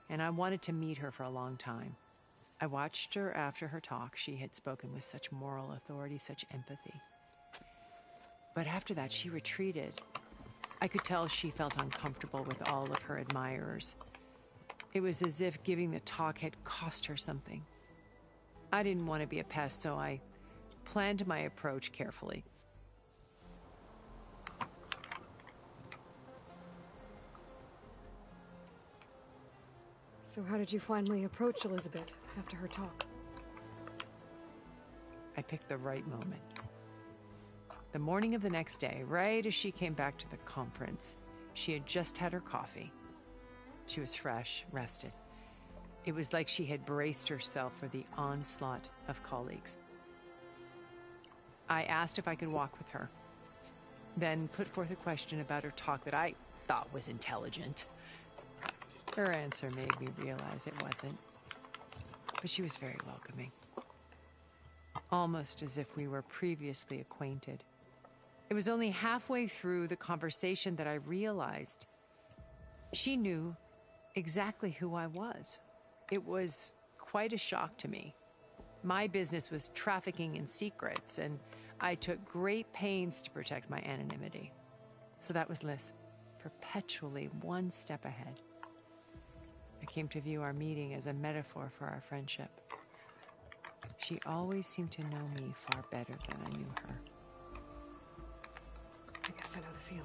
And I wanted to meet her for a long time. I watched her after her talk. She had spoken with such moral authority, such empathy. But after that, she retreated. I could tell she felt uncomfortable with all of her admirers. It was as if giving the talk had cost her something. I didn't want to be a pest, so I planned my approach carefully. So how did you finally approach Elizabeth after her talk? I picked the right moment. The morning of the next day, right as she came back to the conference, she had just had her coffee. She was fresh, rested. It was like she had braced herself for the onslaught of colleagues. I asked if I could walk with her, then put forth a question about her talk that I thought was intelligent. Her answer made me realize it wasn't, but she was very welcoming. Almost as if we were previously acquainted. It was only halfway through the conversation that I realized she knew exactly who I was. It was quite a shock to me. My business was trafficking in secrets, and I took great pains to protect my anonymity. So that was Liz, perpetually one step ahead. I came to view our meeting as a metaphor for our friendship. She always seemed to know me far better than I knew her. I guess I know the feeling.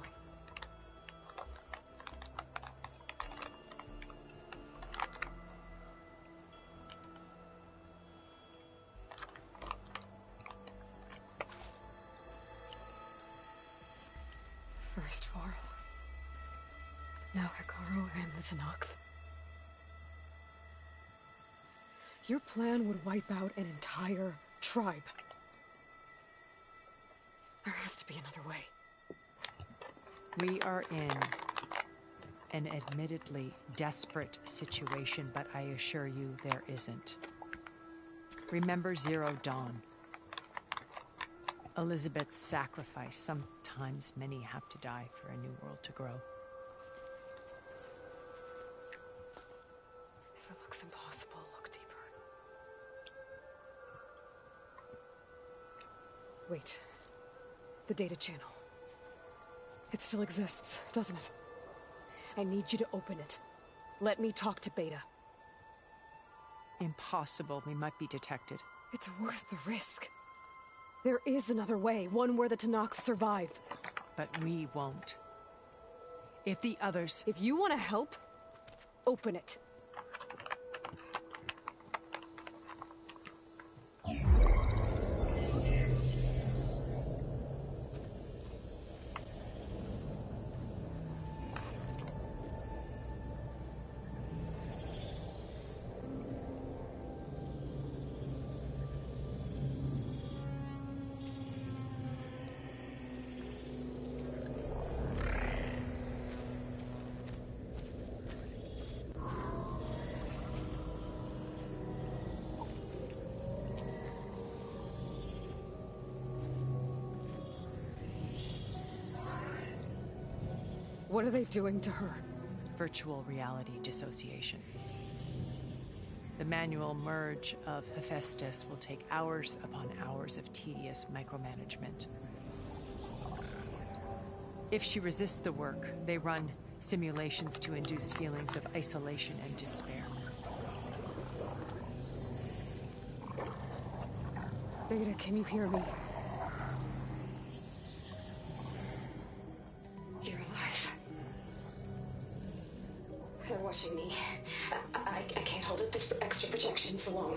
First Varl. Now Hekarro and the Tenakth. Your plan would wipe out an entire tribe. There has to be another way. We are in an admittedly desperate situation, but I assure you there isn't. Remember Zero Dawn. Elizabeth's sacrifice. Sometimes many have to die for a new world to grow. If it looks impossible, look deeper. Wait. The data channel. It still exists, doesn't it? I need you to open it. Let me talk to Beta. Impossible. We might be detected. It's worth the risk. There is another way, one where the Tenakth survive. But we won't. If the others... If you want to help, open it. What are they doing to her? Virtual reality dissociation. The manual merge of Hephaestus will take hours upon hours of tedious micromanagement. If she resists the work, they run simulations to induce feelings of isolation and despair. Beta, can you hear me? You're alive. They're watching me. I can't hold up this extra projection for long.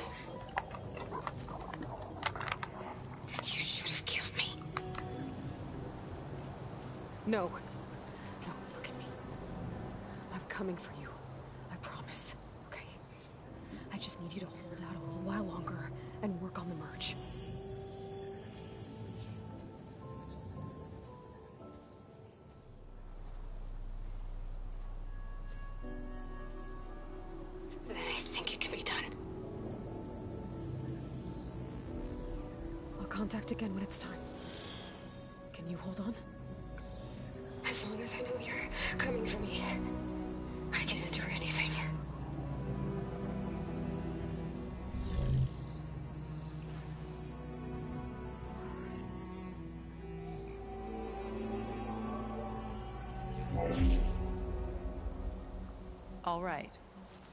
You should have killed me. No. No, look at me. I'm coming for you. I promise. Okay? I just need you to hold out a little while longer and work on the merge. Then I think it can be done. I'll contact again when it's time. Can you hold on? As long as I know you're coming for me, I can endure anything. All right.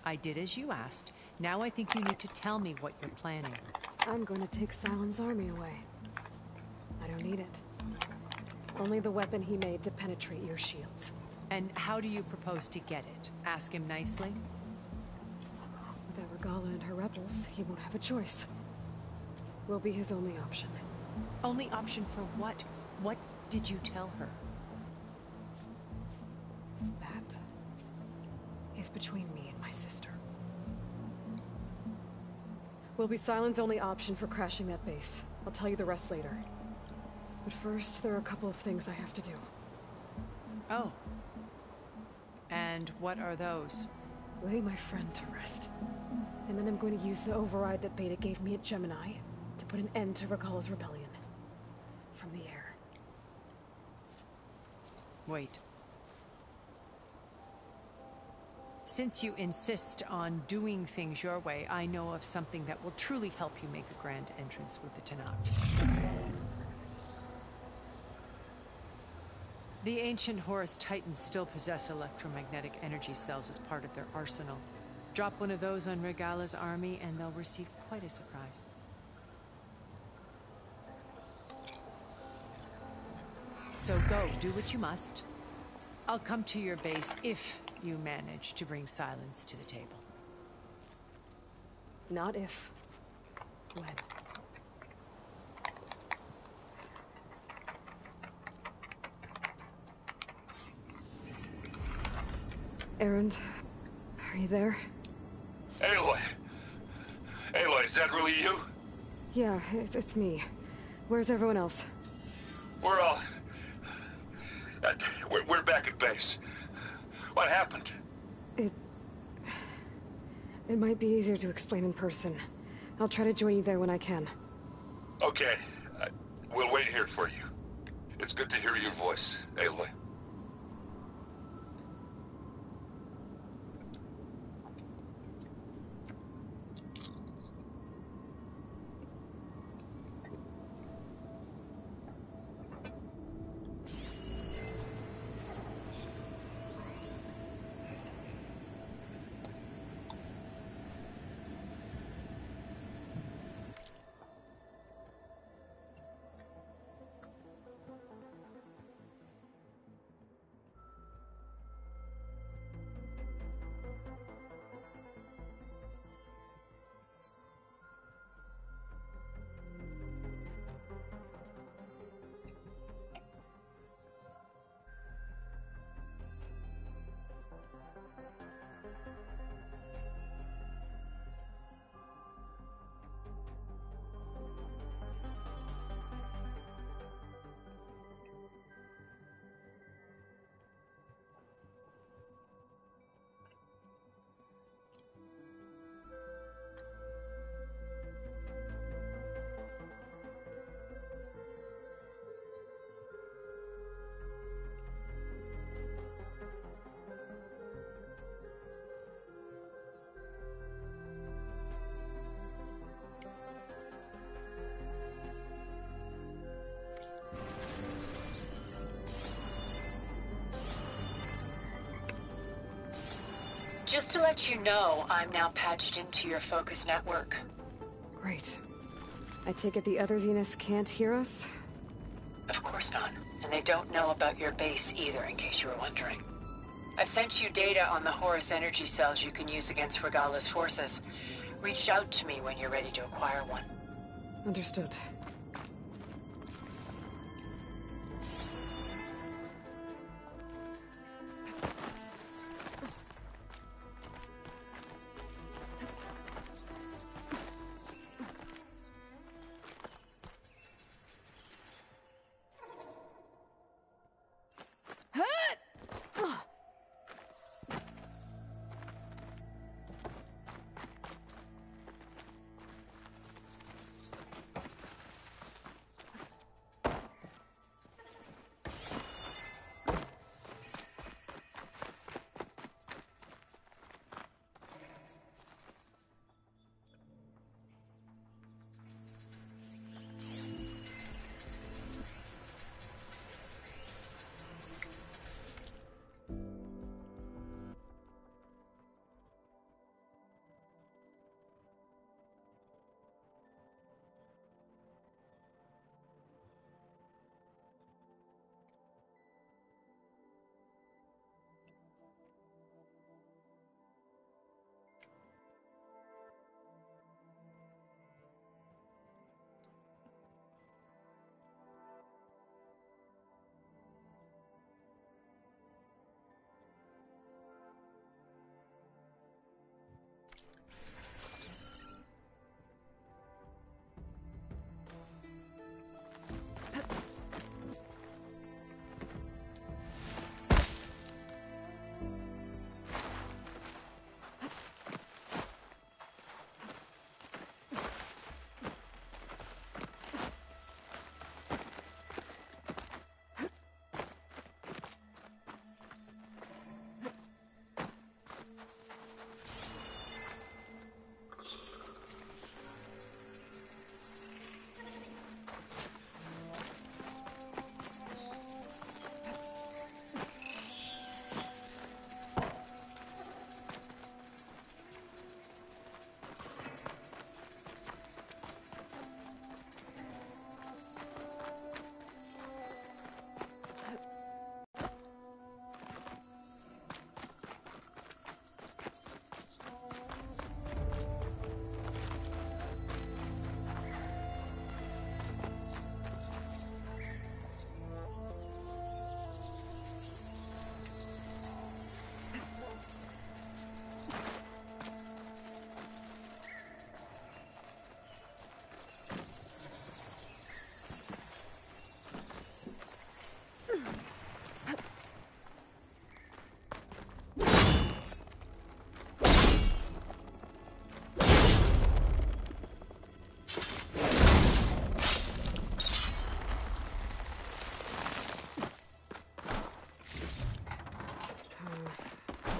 I did as you asked. Now I think you need to tell me what you're planning. I'm going to take Silent's army away. I don't need it. Only the weapon he made to penetrate your shields. And how do you propose to get it? Ask him nicely? With Regala and her rebels, he won't have a choice. We'll be his only option. Only option for what? What did you tell her? That is between me and my sister. Will be Silent's only option for crashing that base. I'll tell you the rest later. But first, there are a couple of things I have to do. Oh. And what are those? Lay my friend to rest. And then I'm going to use the override that Beta gave me at Gemini to put an end to Regala's rebellion. From the air. Wait. Since you insist on doing things your way, I know of something that will truly help you make a grand entrance with the Tenakth. The ancient Horus Titans still possess electromagnetic energy cells as part of their arsenal. Drop one of those on Regala's army and they'll receive quite a surprise. So go, do what you must. I'll come to your base if you manage to bring Silence to the table. Not if. When. Erend, are you there? Aloy! Aloy, is that really you? Yeah, it's me. Where's everyone else? We're all... we're back at base. What happened? It might be easier to explain in person. I'll try to join you there when I can. Okay. We'll wait here for you. It's good to hear your voice, Aloy. Just to let you know, I'm now patched into your focus network. Great. I take it the other Zeniths can't hear us? Of course not. And they don't know about your base either, in case you were wondering. I've sent you data on the Horus energy cells you can use against Regala's forces. Reach out to me when you're ready to acquire one. Understood.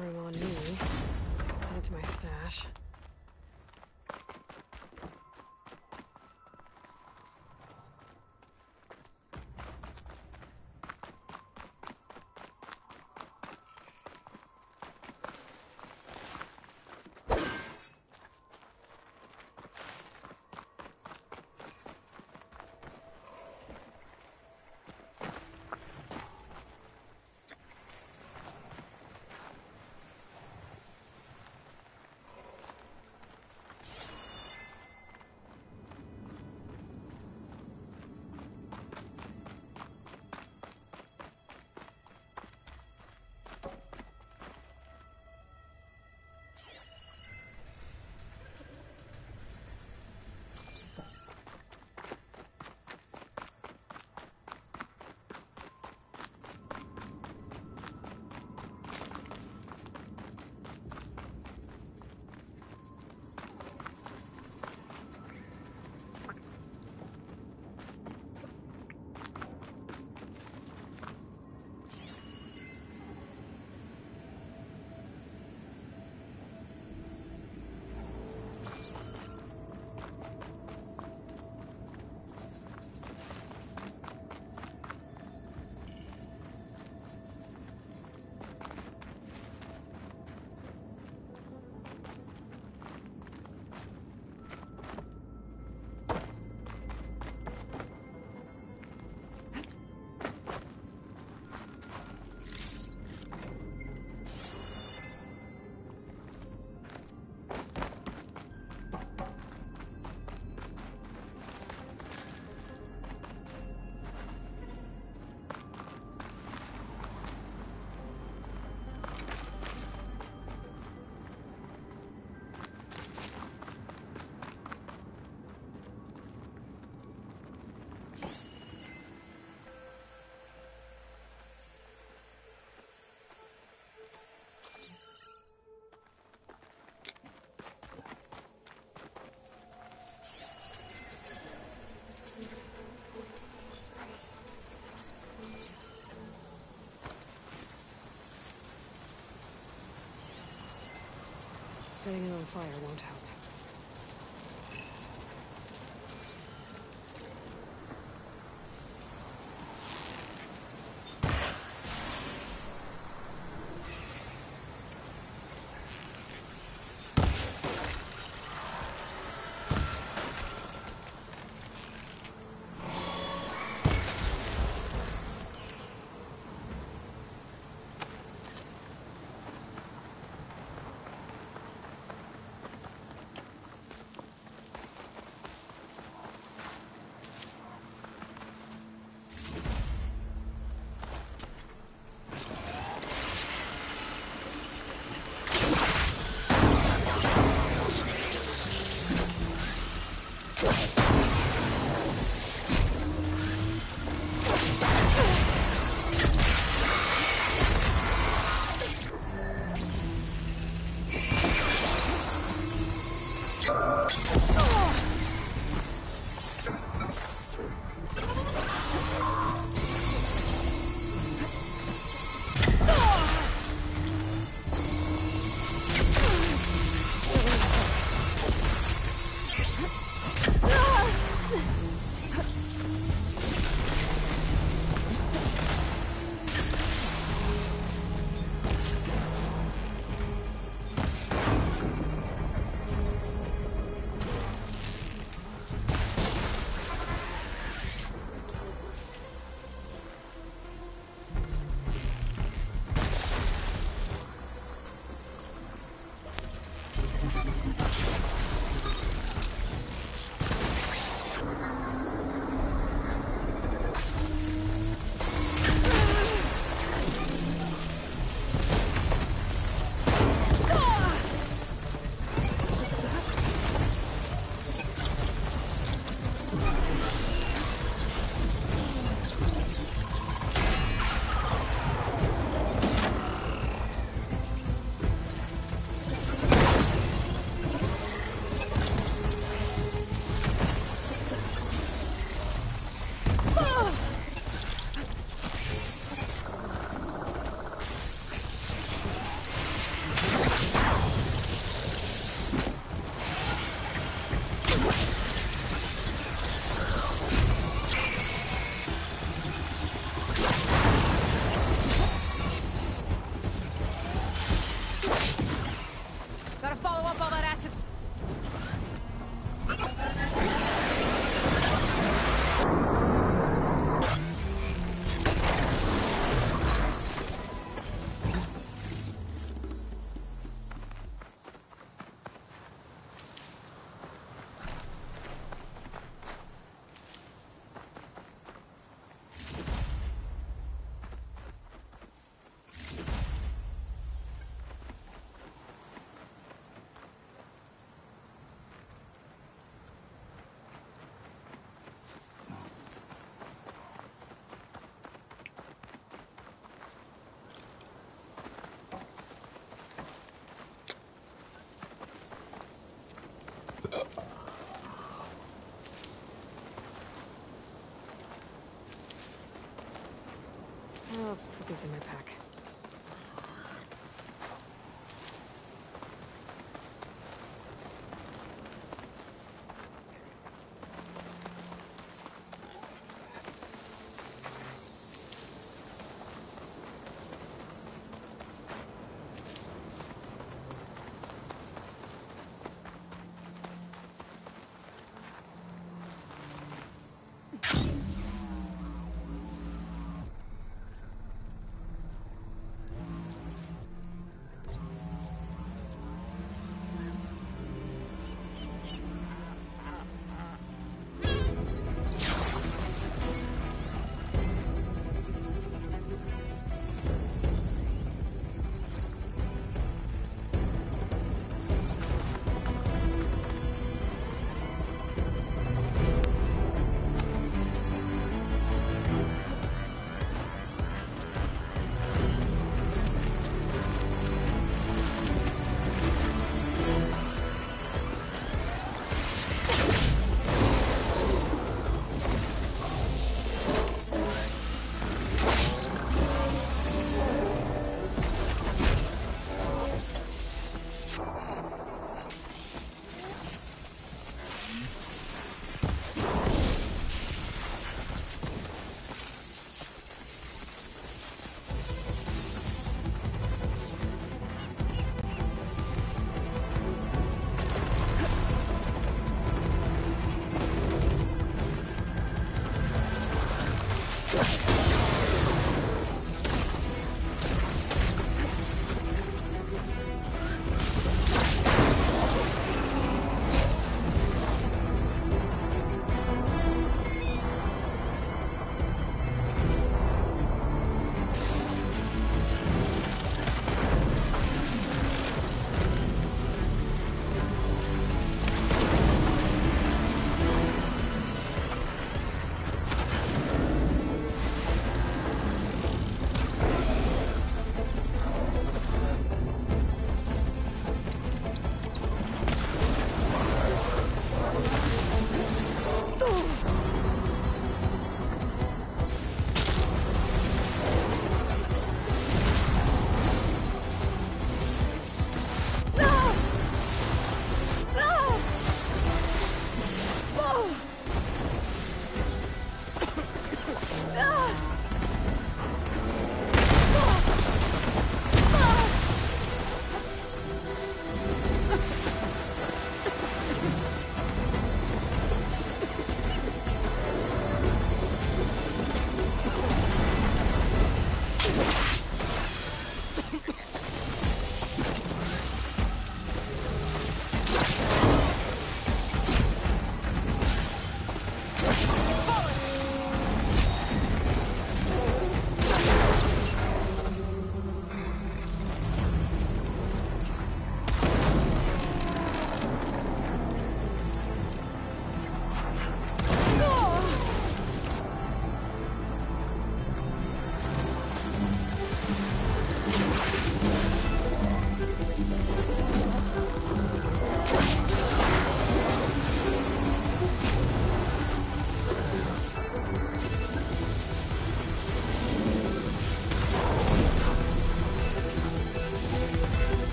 Room on me. Send it to my stash. Setting it on fire won't help.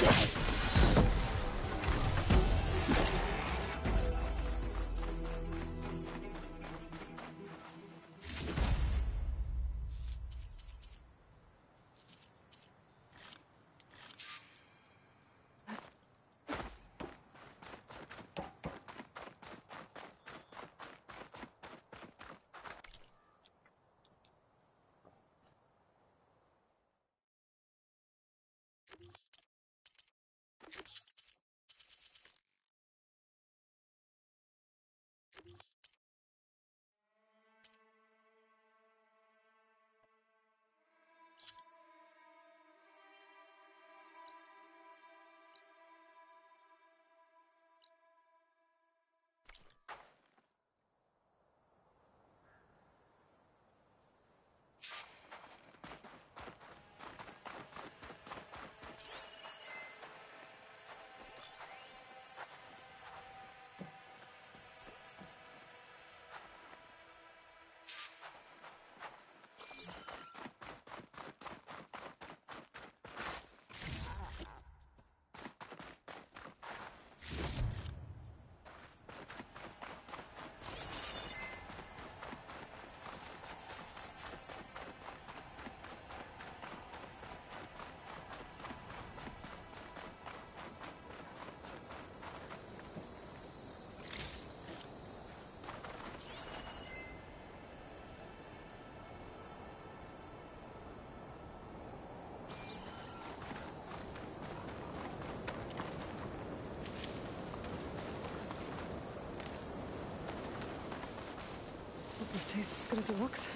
This tastes as good as it looks.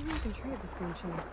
Maybe I can trade this gunshot.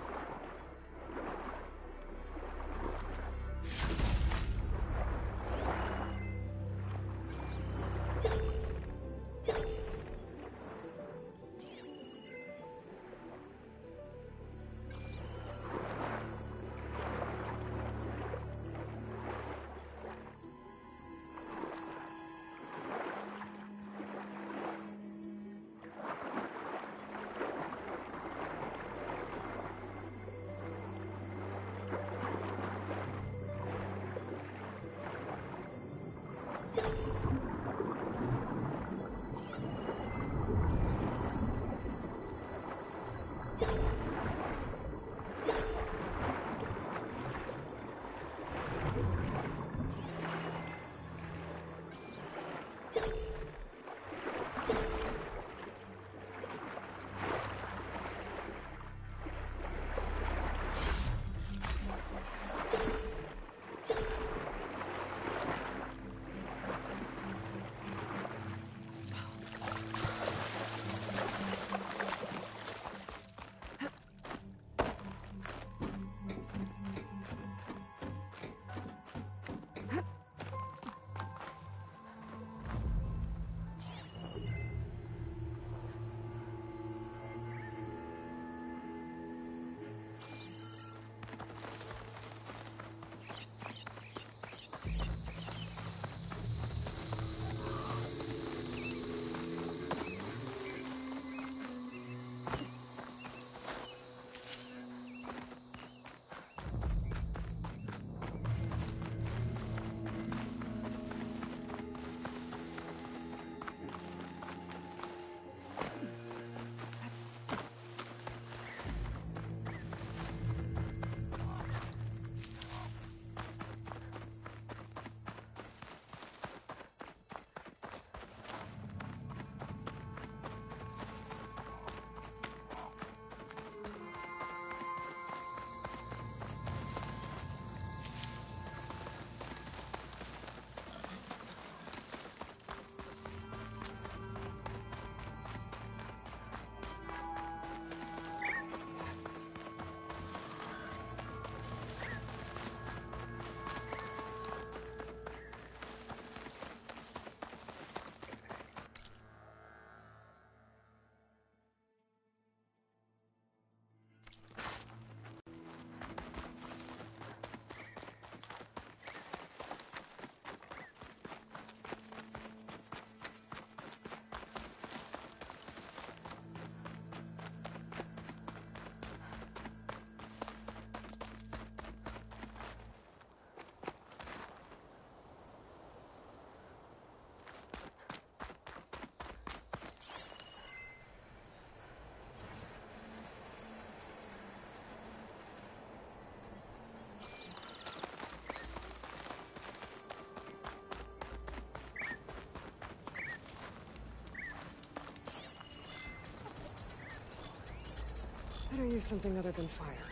Better use something other than fire.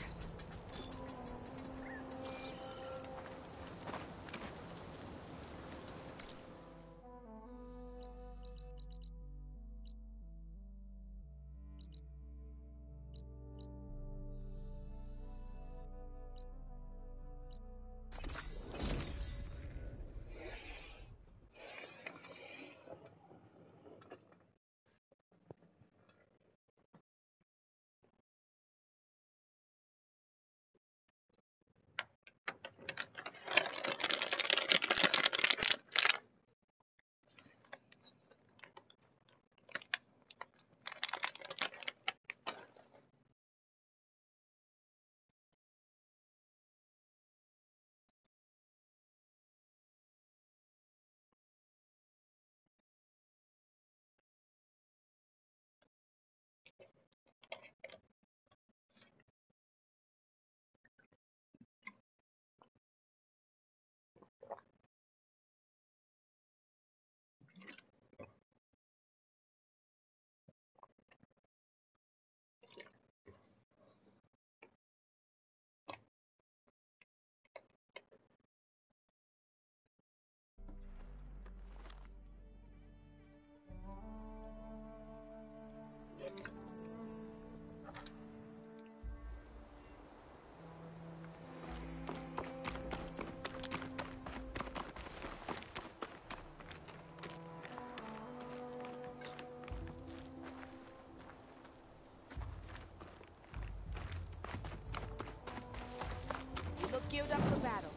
geared up for battle.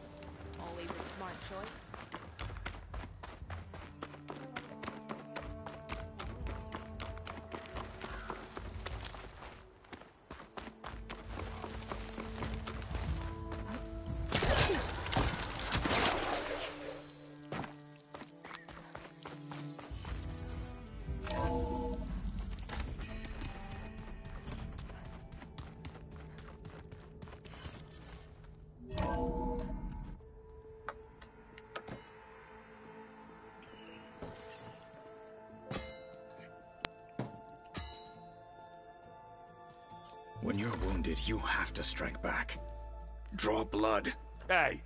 Always a smart choice. When you're wounded, you have to strike back. Draw blood. Hey!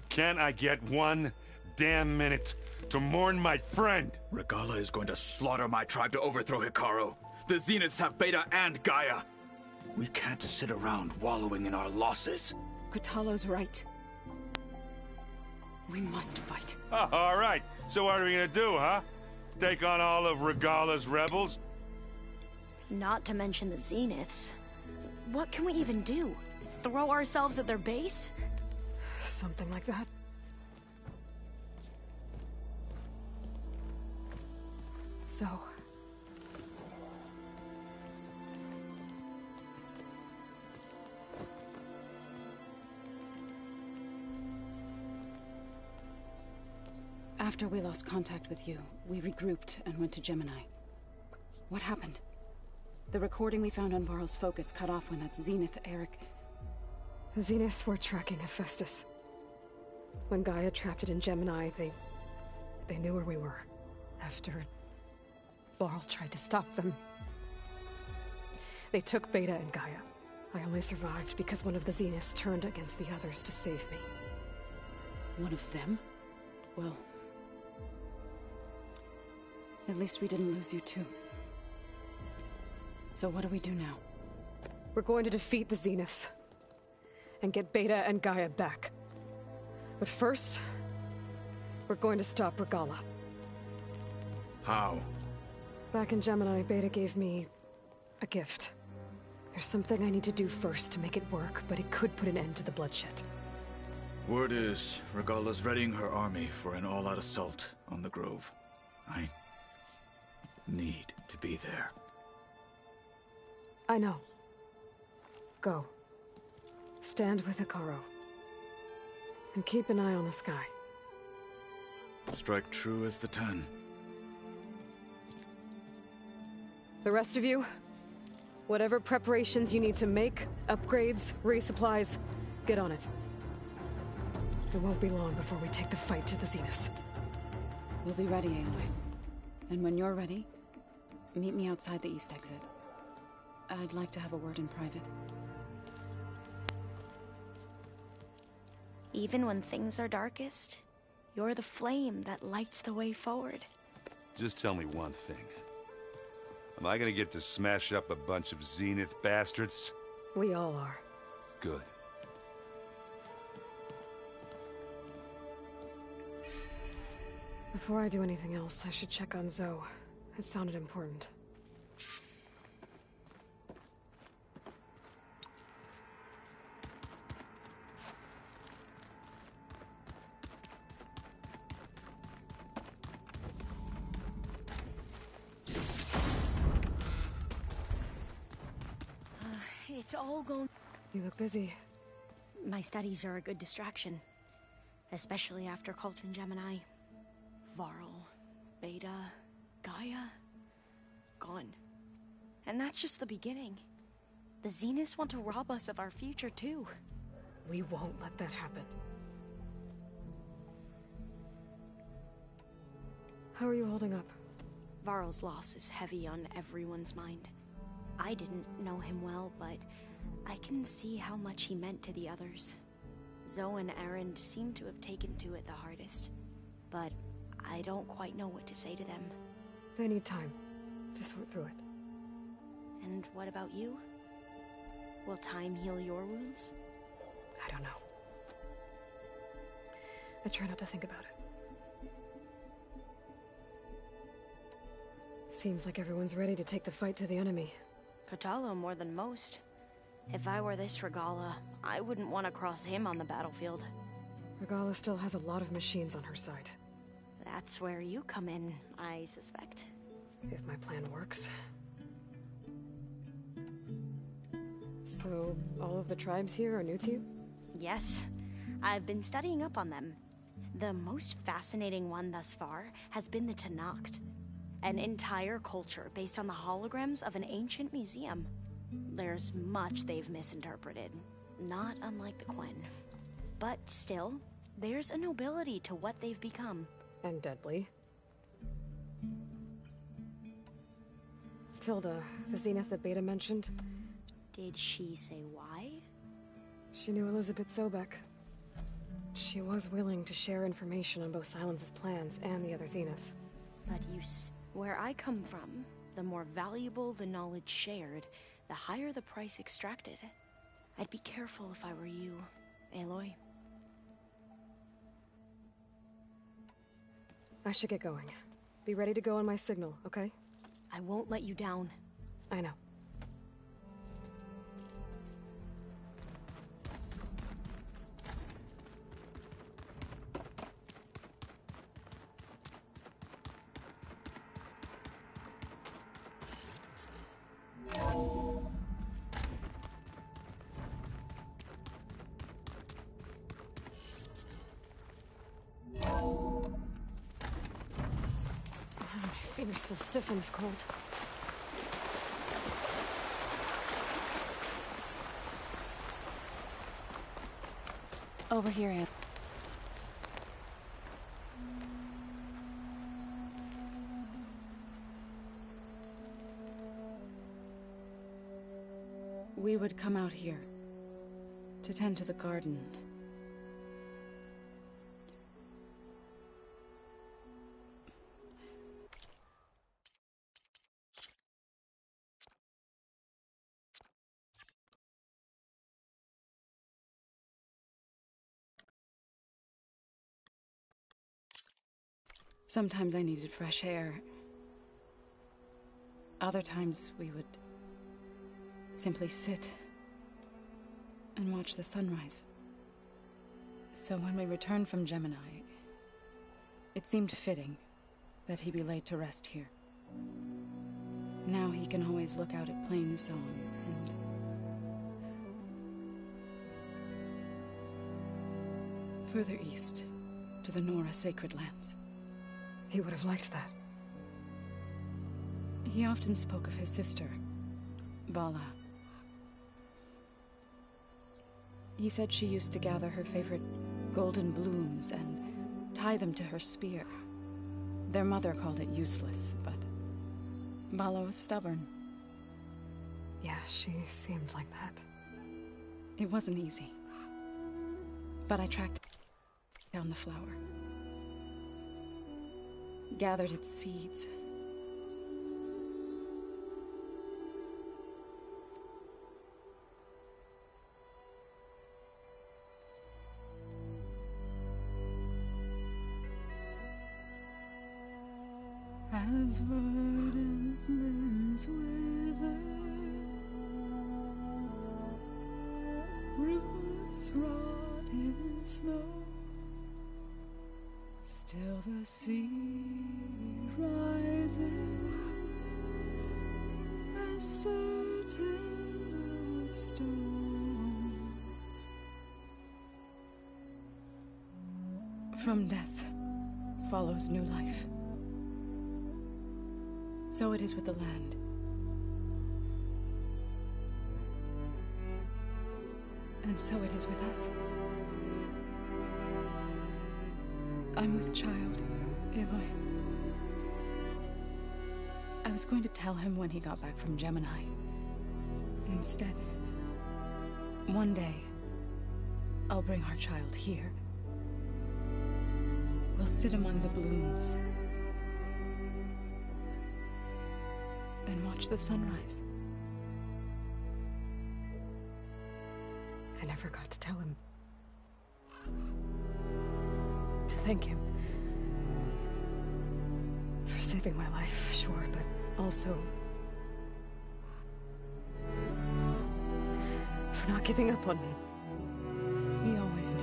Can't I get one damn minute to mourn my friend? Regala is going to slaughter my tribe to overthrow Hikaru. The Zeniths have Beta and Gaia. We can't sit around wallowing in our losses. Kotallo's right. We must fight. Oh, all right. So what are we gonna do, huh? Take on all of Regala's rebels? Not to mention the Zeniths. What can we even do? Throw ourselves at their base? Something like that. So... After we lost contact with you, we regrouped and went to Gemini. What happened? The recording we found on Varl's focus cut off when that Zenith, Eric... The Zeniths were tracking Hephaestus. When Gaia trapped it in Gemini, they knew where we were. After Varl tried to stop them. They took Beta and Gaia. I only survived because one of the Zeniths turned against the others to save me. One of them? Well... at least we didn't lose you too. So what do we do now? We're going to defeat the Zeniths. And get Beta and Gaia back. But first... we're going to stop Regala. How? Back in Gemini, Beta gave me... a gift. There's something I need to do first to make it work, but it could put an end to the bloodshed. Word is, Regala's readying her army for an all-out assault on the Grove. I need to be there. I know. Go. Stand with Hikaru. And keep an eye on the sky. Strike true as the 10. The rest of you, whatever preparations you need to make, upgrades, resupplies, get on it. It won't be long before we take the fight to the Zeniths. We'll be ready, Aloy. And when you're ready, meet me outside the east exit. I'd like to have a word in private. Even when things are darkest, you're the flame that lights the way forward. Just tell me one thing. Am I gonna get to smash up a bunch of Zenith bastards? We all are. Good. Before I do anything else, I should check on Zoe. It sounded important. It's all going... You look busy. My studies are a good distraction. Especially after Cauldron Gemini. Varl, Beta, Gaia... gone. And that's just the beginning. The Zeniths want to rob us of our future, too. We won't let that happen. How are you holding up? Varl's loss is heavy on everyone's mind. I didn't know him well, but I can see how much he meant to the others. Zoe and Aaron seem to have taken to it the hardest, but I don't quite know what to say to them. They need time to sort through it. And what about you? Will time heal your wounds? I don't know. I try not to think about it. Seems like everyone's ready to take the fight to the enemy. Kotallo more than most. If I were this Regala, I wouldn't want to cross him on the battlefield. Regala still has a lot of machines on her side. That's where you come in, I suspect. If my plan works. So, all of the tribes here are new to you? Yes. I've been studying up on them. The most fascinating one thus far has been the Tanacht. An entire culture based on the holograms of an ancient museum. There's much they've misinterpreted, not unlike the Quen. But still, there's a nobility to what they've become. And deadly. Tilda, the Zenith that Beta mentioned. Did she say why? She knew Elizabeth Sobek. She was willing to share information on both Silence's plans and the other Zeniths. But where I come from, the more valuable the knowledge shared, the higher the price extracted. I'd be careful if I were you, Aloy. I should get going. Be ready to go on my signal, okay? I won't let you down. I know. My fingers feel stiff in this cold. Over here, Anne. We would come out here to tend to the garden. Sometimes I needed fresh air. Other times we would simply sit and watch the sunrise. So when we returned from Gemini, it seemed fitting that he be laid to rest here. Now he can always look out at Plain Song and... further east, to the Nora Sacred Lands. He would have liked that. He often spoke of his sister, Bala. He said she used to gather her favorite golden blooms and tie them to her spear. Their mother called it useless, but Bala was stubborn. Yeah, she seemed like that. It wasn't easy. But I tracked down the flower. Gathered its seeds. As verdant limbs wither, roots rot in snow, still the sea rises as certain as stone. From death follows new life. So it is with the land. And so it is with us. I'm with child, Aloy. I was going to tell him when he got back from Gemini. Instead, one day, I'll bring our child here. We'll sit among the blooms and watch the sunrise. I never got to tell him. To thank him. For saving my life, sure, but also... for not giving up on me. We always knew.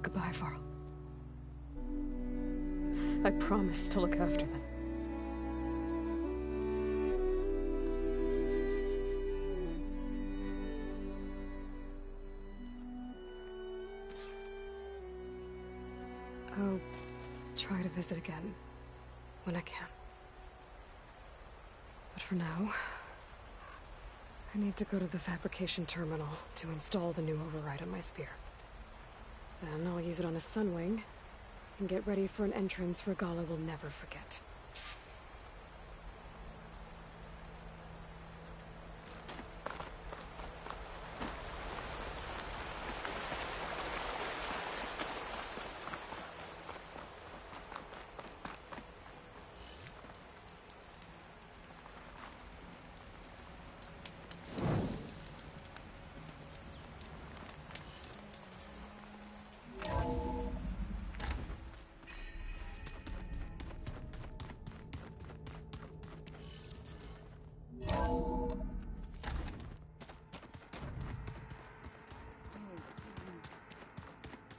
Goodbye, Varl. I promise to look after them. I'll try to visit again when I can. But for now, I need to go to the fabrication terminal to install the new override on my spear. Then I'll use it on a sunwing and get ready for an entrance Regala will never forget.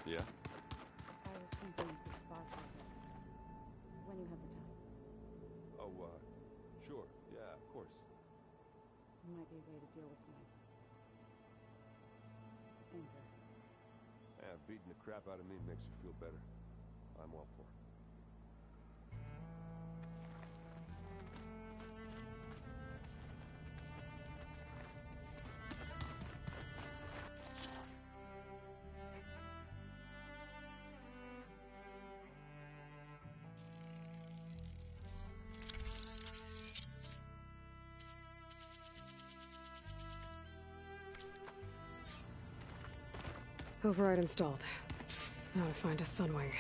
Yeah? I was thinking of the spa project. When you have the time. Oh, sure. Yeah, of course. It might be a way to deal with my anger. Yeah, beating the crap out of me makes you feel better. I'm all for it. Override installed. Now to find a sunwing.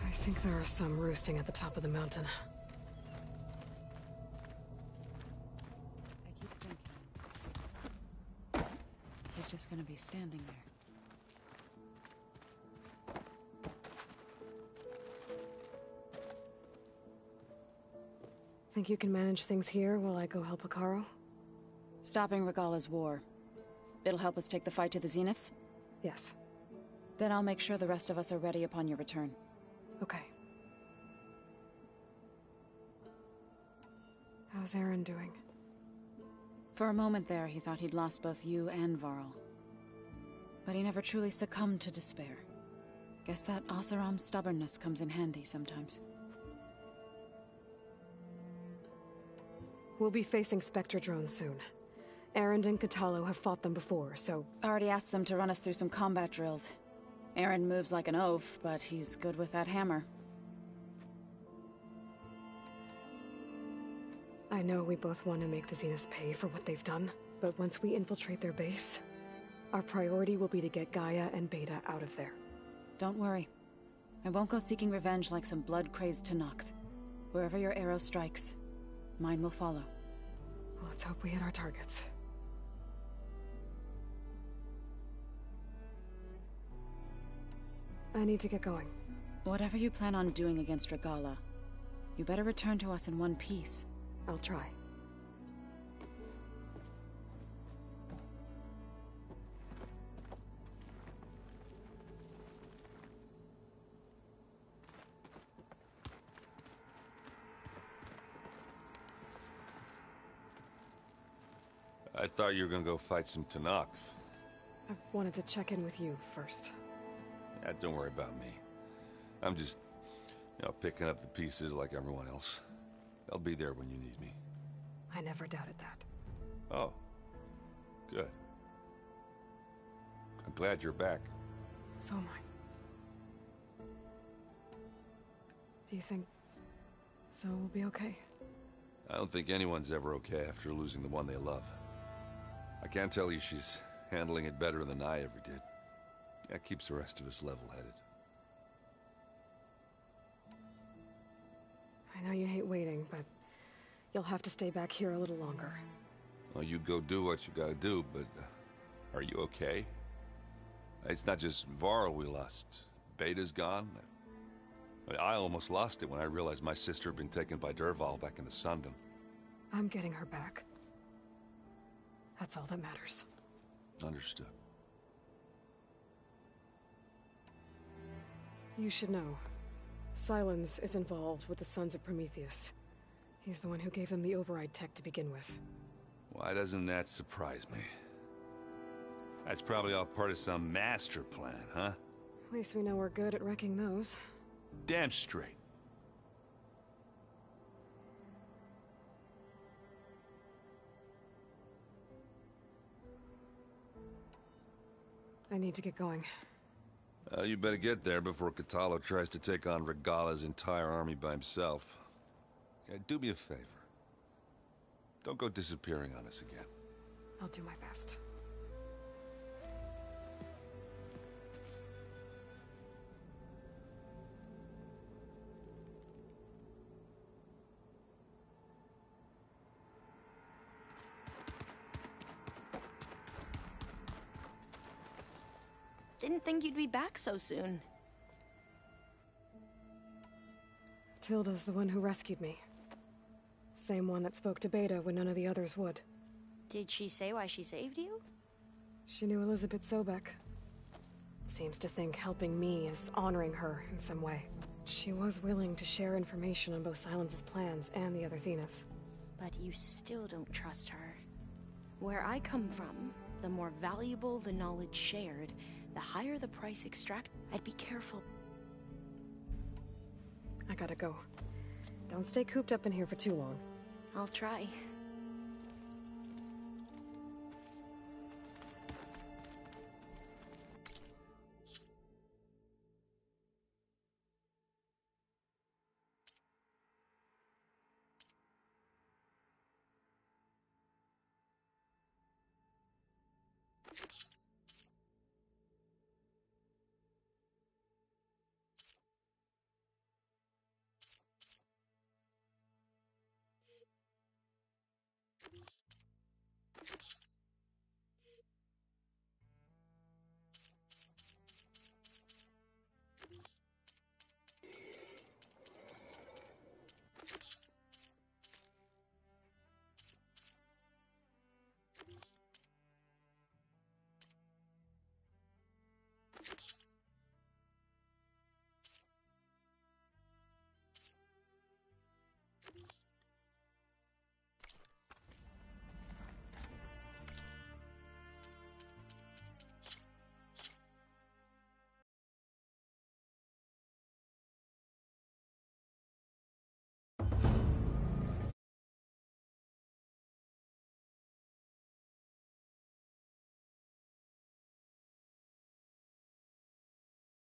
I think there are some roosting at the top of the mountain. I keep thinking he's just gonna be standing there. Think you can manage things here while I go help Akaro? Stopping Regala's war. It'll help us take the fight to the Zeniths? Yes. Then I'll make sure the rest of us are ready upon your return. Okay. How's Aaron doing? For a moment there, he thought he'd lost both you and Varl. But he never truly succumbed to despair. Guess that Oseram's stubbornness comes in handy sometimes. We'll be facing Spectre drones soon. Aaron and Katalo have fought them before, so... Already asked them to run us through some combat drills. Aaron moves like an oaf, but he's good with that hammer. I know we both want to make the Zeniths pay for what they've done. But once we infiltrate their base, our priority will be to get Gaia and Beta out of there. Don't worry. I won't go seeking revenge like some blood-crazed Tenakth. Wherever your arrow strikes, mine will follow. Let's hope we hit our targets. I need to get going. Whatever you plan on doing against Regala, you better return to us in one piece. I'll try. I thought you were gonna go fight some Tenakth. I wanted to check in with you first. Yeah, don't worry about me. I'm just, picking up the pieces like everyone else. I'll be there when you need me. I never doubted that. Oh. Good. I'm glad you're back. So am I. Do you think Zoe will be okay? I don't think anyone's ever okay after losing the one they love. I can't tell you she's handling it better than I ever did. That keeps the rest of us level-headed. I know you hate waiting, but you'll have to stay back here a little longer. Well, you go do what you gotta do, but are you okay? It's not just Varl we lost. Beta's gone. I almost lost it when I realized my sister had been taken by Dervahl back in the Sundom. I'm getting her back. That's all that matters. Understood. You should know. Sylens is involved with the Sons of Prometheus. He's the one who gave them the override tech to begin with. Why doesn't that surprise me? That's probably all part of some master plan, huh? At least we know we're good at wrecking those. Damn straight. I need to get going. You better get there before Katalo tries to take on Regala's entire army by himself. Yeah, do me a favor. Don't go disappearing on us again. I'll do my best. Didn't think you'd be back so soon. Tilda's the one who rescued me. Same one that spoke to Beta when none of the others would. Did she say why she saved you? She knew Elizabeth Sobek. Seems to think helping me is honoring her in some way. She was willing to share information on both Sylens' plans and the other Zeniths. But you still don't trust her. Where I come from, the more valuable the knowledge shared, the higher the price extracted. I'd be careful. I gotta go. Don't stay cooped up in here for too long. I'll try.